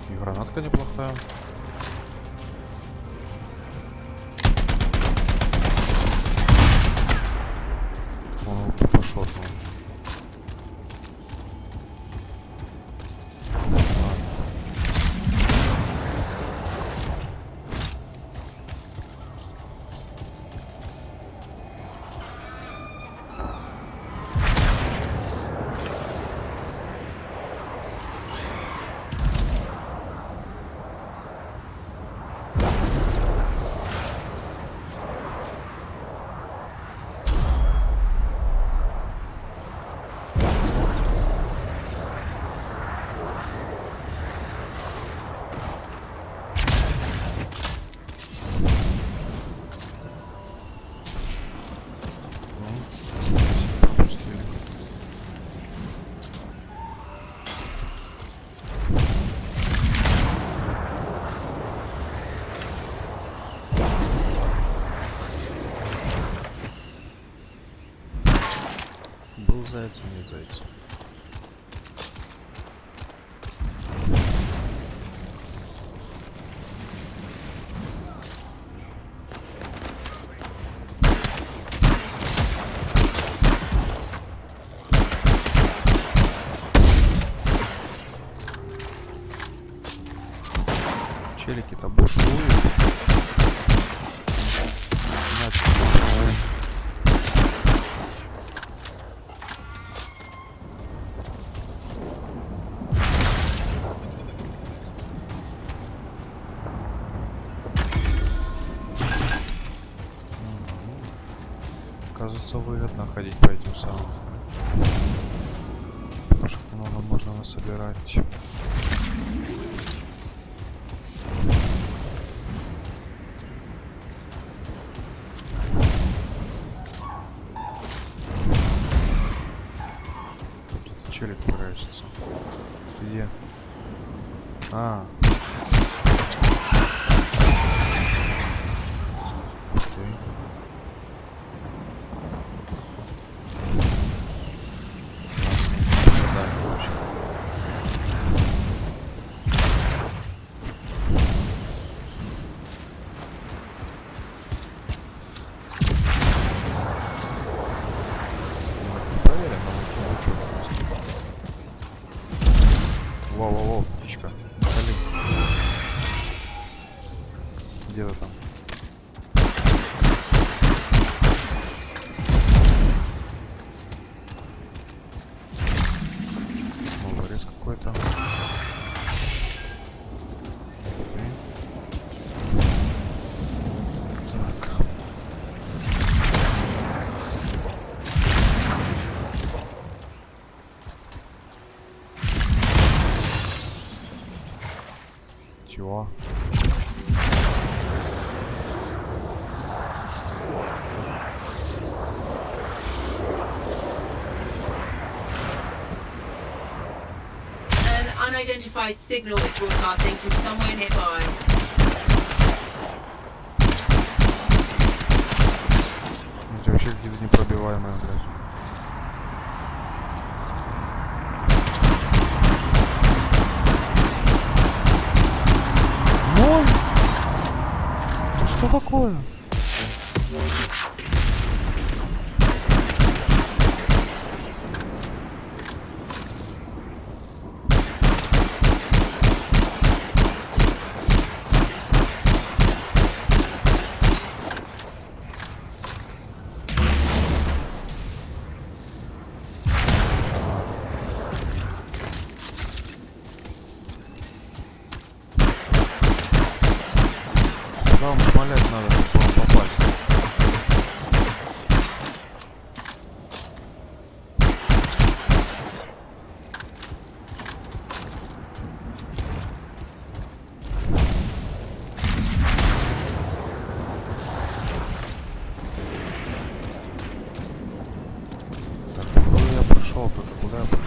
И гранатка неплохая. Он его тупо шотнул. Был заяц, нет зайца. Челики-то бушуют. Кажется, выгодно ходить по этим самым. Потому что много можно насобирать. Тут челик прячется. Где? А. Окей. Воу-воу-воу, птичка. Где ты там? Вырез какой-то. Так. Чего? An unidentified signal is broadcasting from somewhere nearby. Это вообще какие-то непробиваемые, блядь. Ноль? Это что такое? Вам шмалять надо, чтобы вам попасть. Так, куда я пошел? Куда я пошел?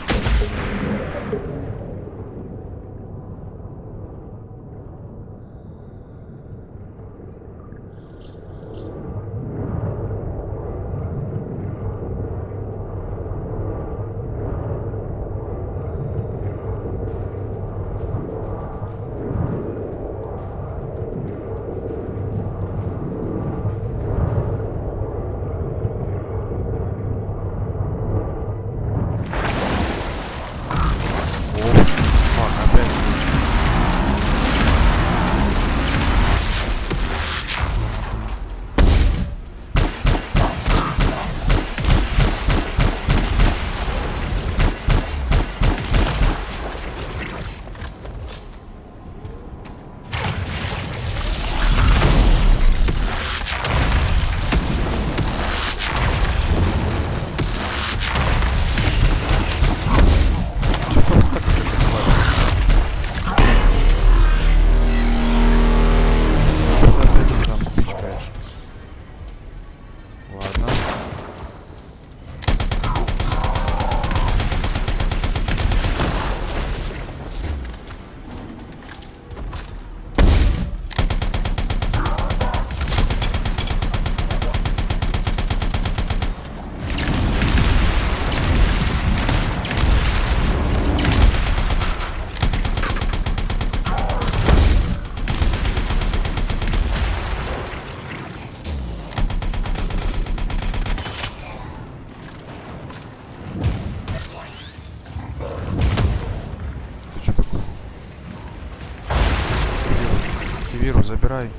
забирай.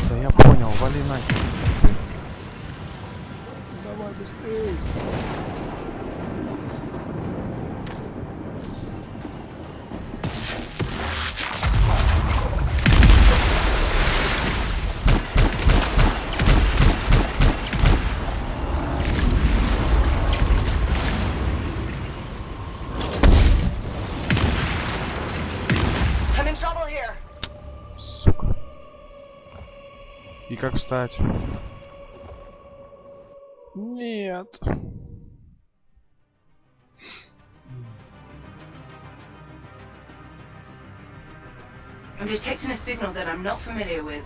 Да я понял, вали нахер. Давай быстрее. Сука. И как встать? Нет. I'm detecting a signal that I'm not familiar with.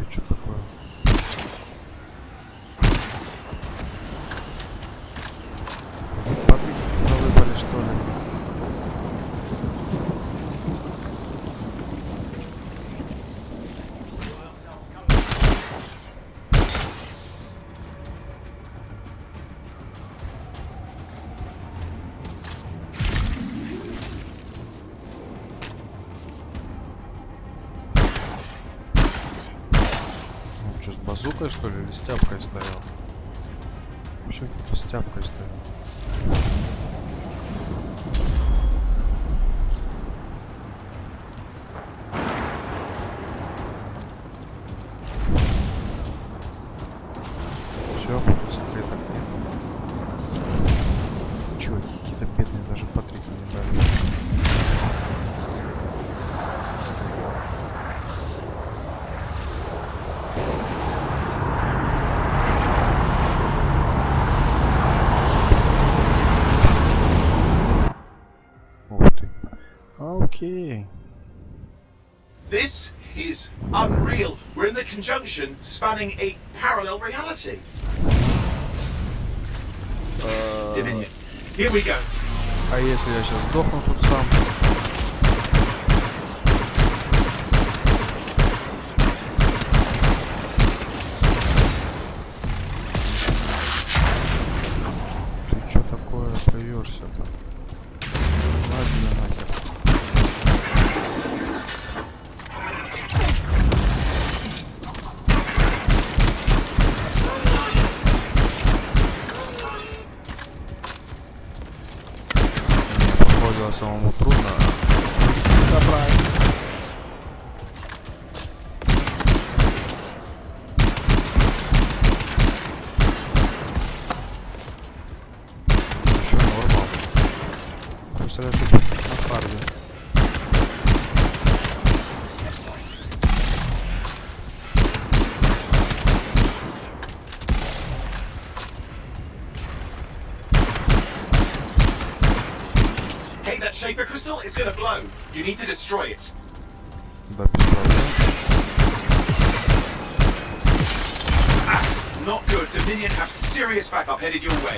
Что такое? Подвиг выпали, что ли? Что, с базукой, что ли, или с тяпкой стоял? Вообще кто-то с тяпкой стоял. Все, уже секреток нет. Чё, какие-то бедные даже Патрика не дали. Okay. This is unreal. We're in the conjunction spanning a parallel reality. Dominion. Here we go. А если я сейчас сдохну тут сам? Ты чё такое плюешься-то? Ладно, нахер. Походу, самому трудно добрать. Еще нормал. Представляешь, что на харде. Hey, that shaper crystal, it's gonna blow. You need to destroy it. Да, без проблем. Not good. Dominion have serious backup headed your way.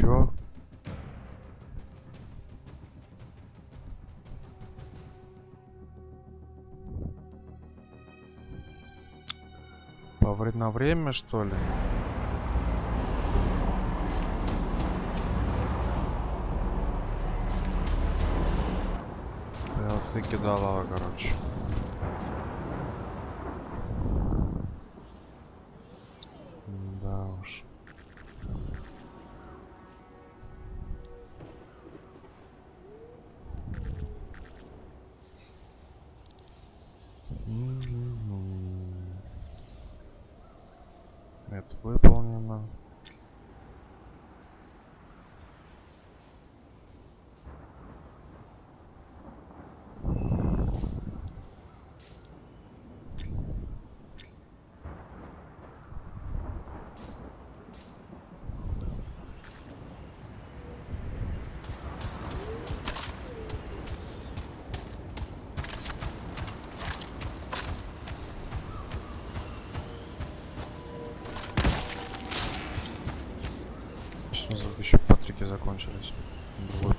Чё? На время, что ли? Я вот ты кидала, короче. Да уж. Это выполнено. Еще патрики закончились. Другой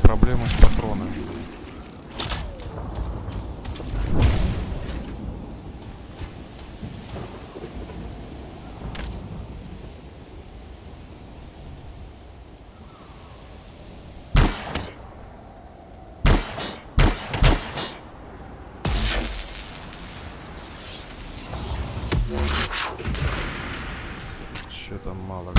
проблемы с патронами. Что там мало?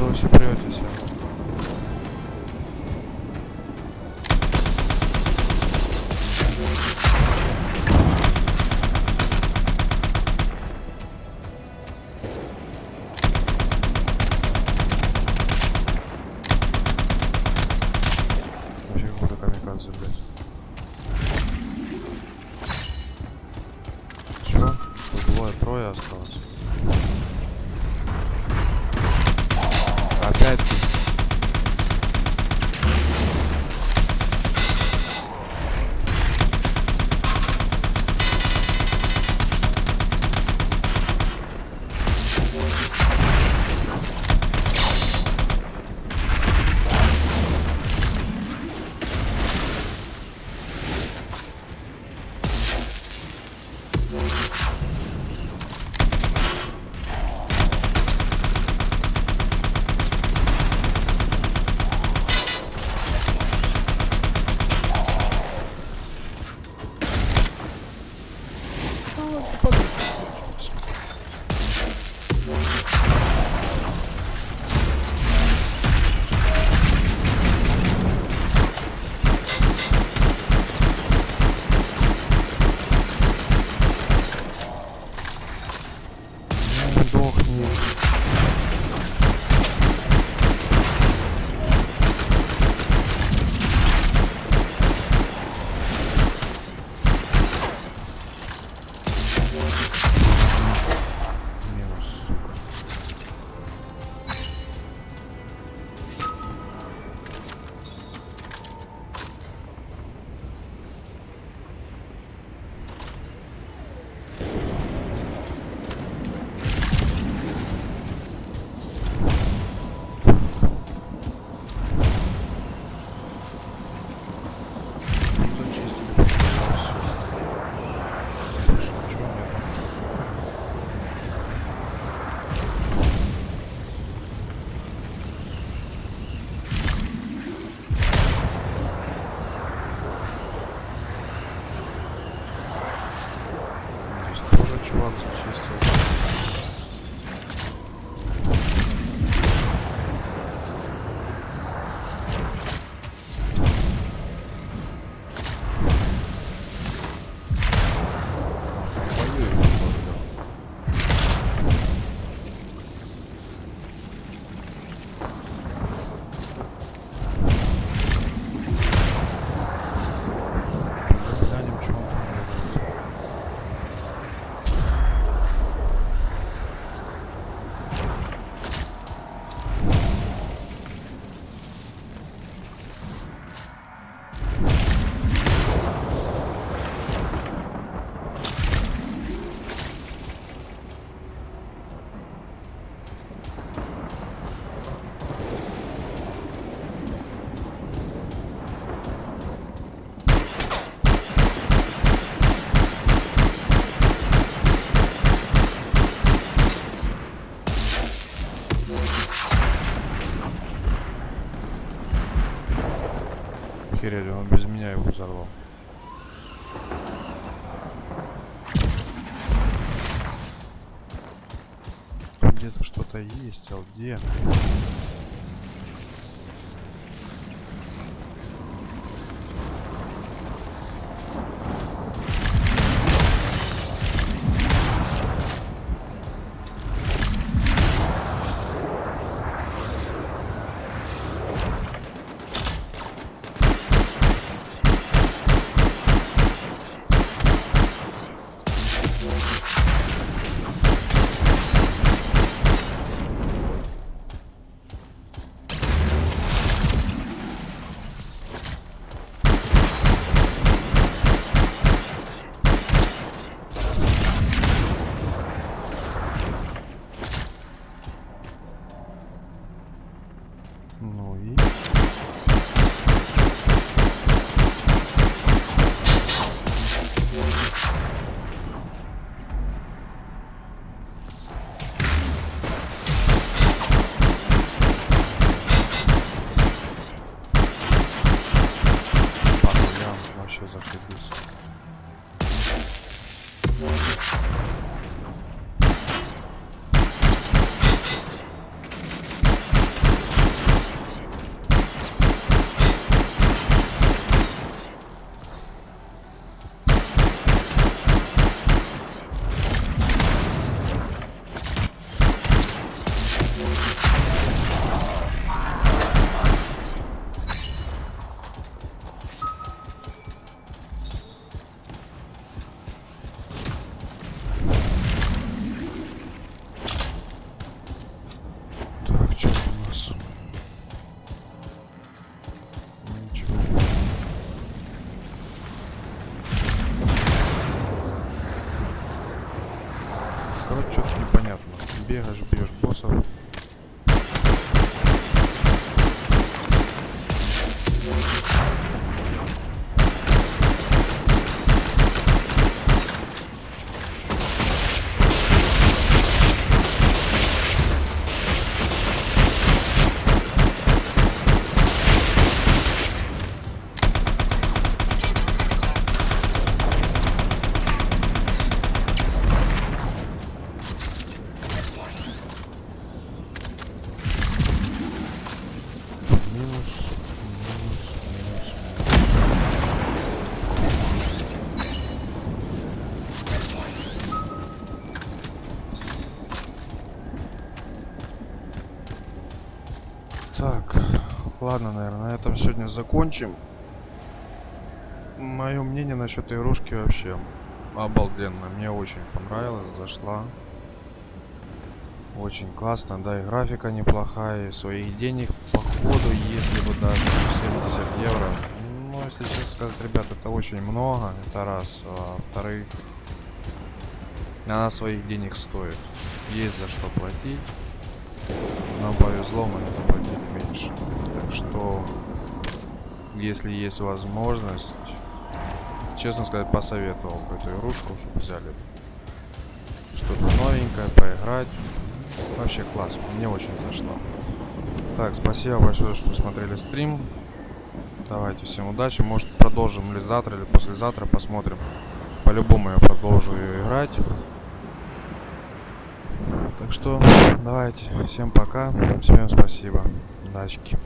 Куда вы все претесь? Вообще какой-то камикадзе, блядь. Все, тут двое-трое осталось. Опять ты. Сдохни. Минус, сука. Тоже чувак зачистил. Глянем, что он там делает. Охереть, он без меня его взорвал. Где-то что-то есть, а где? Непонятно. Бегаешь, бьешь боссов. Так, ладно, наверное, на этом сегодня закончим. Мое мнение насчет игрушки вообще обалденно. Мне очень понравилось, зашла. Очень классно, да, и графика неплохая, и своих денег, походу, если бы даже 70 евро. Ну, если честно сказать, ребят, это очень много, это раз. А во-вторых, она своих денег стоит. Есть за что платить. Нам повезло, мы это платить меньше. Так что, если есть возможность, честно сказать, посоветовал бы эту игрушку, чтобы взяли что-то новенькое, поиграть. Вообще класс, мне очень зашло. Так, спасибо большое, что смотрели стрим. Давайте, всем удачи. Может, продолжим или завтра, или послезавтра, посмотрим. По-любому я продолжу ее играть. Так что, давайте, всем пока, всем спасибо, удачки.